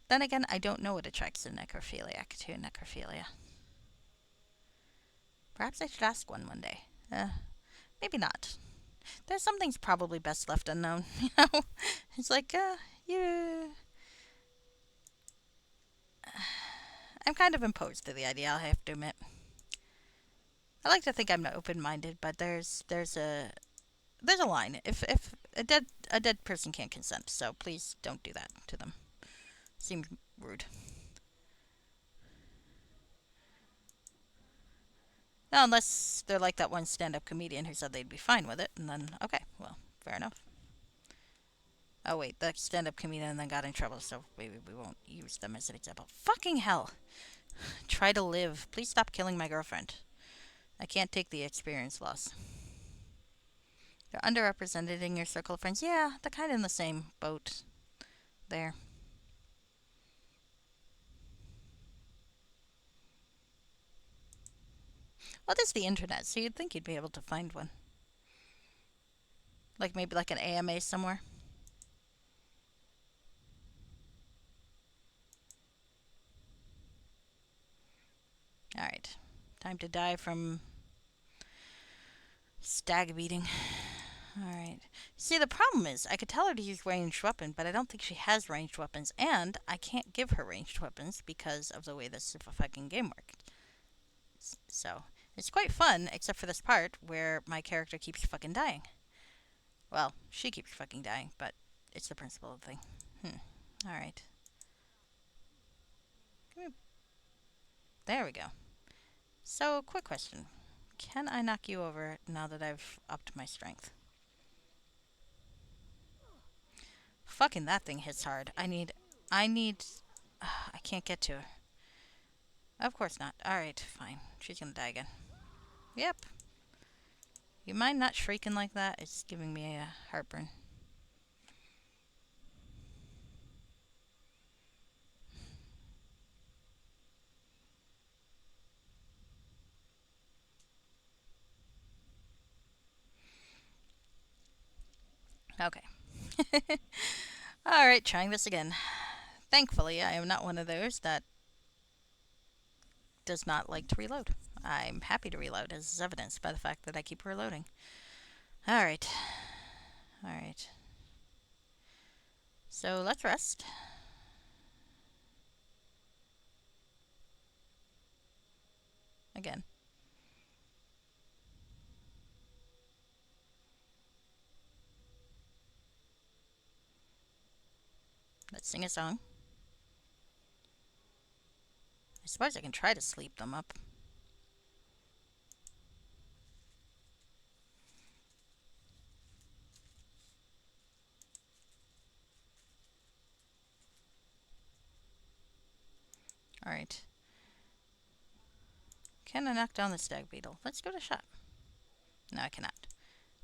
[SPEAKER 1] Then again, I don't know what attracts a necrophiliac to necrophilia. Perhaps I should ask one day. Maybe not. There's some things probably best left unknown, you know? It's like, you... I'm kind of imposed to the idea, I have to admit. I like to think I'm open-minded, but there's a line. If a dead person can't consent, so please don't do that to them. Seems rude. Now, unless they're like that one stand-up comedian who said they'd be fine with it, and then, okay, well, fair enough. Oh wait, the stand-up comedian then got in trouble, so maybe we won't use them as an example. Fucking hell! Try to live. Please stop killing my girlfriend. I can't take the experience loss. They're underrepresented in your circle of friends. Yeah, they're kind of in the same boat there. Well, this is the internet, so you'd think you'd be able to find one. Like maybe like an AMA somewhere. Alright. Time to die from stag beating. Alright. See, the problem is, I could tell her to use ranged weapon, but I don't think she has ranged weapons, and I can't give her ranged weapons because of the way this fucking game worked. So, it's quite fun, except for this part where my character keeps fucking dying. Well, she keeps fucking dying, but it's the principle of the thing. Alright. There we go. So, quick question. Can I knock you over now that I've upped my strength? Fucking that thing hits hard. I need... I can't get to her. Of course not. Alright, fine. She's gonna die again. Yep. You mind not shrieking like that? It's giving me a heartburn. Okay. Alright, trying this again. Thankfully, I am not one of those that does not like to reload. I'm happy to reload, as is evidenced by the fact that I keep reloading. Alright. Alright. So, let's rest. Again. Let's sing a song. I suppose I can try to sleep them up. Alright. Can I knock down the stag beetle? Let's give it a shot. No, I cannot.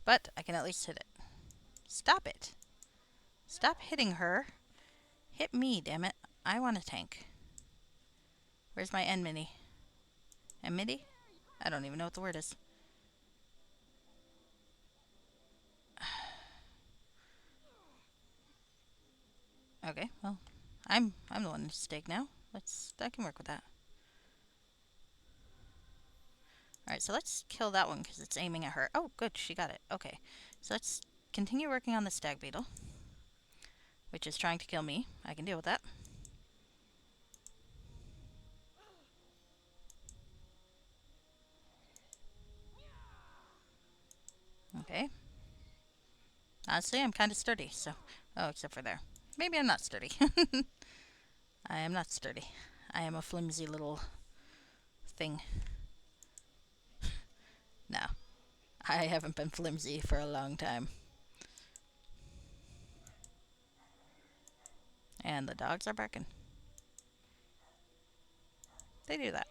[SPEAKER 1] But I can at least hit it. Stop it. Stop hitting her. Hit me, damn it. I want a tank. Where's my enmity? Enmity? I don't even know what the word is. Okay, well, I'm the one to stake now. I can work with that. Alright, so let's kill that one because it's aiming at her. Oh, good, she got it. Okay, so let's continue working on the stag beetle, which is trying to kill me. I can deal with that. Okay. Honestly, I'm kind of sturdy, so... Oh, except for there. Maybe I'm not sturdy. I am not sturdy. I am a flimsy little thing. No. I haven't been flimsy for a long time. And the dogs are barking. They do that.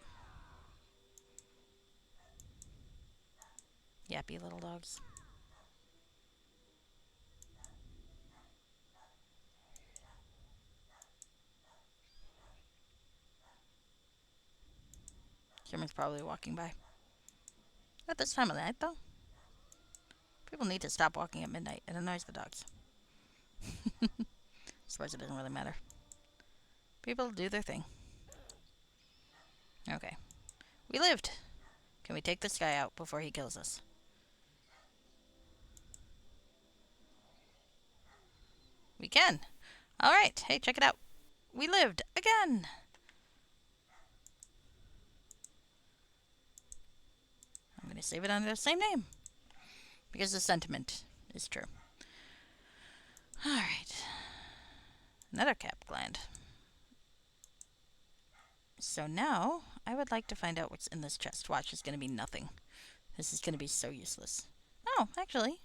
[SPEAKER 1] Yappy little dogs. Human's probably walking by. At this time of the night, though. People need to stop walking at midnight. It annoys the dogs. I suppose it doesn't really matter. People do their thing. Okay. We lived. Can we take this guy out before he kills us? We can. Alright. Hey, check it out. We lived. Again. I'm going to save it under the same name. Because the sentiment is true. Alright. Another cap gland. So now, I would like to find out what's in this chest. Watch, it's going to be nothing. This is going to be so useless. Oh, actually.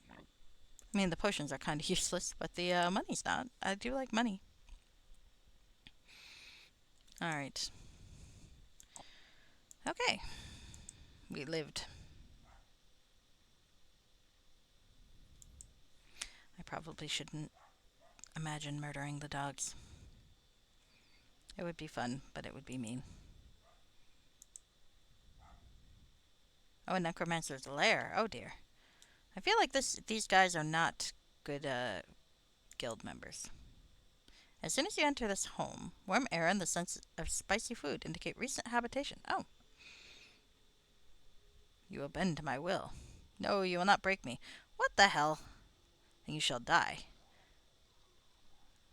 [SPEAKER 1] I mean, the potions are kind of useless, but the money's not. I do like money. Alright. Okay. We lived. I probably shouldn't imagine murdering the dogs. It would be fun, but it would be mean. Oh, a necromancer's lair. Oh dear. I feel like these guys are not good guild members. As soon as you enter this home, warm air and the sense of spicy food indicate recent habitation. Oh. You will bend to my will. No, you will not break me. What the hell? Then you shall die.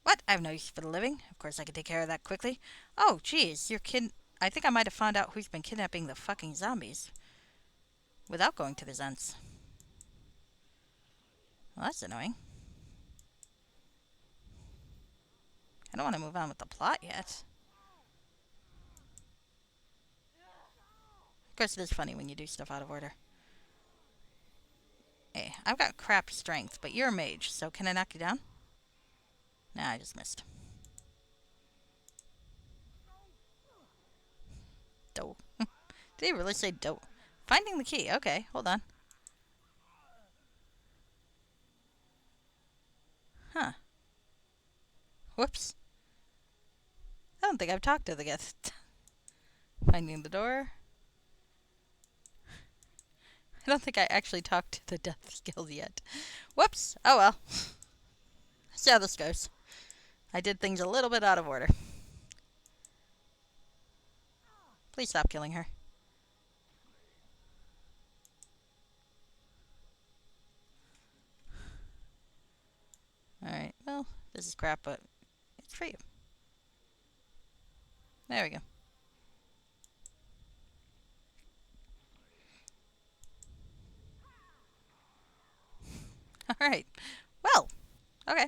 [SPEAKER 1] What? I have no use for the living. Of course I can take care of that quickly. Oh, jeez, your kid... I think I might have found out who's been kidnapping the fucking zombies. Without going to the Zents. Well, that's annoying. I don't want to move on with the plot yet. Of course, it is funny when you do stuff out of order. Hey, I've got crap strength, but you're a mage, so can I knock you down? Nah, I just missed. Doe. Did he really say doe? Finding the key. Okay, hold on. Huh. Whoops. I don't think I've talked to the guest. Finding the door. I don't think I actually talked to the death guild yet. Whoops. Oh well. See how this goes. I did things a little bit out of order. Please stop killing her. Alright, well, this is crap, but it's for you. There we go. Alright. Well, okay.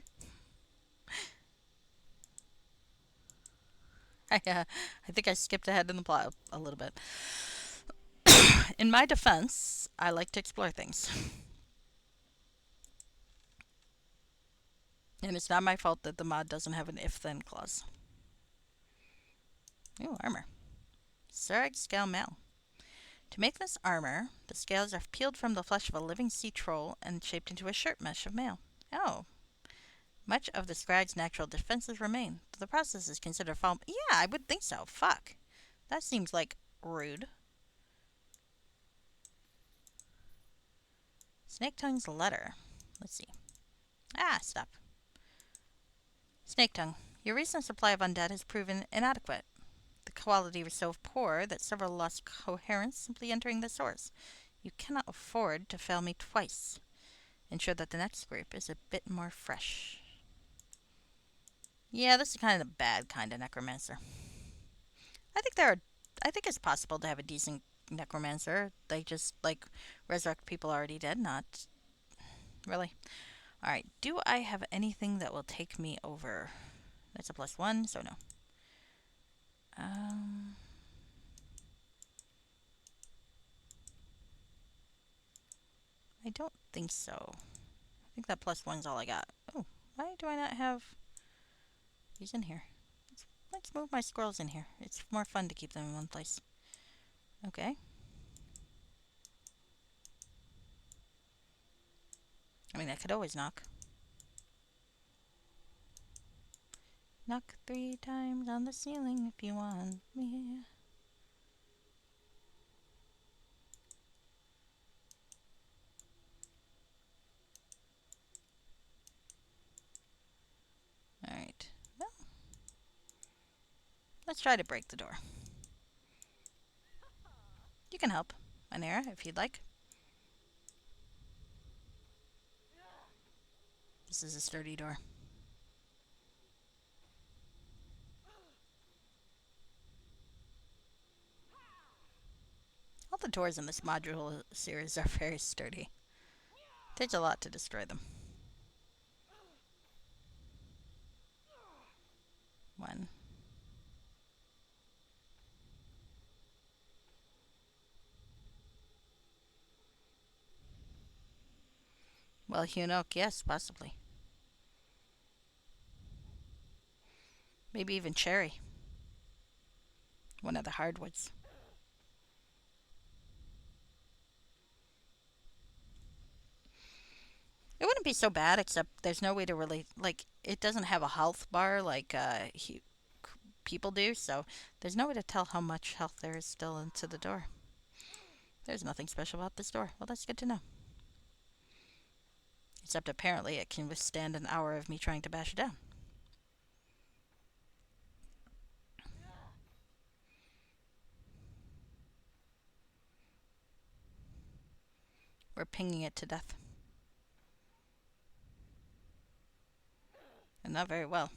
[SPEAKER 1] I think I skipped ahead in the plot a little bit. In my defense, I like to explore things. And it's not my fault that the mod doesn't have an if-then clause. Ooh, armor. Sarg scale mail. To make this armor, the scales are peeled from the flesh of a living sea troll and shaped into a shirt mesh of mail. Oh, much of the Scrag's natural defenses remain. The process is considered fall. Yeah, I would think so. Fuck. That seems like rude. Snake Tongue's letter. Let's see. Ah, stop. Snake Tongue. Your recent supply of undead has proven inadequate. The quality was so poor that several lost coherence simply entering the source. You cannot afford to fail me twice. Ensure that the next group is a bit more fresh. Yeah, this is kind of the bad kind of necromancer. I think there are. I think it's possible to have a decent necromancer. They just like resurrect people already dead. Not really. All right. Do I have anything that will take me over? That's a +1, so no. Um, I don't think so. I think that +1's all I got. Oh, why do I not have these in here? Let's move my squirrels in here. It's more fun to keep them in one place. Okay. I mean, I could always knock. Knock 3 times on the ceiling if you want me. Alright. Well, let's try to break the door. You can help, Anera, if you'd like. This is a sturdy door. All the doors in this module series are very sturdy. It takes a lot to destroy them. 1. Well, hewn oak, yes, possibly. Maybe even cherry. One of the hardwoods. It wouldn't be so bad, except there's no way to really, like, it doesn't have a health bar like people do, so there's no way to tell how much health there is still into the door. There's nothing special about this door. Well, that's good to know. Except apparently it can withstand an hour of me trying to bash it down. We're pinging it to death. And not very well.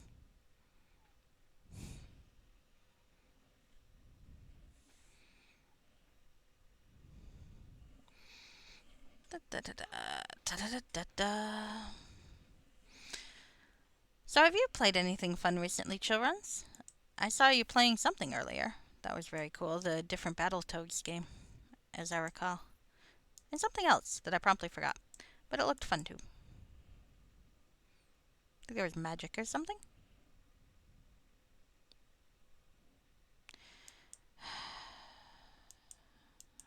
[SPEAKER 1] Da, da, da, da, da, da, da, da. So have you played anything fun recently, Chillruns? I saw you playing something earlier. That was very cool. The different Battletoads game, as I recall. And something else that I promptly forgot. But it looked fun too. I think there was magic or something.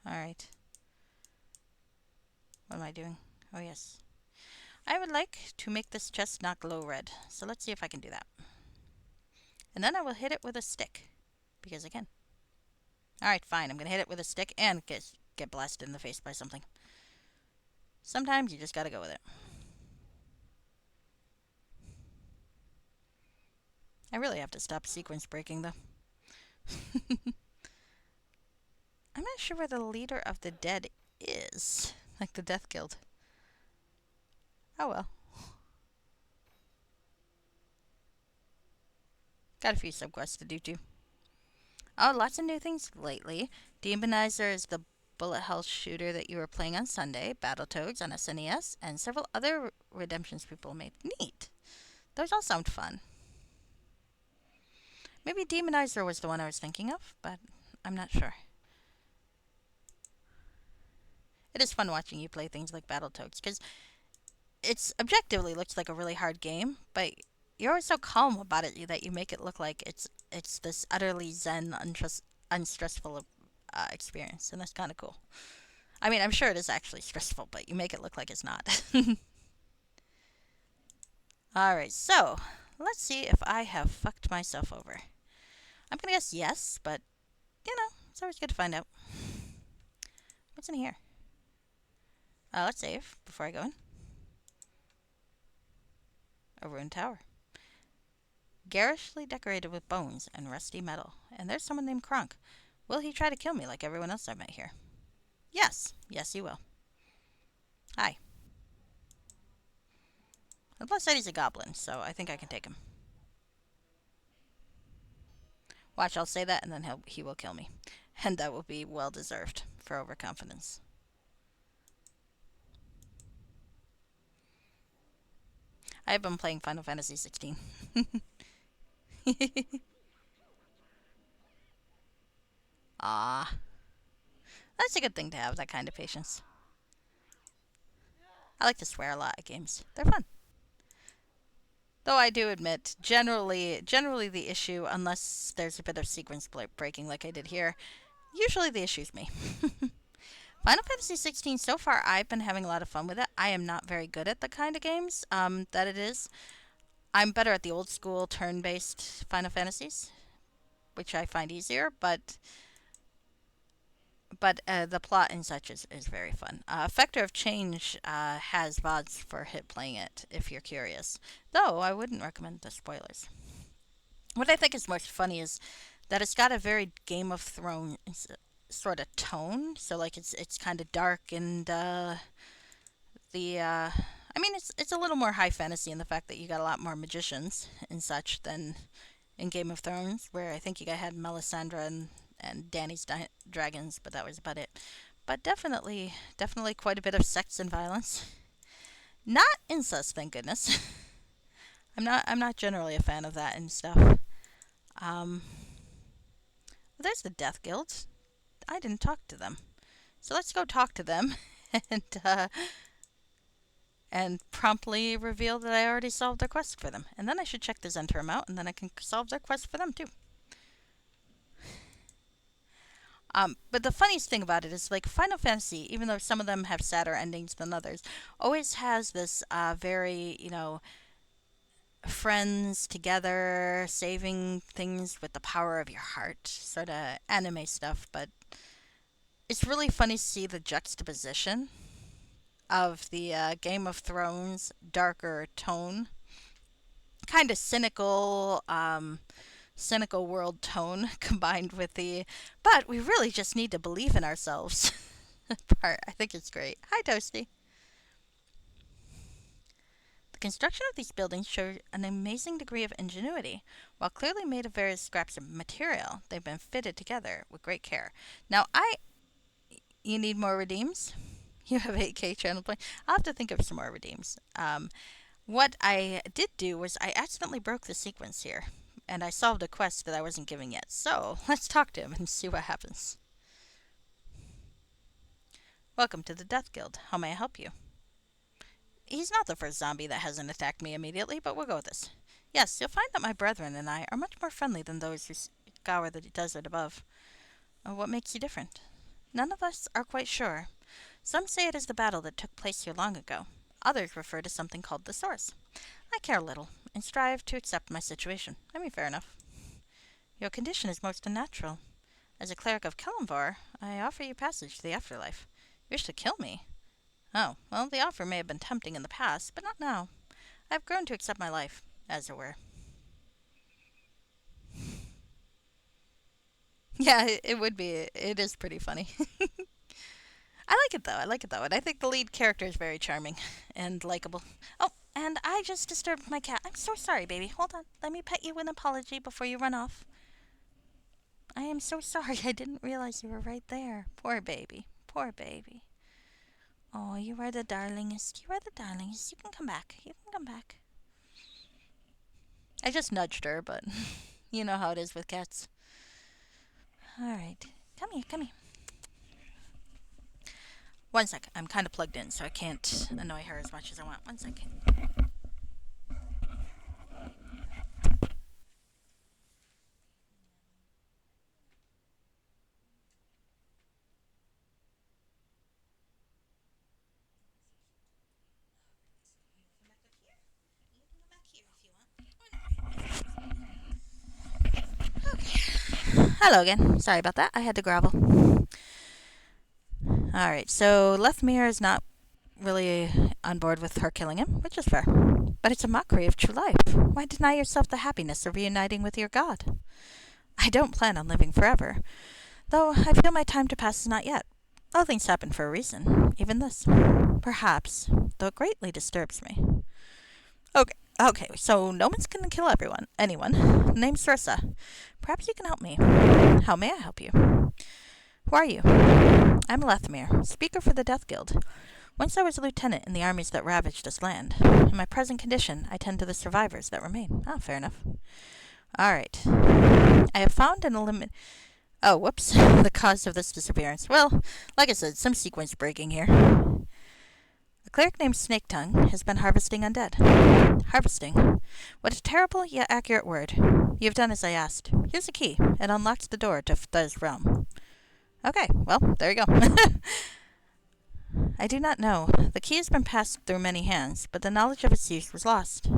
[SPEAKER 1] Alright. What am I doing? Oh, yes. I would like to make this chest not glow red. So let's see if I can do that. And then I will hit it with a stick. Because I can. Alright, fine. I'm going to hit it with a stick and get blasted in the face by something. Sometimes you just gotta go with it. I really have to stop sequence breaking, though. I'm not sure where the leader of the dead is. Like the Death Guild. Oh well. Got a few subquests to do too. Oh, lots of new things lately. Demonizer is the bullet hell shooter that you were playing on Sunday. Battletoads on SNES, and several other redemptions people made. Neat. Those all sound fun. Maybe Demonizer was the one I was thinking of, but I'm not sure. It is fun watching you play things like Battletoads, because it's objectively looks like a really hard game, but you're always so calm about it that you make it look like it's this utterly zen, unstressful experience, and that's kind of cool. I mean, I'm sure it is actually stressful, but you make it look like it's not. All right, so let's see if I have fucked myself over. I'm gonna guess yes, but it's always good to find out. What's in here? Let's save before I go in. A ruined tower. Garishly decorated with bones and rusty metal. And there's someone named Kronk. Will he try to kill me like everyone else I've met here? Yes. Yes, he will. Hi. And plus said he's a goblin, so I think I can take him. Watch, I'll say that and then he will kill me. And that will be well deserved for overconfidence. I have been playing Final Fantasy 16. Ah, that's a good thing to have, that kind of patience. I like to swear a lot at games. They're fun. Though I do admit, generally the issue, unless there's a bit of sequence breaking like I did here, usually the issue's me. Final Fantasy 16, so far I've been having a lot of fun with it. I am not very good at the kind of games that it is. I'm better at the old school turn-based Final Fantasies, which I find easier, but the plot and such is very fun. Effector of Change has VODs for hit playing it if you're curious, though I wouldn't recommend the spoilers. What I think is most funny is that it's got a very Game of Thrones sort of tone. So like it's kind of dark and the I mean it's a little more high fantasy in the fact that you got a lot more magicians and such than in Game of Thrones, where I think you guys had Melisandre and Dany's dragons, but that was about it. But definitely quite a bit of sex and violence. Not incest, thank goodness. I'm not generally a fan of that and stuff. Um, there's the Death Guild. I didn't talk to them, so let's go talk to them and and promptly reveal that I already solved their quest for them. And then I should check the Zentrum out, and then I can solve their quest for them too. But the funniest thing about it is, like, Final Fantasy, even though some of them have sadder endings than others, always has this very, friends together, saving things with the power of your heart, sort of anime stuff. But it's really funny to see the juxtaposition of the Game of Thrones darker tone, kind of cynical world tone combined with the but we really just need to believe in ourselves part. I think it's great. Hi, Toasty. The construction of these buildings show an amazing degree of ingenuity. While clearly made of various scraps of material, they've been fitted together with great care. Now, you need more redeems? You have 8K channel points. I'll have to think of some more redeems. What I did do was I accidentally broke the sequence here, and I solved a quest that I wasn't giving yet. So let's talk to him and see what happens. Welcome to the Death Guild. How may I help you? He's not the first zombie that hasn't attacked me immediately, but we'll go with this. Yes, you'll find that my brethren and I are much more friendly than those who scour the desert above. What makes you different? None of us are quite sure. Some say it is the battle that took place here long ago. Others refer to something called the Source. I care little, and strive to accept my situation. I mean, fair enough. Your condition is most unnatural. As a cleric of Kellamvar, I offer you passage to the afterlife. You wish to kill me? Oh, well, the offer may have been tempting in the past, but not now. I have grown to accept my life, as it were. Yeah, it would be. It is pretty funny. I like it though. And I think the lead character is very charming and likable. Oh, and I just disturbed my cat. I'm so sorry, baby. Hold on. Let me pet you with an apology before you run off. I am so sorry. I didn't realize you were right there. Poor baby. Poor baby. Oh, you are the darlingest. You are the darlingest. You can come back. You can come back. I just nudged her, but you know how it is with cats. All right. Come here, come here. One sec. I'm kind of plugged in, so I can't annoy her as much as I want. One second. Hello again. Sorry about that. I had to grovel. Alright, so Lethmere is not really on board with her killing him, which is fair. But it's a mockery of true life. Why deny yourself the happiness of reuniting with your god? I don't plan on living forever, though I feel my time to pass is not yet. All things happen for a reason, even this. Perhaps, though it greatly disturbs me. Okay, so no one's gonna kill anyone. The name's Sarissa. Perhaps you can help me. How may I help you? Who are you? I'm Lethmere, speaker for the Death Guild. Once I was a lieutenant in the armies that ravaged this land. In my present condition, I tend to the survivors that remain. Ah, fair enough. Alright. I have found and eliminated... Oh, whoops. The cause of this disappearance. Well, like I said, some sequence breaking here. A cleric named Snake Tongue has been harvesting undead. Harvesting. What a terrible yet accurate word. You have done as I asked. Here's a key. It unlocks the door to Thuz's realm. Okay, well, there you go. I do not know. The key has been passed through many hands, but the knowledge of its use was lost.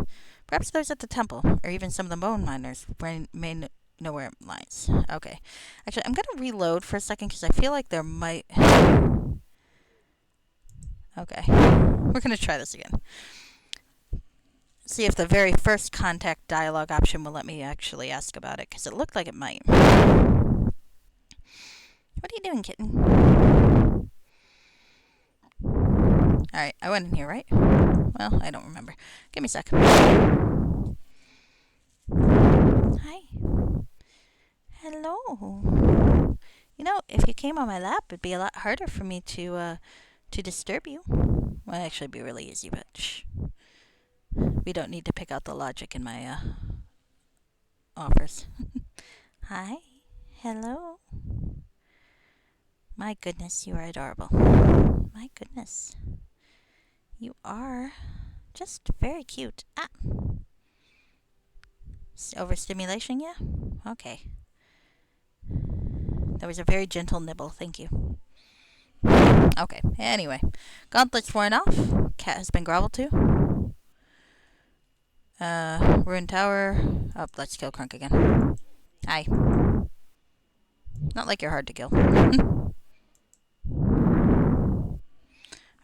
[SPEAKER 1] Perhaps those at the temple, or even some of the bone miners, may know where it lies. Okay. Actually, I'm going to reload for a second because I feel like there might... Okay. We're going to try this again. See if the very first contact dialogue option will let me actually ask about it, because it looked like it might. What are you doing, kitten? Alright, I went in here, right? Well, I don't remember. Give me a sec. Hi. Hello. You know, if you came on my lap, it'd be a lot harder for me to disturb you. Well, actually, it'd be really easy, but shh. We don't need to pick out the logic in my offers. Hi. Hello. My goodness, you are adorable. My goodness. You are just very cute. Ah. Overstimulation, yeah? Okay. That was a very gentle nibble, thank you. Okay, anyway. Gauntlet's worn off. Cat has been groveled to. Ruined Tower. Oh, let's kill Crunk again. Hi. Not like you're hard to kill.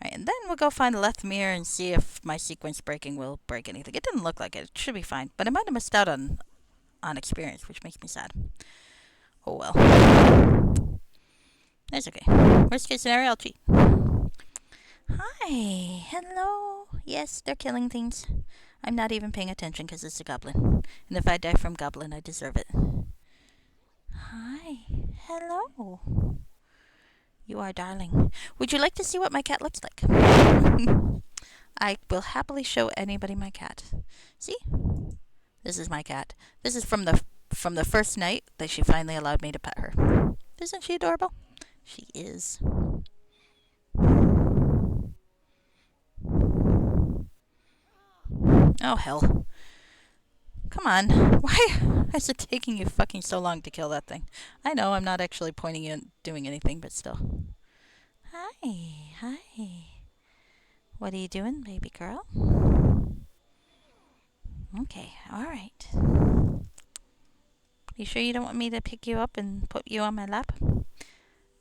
[SPEAKER 1] Alright, and then we'll go find Lethmere and see if my sequence breaking will break anything. It didn't look like it. It should be fine. But I might have missed out on experience, which makes me sad. Oh well. That's okay. Worst case scenario, I'll cheat. Hi. Hello. Yes, they're killing things. I'm not even paying attention because it's a goblin. And if I die from goblin, I deserve it. Hi. Hello. You are darling. Would you like to see what my cat looks like? I will happily show anybody my cat. See? This is my cat. This is from the first night that she finally allowed me to pet her. Isn't she adorable? She is. Oh, hell. Come on. Why is it taking you fucking so long to kill that thing? I know I'm not actually pointing you and doing anything, but still. Hi. Hi. What are you doing, baby girl? Okay, alright. You sure you don't want me to pick you up and put you on my lap?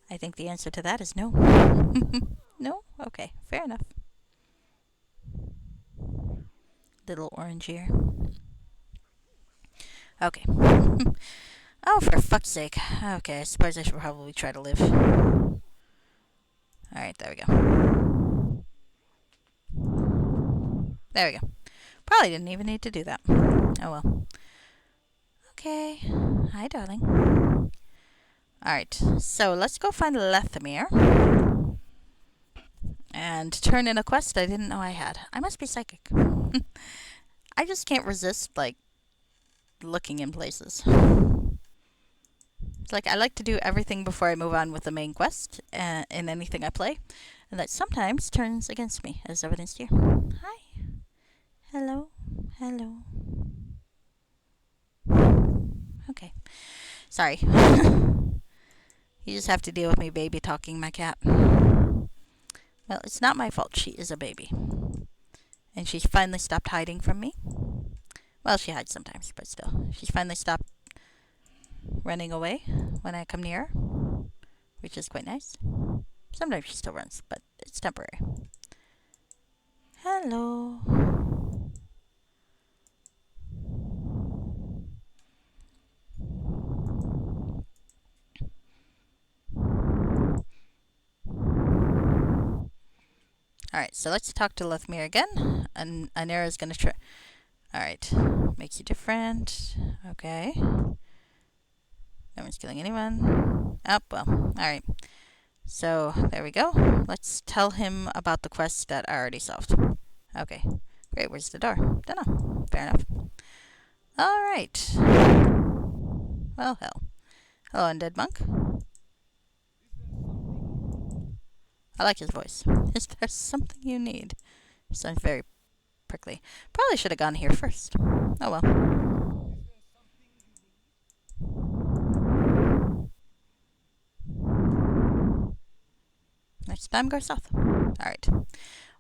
[SPEAKER 1] I think the answer to that is no. No? Okay, fair enough. Little orange ear. Okay. Oh, for fuck's sake. Okay, I suppose I should probably try to live. Alright, there we go. There we go. Probably didn't even need to do that. Oh well. Okay. Hi, darling. Alright, so let's go find Lethmere. And turn in a quest I didn't know I had. I must be psychic. I just can't resist, like, looking in places. It's like I like to do everything before I move on with the main quest in anything I play. And that sometimes turns against me, as evidenced here. Hi. Hello. Hello. Okay. Sorry. You just have to deal with me baby talking my cat. Well, it's not my fault. She is a baby. And she's finally stopped hiding from me. Well, she hides sometimes, but still. She's finally stopped running away when I come near, which is quite nice. Sometimes she still runs, but it's temporary. Hello. Alright, so let's talk to Lethmir again. And Anera's gonna try. Alright, makes you different. Okay. No one's killing anyone. Oh, well, alright. So, there we go. Let's tell him about the quest that I already solved. Okay. Great, where's the door? Dunno. Fair enough. Alright. Well, hell. Hello, Undead Monk. I like his voice. Is there something you need? Sounds very prickly. Probably should have gone here first. Oh well. Next time, go south. Alright.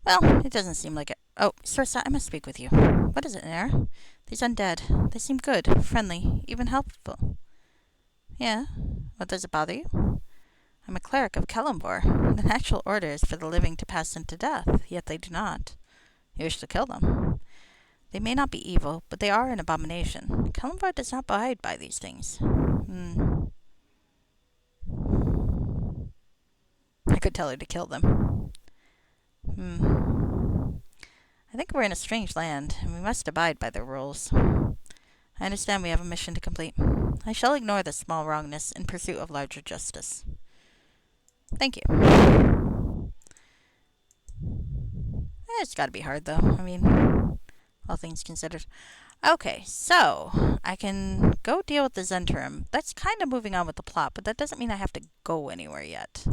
[SPEAKER 1] Well, it doesn't seem like it. Oh, Sorsa, I must speak with you. What is it, Nair? These undead. They seem good, friendly, even helpful. Yeah? What, does it bother you? I'm a cleric of Kellumbor. The natural order is for the living to pass into death, yet they do not. You wish to kill them. They may not be evil, but they are an abomination. Kellumbor does not abide by these things. I could tell her to kill them. I think we're in a strange land, and we must abide by their rules. I understand we have a mission to complete. I shall ignore the small wrongness in pursuit of larger justice. Thank you. It's gotta be hard, though. I mean, all things considered. Okay, so I can go deal with the Zentrum. That's kind of moving on with the plot, but that doesn't mean I have to go anywhere yet.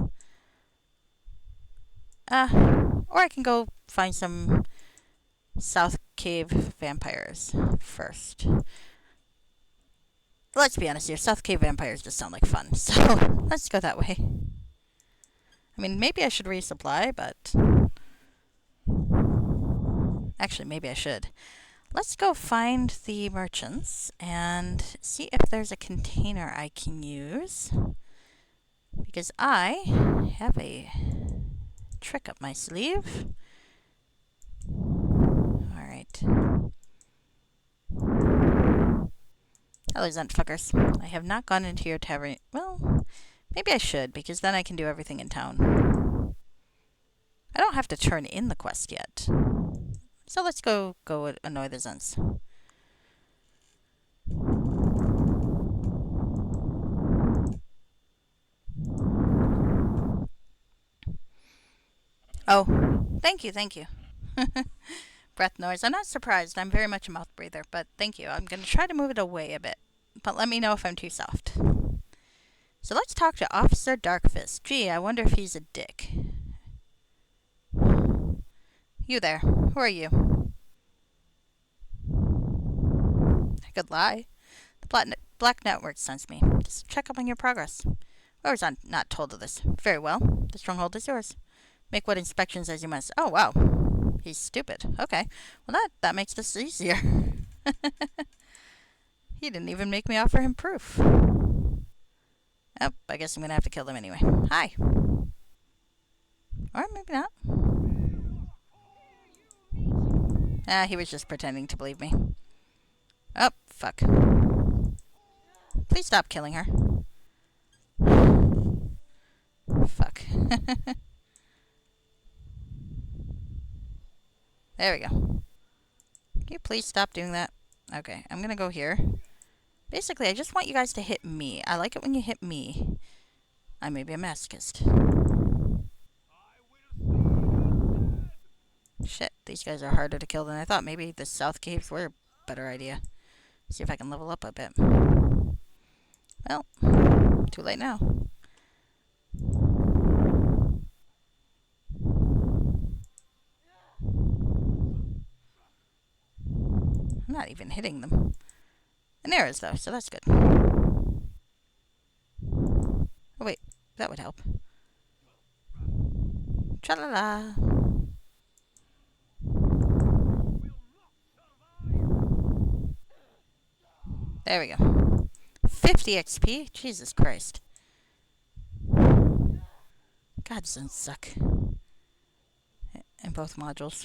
[SPEAKER 1] Or I can go find some South Cave vampires first. Let's be honest here, South Cave vampires just sound like fun, so let's go that way. I mean, maybe I should resupply, but actually, maybe I should. Let's go find the merchants and see if there's a container I can use. Because I have a trick up my sleeve. Alright. Hello, Zunt fuckers. I have not gone into your tavern. Well, maybe I should, because then I can do everything in town. I don't have to turn in the quest yet. So let's go annoy the Zunts. Oh, thank you. Breath noise. I'm not surprised. I'm very much a mouth breather, but thank you. I'm going to try to move it away a bit, but let me know if I'm too soft. So let's talk to Officer Darkfist. Gee, I wonder if he's a dick. You there. Who are you? I could lie. The Black Network sends me. Just check up on your progress. I was not told of this. Very well. The stronghold is yours. Make what inspections as you must. Oh, wow. He's stupid. Okay. Well, that makes this easier. He didn't even make me offer him proof. Oh, I guess I'm going to have to kill them anyway. Hi. Or maybe not. He was just pretending to believe me. Oh, fuck. Please stop killing her. Fuck. There we go. Can you please stop doing that? Okay, I'm gonna go here. Basically, I just want you guys to hit me. I like it when you hit me. I may be a masochist. Shit, these guys are harder to kill than I thought. Maybe the South Caves were a better idea. See if I can level up a bit. Well, too late now. I'm not even hitting them. An arrows though, so that's good. Oh wait, that would help. Tra-la-la. There we go. 50 XP? Jesus Christ. God, doesn't suck. In both modules.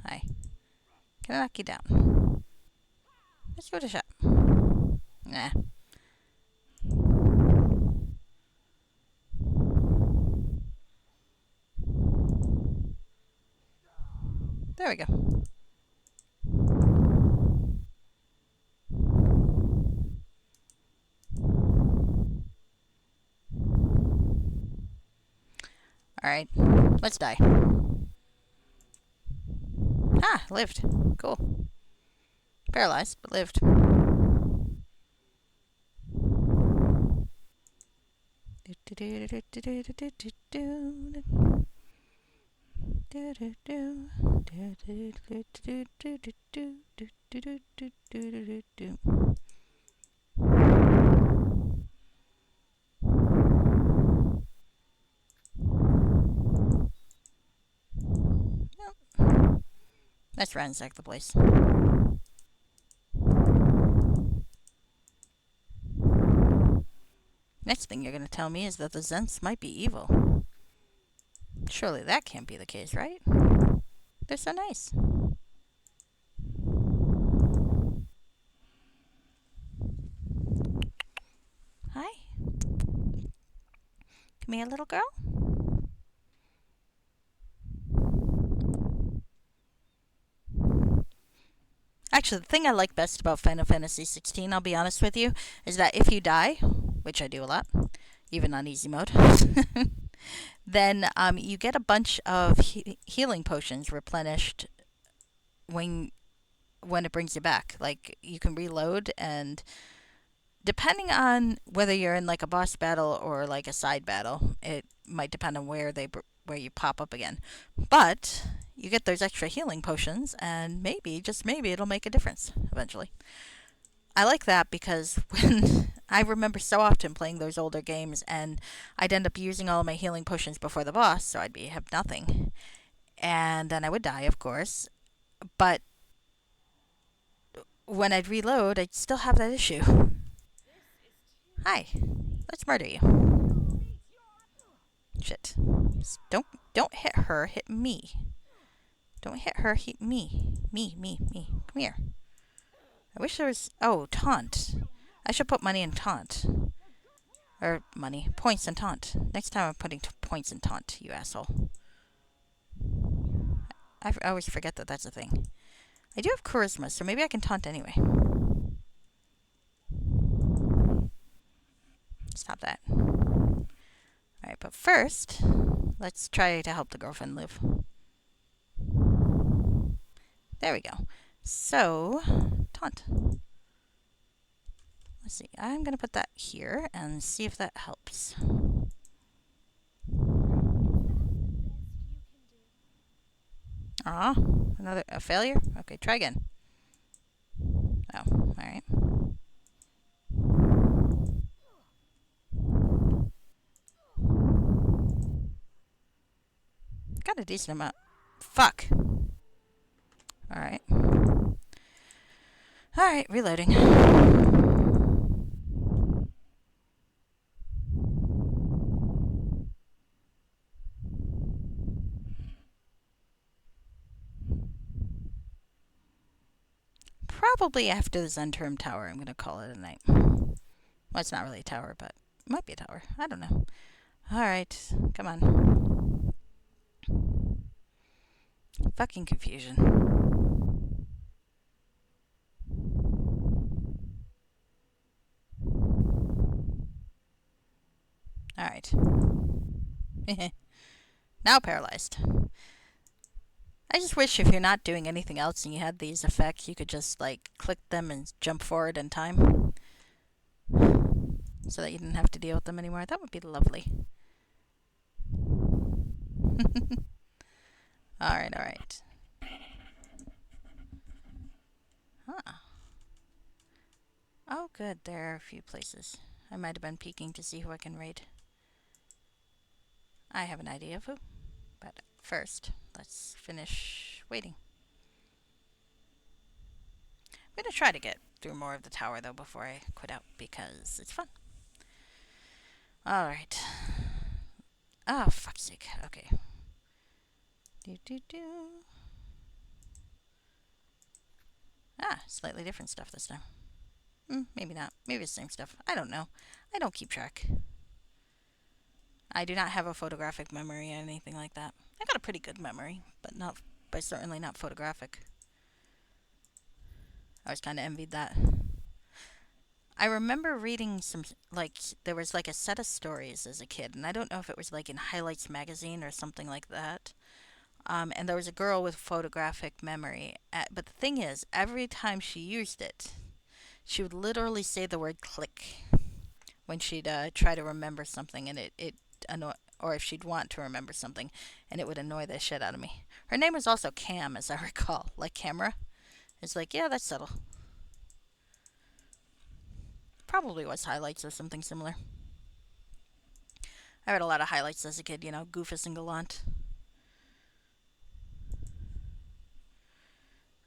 [SPEAKER 1] Hi. Can I knock you down? Let's give it a shot. Nah. There we go. Alright. Let's die. Ah, lived. Cool. Paralyzed, but lived. Let's ransack the place. Next thing you're going to tell me is that the Zents might be evil. Surely that can't be the case, right? They're so nice. Hi. Come here, little girl. Actually, the thing I like best about Final Fantasy 16, I'll be honest with you, is that if you die, which I do a lot, even on easy mode, then you get a bunch of healing potions replenished when it brings you back. Like, you can reload, and depending on whether you're in like a boss battle or like a side battle, it might depend on where you pop up again. But you get those extra healing potions, and maybe, just maybe, it'll make a difference eventually. I like that because when I remember so often playing those older games, and I'd end up using all of my healing potions before the boss, so I'd have nothing, and then I would die, of course. But when I'd reload, I'd still have that issue. Hi, let's murder you. Shit. Don't hit her, hit me. Don't hit her, hit me. Me. Come here. I wish there was... Oh, taunt. I should put money in taunt. Or money. Points in taunt. Next time I'm putting points in taunt, you asshole. I always forget that that's a thing. I do have charisma, so maybe I can taunt anyway. Stop that. Alright, but first, let's try to help the girlfriend live. There we go. So, taunt. Let's see. I'm going to put that here and see if that helps. Another failure? Okay, try again. Oh, alright. Got a decent amount. Fuck. Alright. Alright, reloading. Probably after the Zentrum Tower, I'm going to call it a night. Well, it's not really a tower, but it might be a tower. I don't know. Alright, come on. Fucking confusion. Alright. Now paralyzed. I just wish if you're not doing anything else and you had these effects, you could just, like, click them and jump forward in time. So that you didn't have to deal with them anymore. That would be lovely. Alright. Huh. Oh, good. There are a few places. I might have been peeking to see who I can raid. I have an idea of who. But first, let's finish waiting. I'm gonna try to get through more of the tower though before I quit out because it's fun. Alright. Oh, fuck's sake. Okay. Do do do. Ah, slightly different stuff this time. Maybe not. Maybe it's the same stuff. I don't know. I don't keep track. I do not have a photographic memory or anything like that. I got a pretty good memory, but certainly not photographic. I was kind of envied that. I remember reading there was like a set of stories as a kid, and I don't know if it was like in Highlights magazine or something like that. And there was a girl with photographic memory. But the thing is, every time she used it, she would literally say the word click when she'd try to remember something, and it annoy, or if she'd want to remember something, and it would annoy the shit out of me. Her name was also Cam, as I recall, like camera. It's like, yeah, that's subtle. Probably was Highlights or something similar. I read a lot of Highlights as a kid, you know, Goofus and Gallant.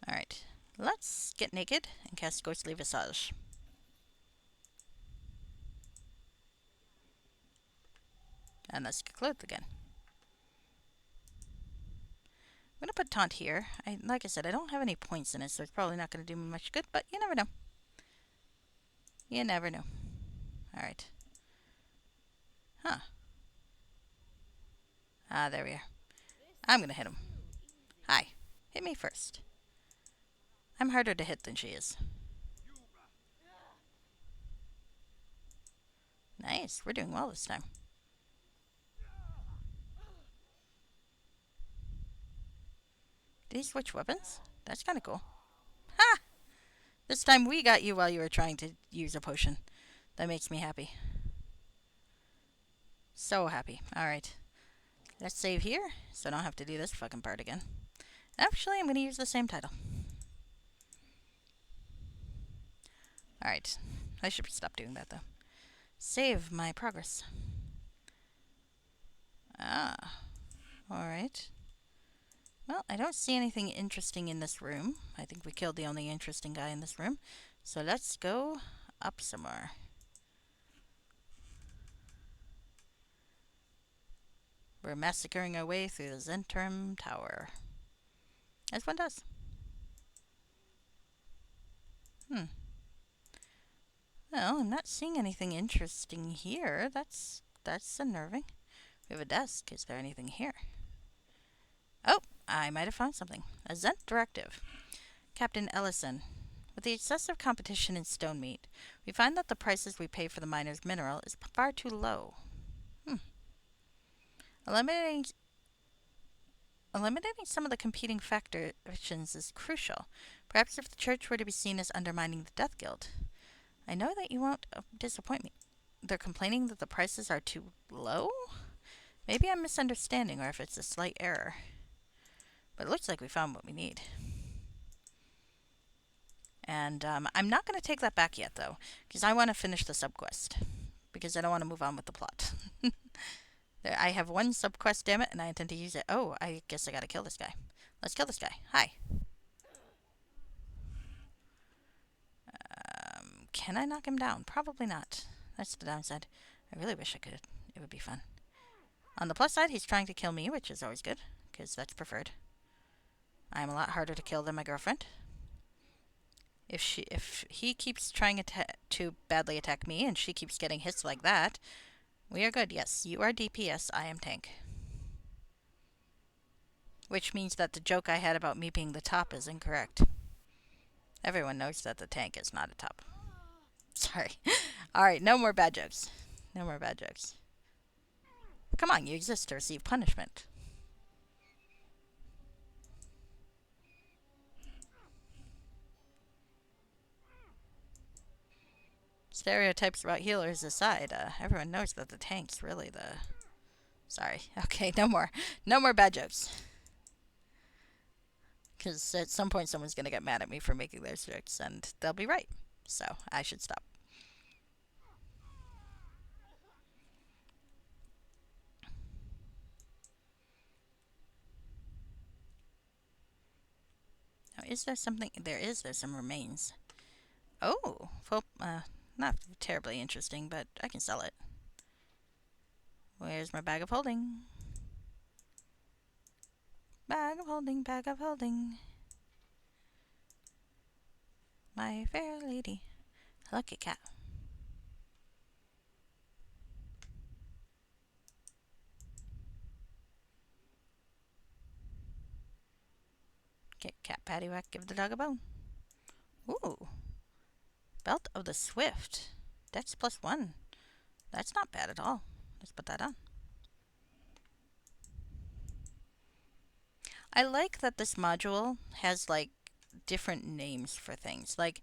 [SPEAKER 1] Alright, let's get naked and cast Ghostly Visage. And let's get clothed again. I'm gonna put Taunt here. Like I said, I don't have any points in it, so it's probably not gonna do me much good, but you never know. You never know. Alright. Huh. Ah, there we are. I'm gonna hit him. Hi. Hit me first. I'm harder to hit than she is. Nice. We're doing well this time. Did he switch weapons? That's kind of cool. Ha! This time we got you while you were trying to use a potion. That makes me happy. So happy. Alright. Let's save here, so I don't have to do this fucking part again. Actually, I'm going to use the same title. Alright. I should stop doing that, though. Save my progress. Ah. Alright. Well, I don't see anything interesting in this room. I think we killed the only interesting guy in this room. So let's go up some more. We're massacring our way through the Zentrum Tower. As one does. Well, I'm not seeing anything interesting here. That's unnerving. We have a desk. Is there anything here? Oh, I might have found something. A Zent directive. Captain Ellison. With the excessive competition in stone meat, we find that the prices we pay for the miner's mineral is far too low. Eliminating some of the competing factions is crucial. Perhaps if the church were to be seen as undermining the Death Guild. I know that you won't disappoint me. They're complaining that the prices are too low? Maybe I'm misunderstanding, or if it's a slight error. But it looks like we found what we need. And I'm not going to take that back yet, though, because I want to finish the subquest. Because I don't want to move on with the plot. I have one subquest, damn it, and I intend to use it. Oh, I guess I gotta kill this guy. Let's kill this guy. Hi. Can I knock him down? Probably not. That's the downside. I really wish I could. It would be fun. On the plus side, he's trying to kill me, which is always good, because that's preferred. I am a lot harder to kill than my girlfriend. If he keeps trying to badly attack me, and she keeps getting hits like that, we are good. Yes, you are DPS, I am tank. Which means that the joke I had about me being the top is incorrect. Everyone knows that the tank is not a top. Sorry. Alright, no more bad jokes. No more bad jokes. Come on, you exist to receive punishment. Stereotypes about healers aside, everyone knows that the tank's really the... Sorry. Okay, no more. No more bad jokes. Because at some point someone's going to get mad at me for making those jokes, and they'll be right. So, I should stop. is there something? There is. There's some remains. Oh, not terribly interesting, but I can sell it. Where's my bag of holding? Bag of holding, bag of holding. My fair lady. Lucky cat. Get cat patty whack, give the dog a bone. Ooh. Belt of the Swift. Dex +1. That's not bad at all. Let's put that on. I like that this module has like different names for things. Like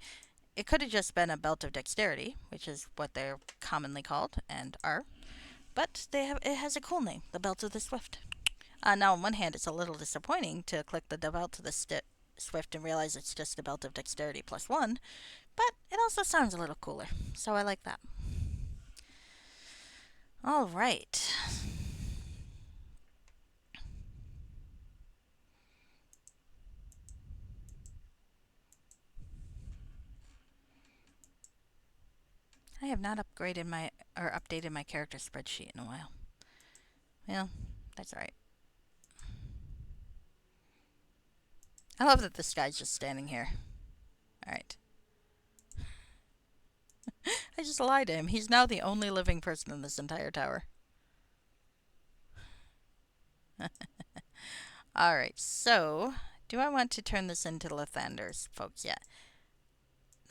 [SPEAKER 1] it could have just been a belt of dexterity, which is what they're commonly called and are, but it has a cool name, the belt of the Swift. Now, on one hand, it's a little disappointing to click the belt of the Swift and realize it's just a belt of dexterity +1, but it also sounds a little cooler, so I like that. All right. I have not updated my character spreadsheet in a while. Well, that's alright. I love that this guy's just standing here. Alright. I just lied to him. He's now the only living person in this entire tower. Alright, so do I want to turn this into Lathander's folks yet?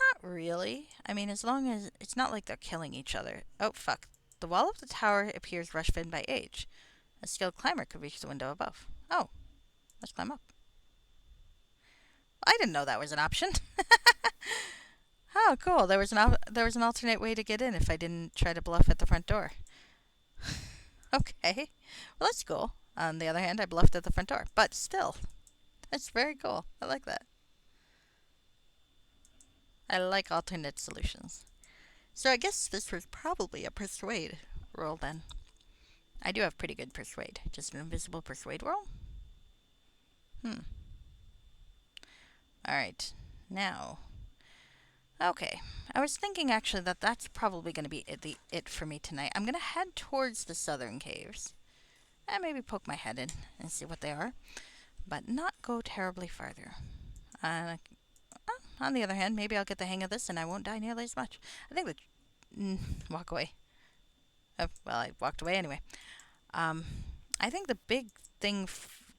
[SPEAKER 1] Not really. I mean, as long as it's not like they're killing each other. Oh, fuck. The wall of the tower appears rush-fit by age. A skilled climber could reach the window above. Oh, let's climb up. I didn't know that was an option. Oh, cool. There was an alternate way to get in if I didn't try to bluff at the front door. Okay. Well, that's cool. On the other hand, I bluffed at the front door. But still, that's very cool. I like that. I like alternate solutions. So I guess this was probably a persuade roll then. I do have pretty good persuade. Just an invisible persuade roll? Alright. Now. Okay. I was thinking actually that that's probably going to be it for me tonight. I'm going to head towards the southern caves. And maybe poke my head in and see what they are. But not go terribly farther. On the other hand, maybe I'll get the hang of this and I won't die nearly as much. I think walk away. Well, I walked away anyway. I think the big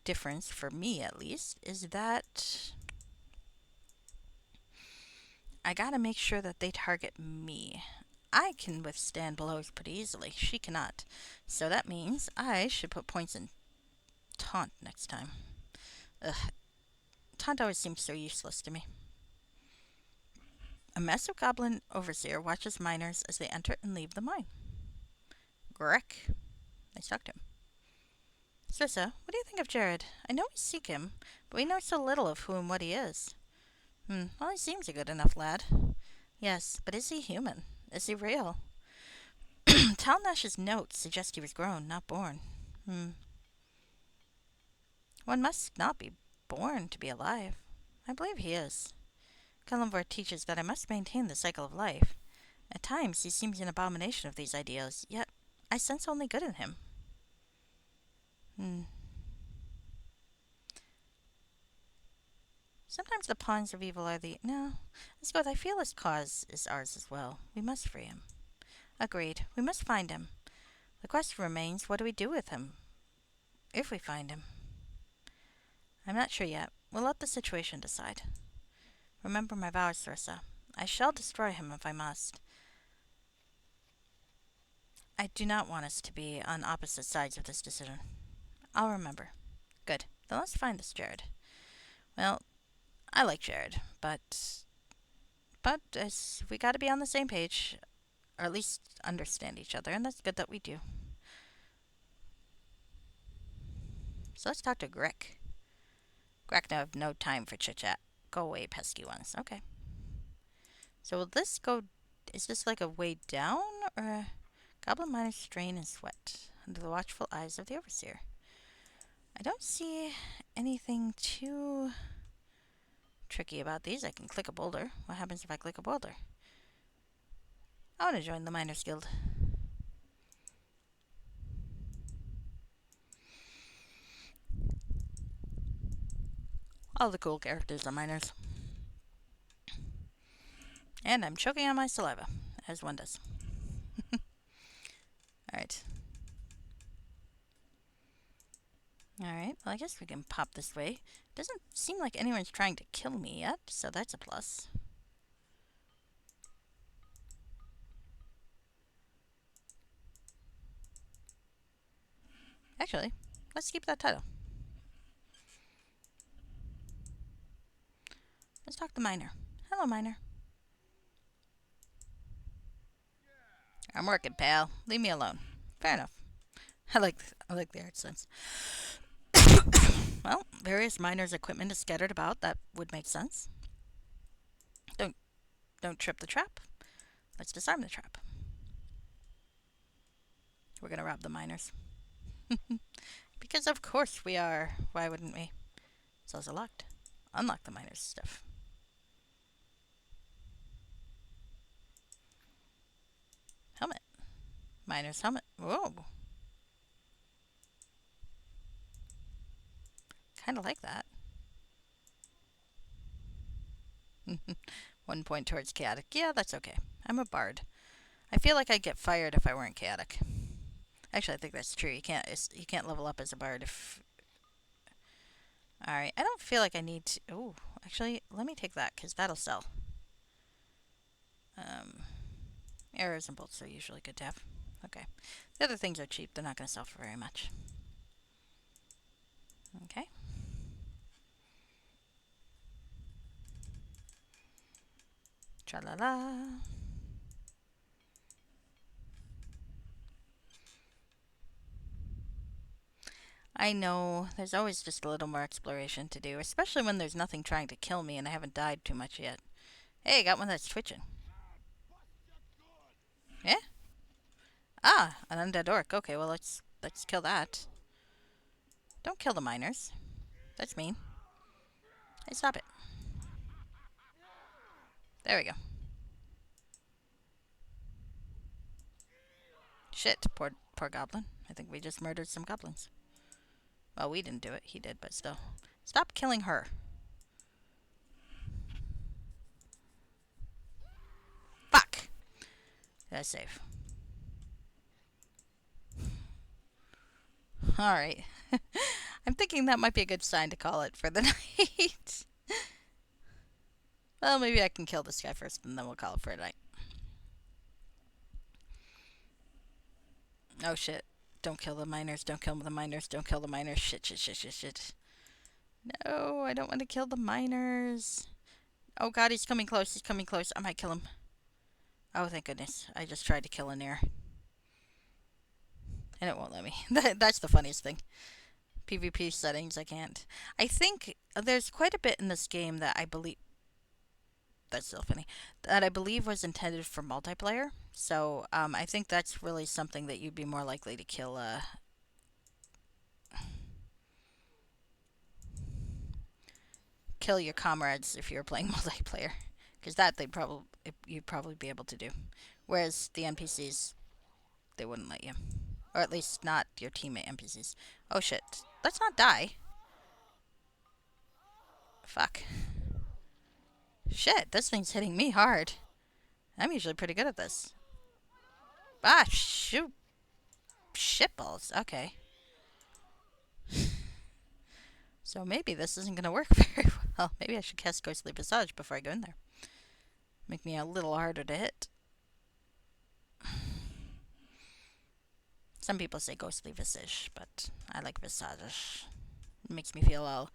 [SPEAKER 1] difference, for me at least, is that I gotta make sure that they target me. I can withstand blows pretty easily. She cannot. So that means I should put points in taunt next time. Ugh. Taunt always seems so useless to me. A massive goblin overseer watches miners as they enter and leave the mine. Grek. Nice talk to him. Sissa, what do you think of Jared? I know we seek him, but we know so little of who and what he is. Well, he seems a good enough lad. Yes, but is he human? Is he real? Talnash's notes suggest he was grown, not born. One must not be born to be alive. I believe he is. Kalimvor teaches that I must maintain the cycle of life. At times he seems an abomination of these ideals, yet I sense only good in him. Sometimes the pawns of evil are No, let's go with I feel his cause is ours as well. We must free him. Agreed. We must find him. The question remains, what do we do with him? If we find him. I'm not sure yet. We'll let the situation decide. Remember my vows, Sarissa. I shall destroy him if I must. I do not want us to be on opposite sides of this decision. I'll remember. Good. Then let's find this Jared. Well, I like Jared, but we got to be on the same page, or at least understand each other, and that's good that we do. So let's talk to Grek. Grek, now have no time for chit-chat. Go away, pesky ones. Okay. So will this go... Is this like a way down, or... Goblin miners strain and sweat under the watchful eyes of the overseer. I don't see anything too tricky about these. I can click a boulder. What happens if I click a boulder? I want to join the Miners Guild. All the cool characters are miners. And I'm choking on my saliva, as one does. Alright. Alright, well I guess we can pop this way. Doesn't seem like anyone's trying to kill me yet, so that's a plus. Actually, let's keep that title. Let's talk to Miner. Hello, Miner. I'm working, pal. Leave me alone. Fair enough. I like the art sense. Well, various miners' equipment is scattered about. That would make sense. Don't trip the trap. Let's disarm the trap. We're gonna rob the miners. Because of course we are. Why wouldn't we? It's also locked. Unlock the miners' stuff. Helmet. Miner's helmet. Whoa. Kinda like that. 1 point towards chaotic. Yeah, that's okay. I'm a bard. I feel like I'd get fired if I weren't chaotic. Actually, I think that's true. You can't level up as a bard if. All right. I don't feel like I need to. Oh, actually, let me take that because that'll sell. Arrows and bolts are usually good to have. Okay. The other things are cheap. They're not going to sell for very much. Okay. Tra-la-la. I know. There's always just a little more exploration to do, especially when there's nothing trying to kill me and I haven't died too much yet. Hey, I got one that's twitching. Yeah? Ah, an undead orc. Okay, well let's kill that. Don't kill the miners. That's mean. Hey, stop it. There we go. Shit, poor goblin. I think we just murdered some goblins. Well, we didn't do it. He did, but still. Stop killing her. Fuck! That's safe. Alright. I'm thinking that might be a good sign to call it for the night. Well, maybe I can kill this guy first and then we'll call it for a night. Oh shit. Don't kill the miners, don't kill the miners, don't kill the miners. Shit, shit, shit, shit, shit. No, I don't want to kill the miners. Oh god, he's coming close, he's coming close. I might kill him. Oh, thank goodness. I just tried to kill an air. And it won't let me. That's the funniest thing. PvP settings, I can't. I think there's quite a bit in this game that I believe. That's still funny. That I believe was intended for multiplayer. So I think that's really something that you'd be more likely to kill. Kill your comrades if you're playing multiplayer, because that you'd probably be able to do. Whereas the NPCs, they wouldn't let you, or at least not your teammate NPCs. Oh shit! Let's not die. Fuck. Shit, this thing's hitting me hard. I'm usually pretty good at this. Ah, shoot. Shitballs. Okay. So maybe this isn't going to work very well. Maybe I should cast Ghostly Visage before I go in there. Make me a little harder to hit. Some people say Ghostly Visage, but I like Visage. It makes me feel all.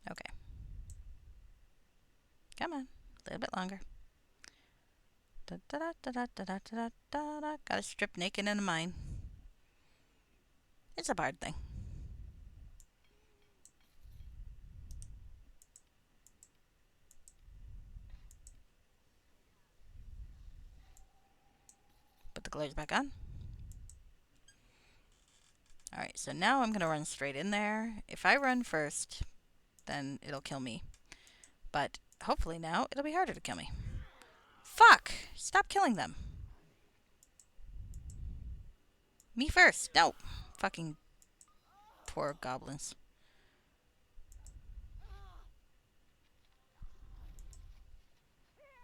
[SPEAKER 1] Okay. Come on. A little bit longer. Gotta strip naked in a mine. It's a bard thing. Put the glaze back on. Alright, so now I'm gonna run straight in there. If I run first, then it'll kill me. But hopefully now it'll be harder to kill me. Fuck! Stop killing them. Me first. No. Fucking poor goblins.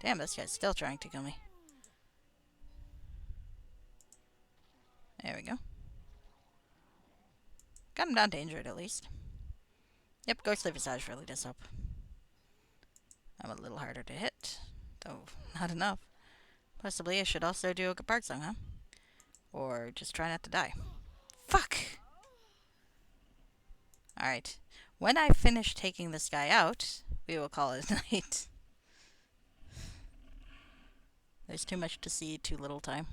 [SPEAKER 1] Damn, this guy's still trying to kill me. There we go. Got him down to injured at least. Yep, Ghostly Visage really does help. I'm a little harder to hit, though not enough. Possibly I should also do a Bard Song, huh? Or just try not to die. Fuck! Alright. When I finish taking this guy out, we will call it a night. There's too much to see, too little time.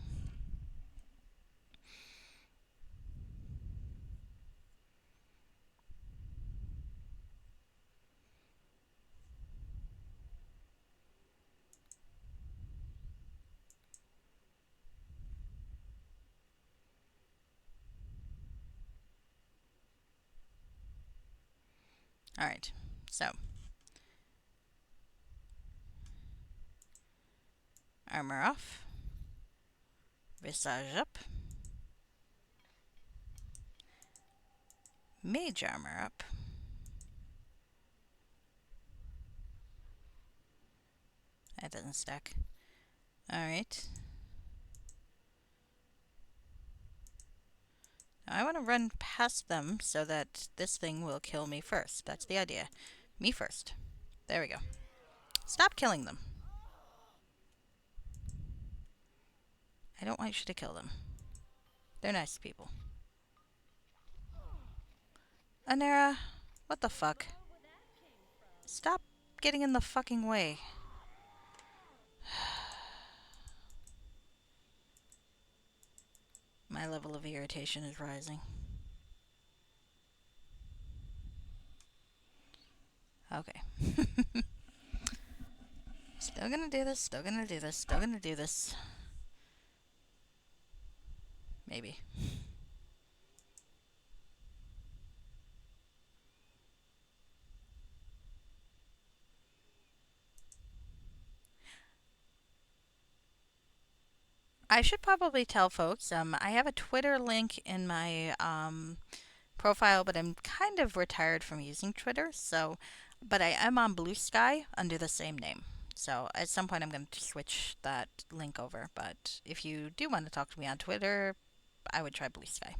[SPEAKER 1] Alright, so. Armor off. Visage up. Mage armor up. That doesn't stack. Alright. Now I want to run past them so that this thing will kill me first. That's the idea. Me first. There we go. Stop killing them. I don't want you to kill them. They're nice people. Anera, what the fuck? Stop getting in the fucking way. My level of irritation is rising. Okay. Still gonna do this, still gonna do this, still gonna do this. Maybe. I should probably tell folks, I have a Twitter link in my profile, but I'm kind of retired from using Twitter, so, but I am on Blue Sky under the same name. So at some point I'm going to switch that link over, but if you do want to talk to me on Twitter, I would try Blue Sky.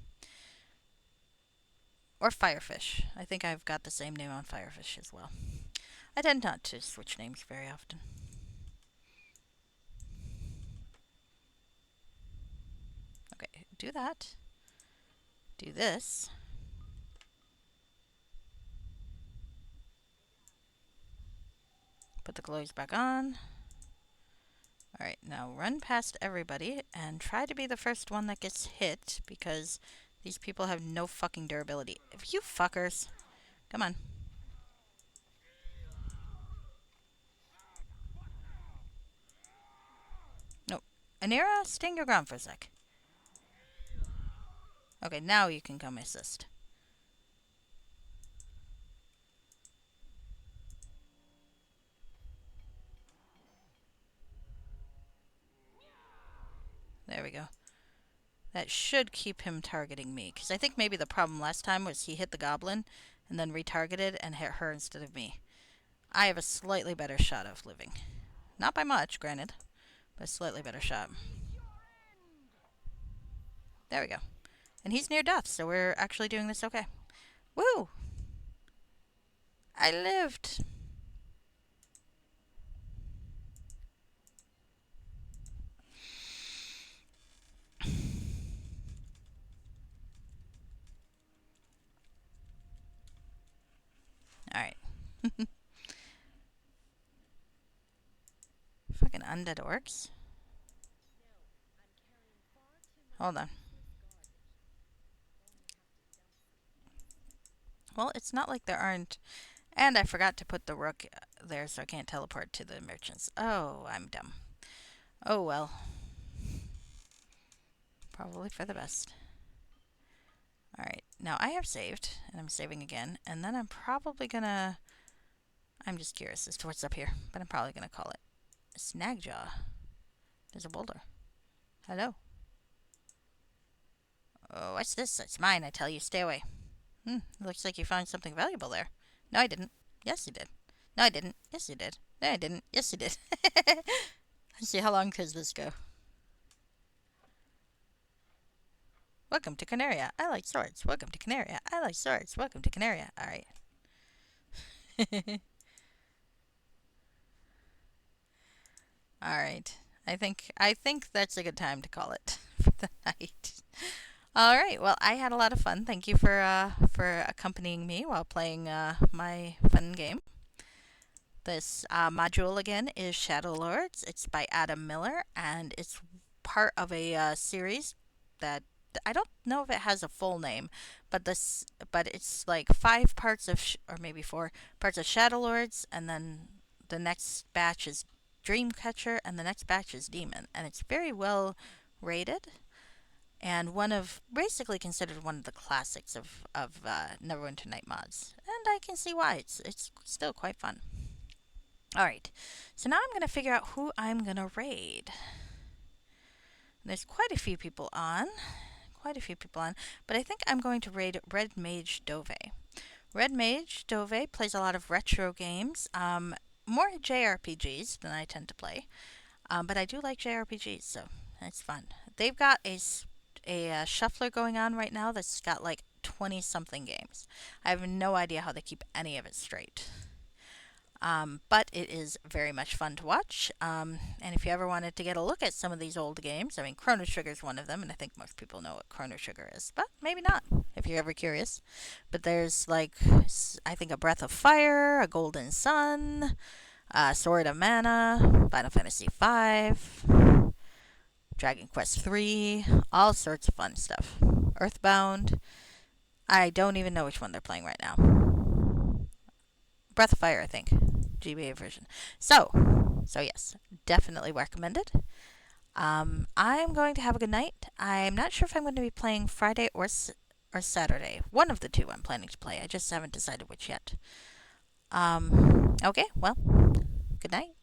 [SPEAKER 1] Or Firefish. I think I've got the same name on Firefish as well. I tend not to switch names very often. Okay, do that. Do this. Put the gloves back on. Alright, now run past everybody and try to be the first one that gets hit because these people have no fucking durability. If you fuckers. Come on. No. Anira, stand your ground for a sec. Okay, now you can come assist. There we go. That should keep him targeting me. Because I think maybe the problem last time was he hit the goblin and then retargeted and hit her instead of me. I have a slightly better shot of living. Not by much, granted. But a slightly better shot. There we go. And he's near death, so we're actually doing this okay. Woo! I lived! Alright. Fucking undead orcs. Hold on. Well, it's not like there aren't... And I forgot to put the rook there, so I can't teleport to the merchants. Oh, I'm dumb. Oh, well. Probably for the best. Alright, now I have saved, and I'm saving again, and then I'm probably gonna. I'm just curious as to what's up here, but I'm probably gonna call it Snagjaw. There's a boulder. Hello. Oh, what's this? It's mine, I tell you. Stay away. Looks like you found something valuable there. No, I didn't. Yes, you did. No, I didn't. Yes, you did. No, I didn't. Yes, you did. Let's see, how long does this go? Welcome to Canaria. I like swords. Welcome to Canaria. I like swords. Welcome to Canaria. Alright. Alright. I think that's a good time to call it for the night. All right. Well, I had a lot of fun. Thank you for accompanying me while playing my fun game. This module again is Shadowlords. It's by Adam Miller, and it's part of a series that I don't know if it has a full name, but it's like five parts of or maybe four parts of Shadowlords, and then the next batch is Dreamcatcher, and the next batch is Demon, and it's very well rated and one of basically considered one of the classics of Neverwinter Night mods, and I can see why it's still quite fun. All right, so now I'm gonna figure out who I'm gonna raid. There's quite a few people on, but I think I'm going to raid Red Mage Dove. Red Mage Dove plays a lot of retro games, more JRPGs than I tend to play, but I do like JRPGs, so it's fun. They've got a shuffler going on right now that's got like 20 something games. I have no idea how they keep any of it straight. But it is very much fun to watch. And if you ever wanted to get a look at some of these old games, I mean, Chrono Trigger is one of them, and I think most people know what Chrono Trigger is, but maybe not if you're ever curious. But there's like, I think, a Breath of Fire, a Golden Sun, Sword of Mana, Final Fantasy V, Dragon Quest 3, all sorts of fun stuff. Earthbound. I don't even know which one they're playing right now. Breath of Fire, I think. GBA version. So yes, definitely recommended. I'm going to have a good night. I'm not sure if I'm going to be playing Friday or Saturday. One of the two I'm planning to play. I just haven't decided which yet. Okay, well, good night.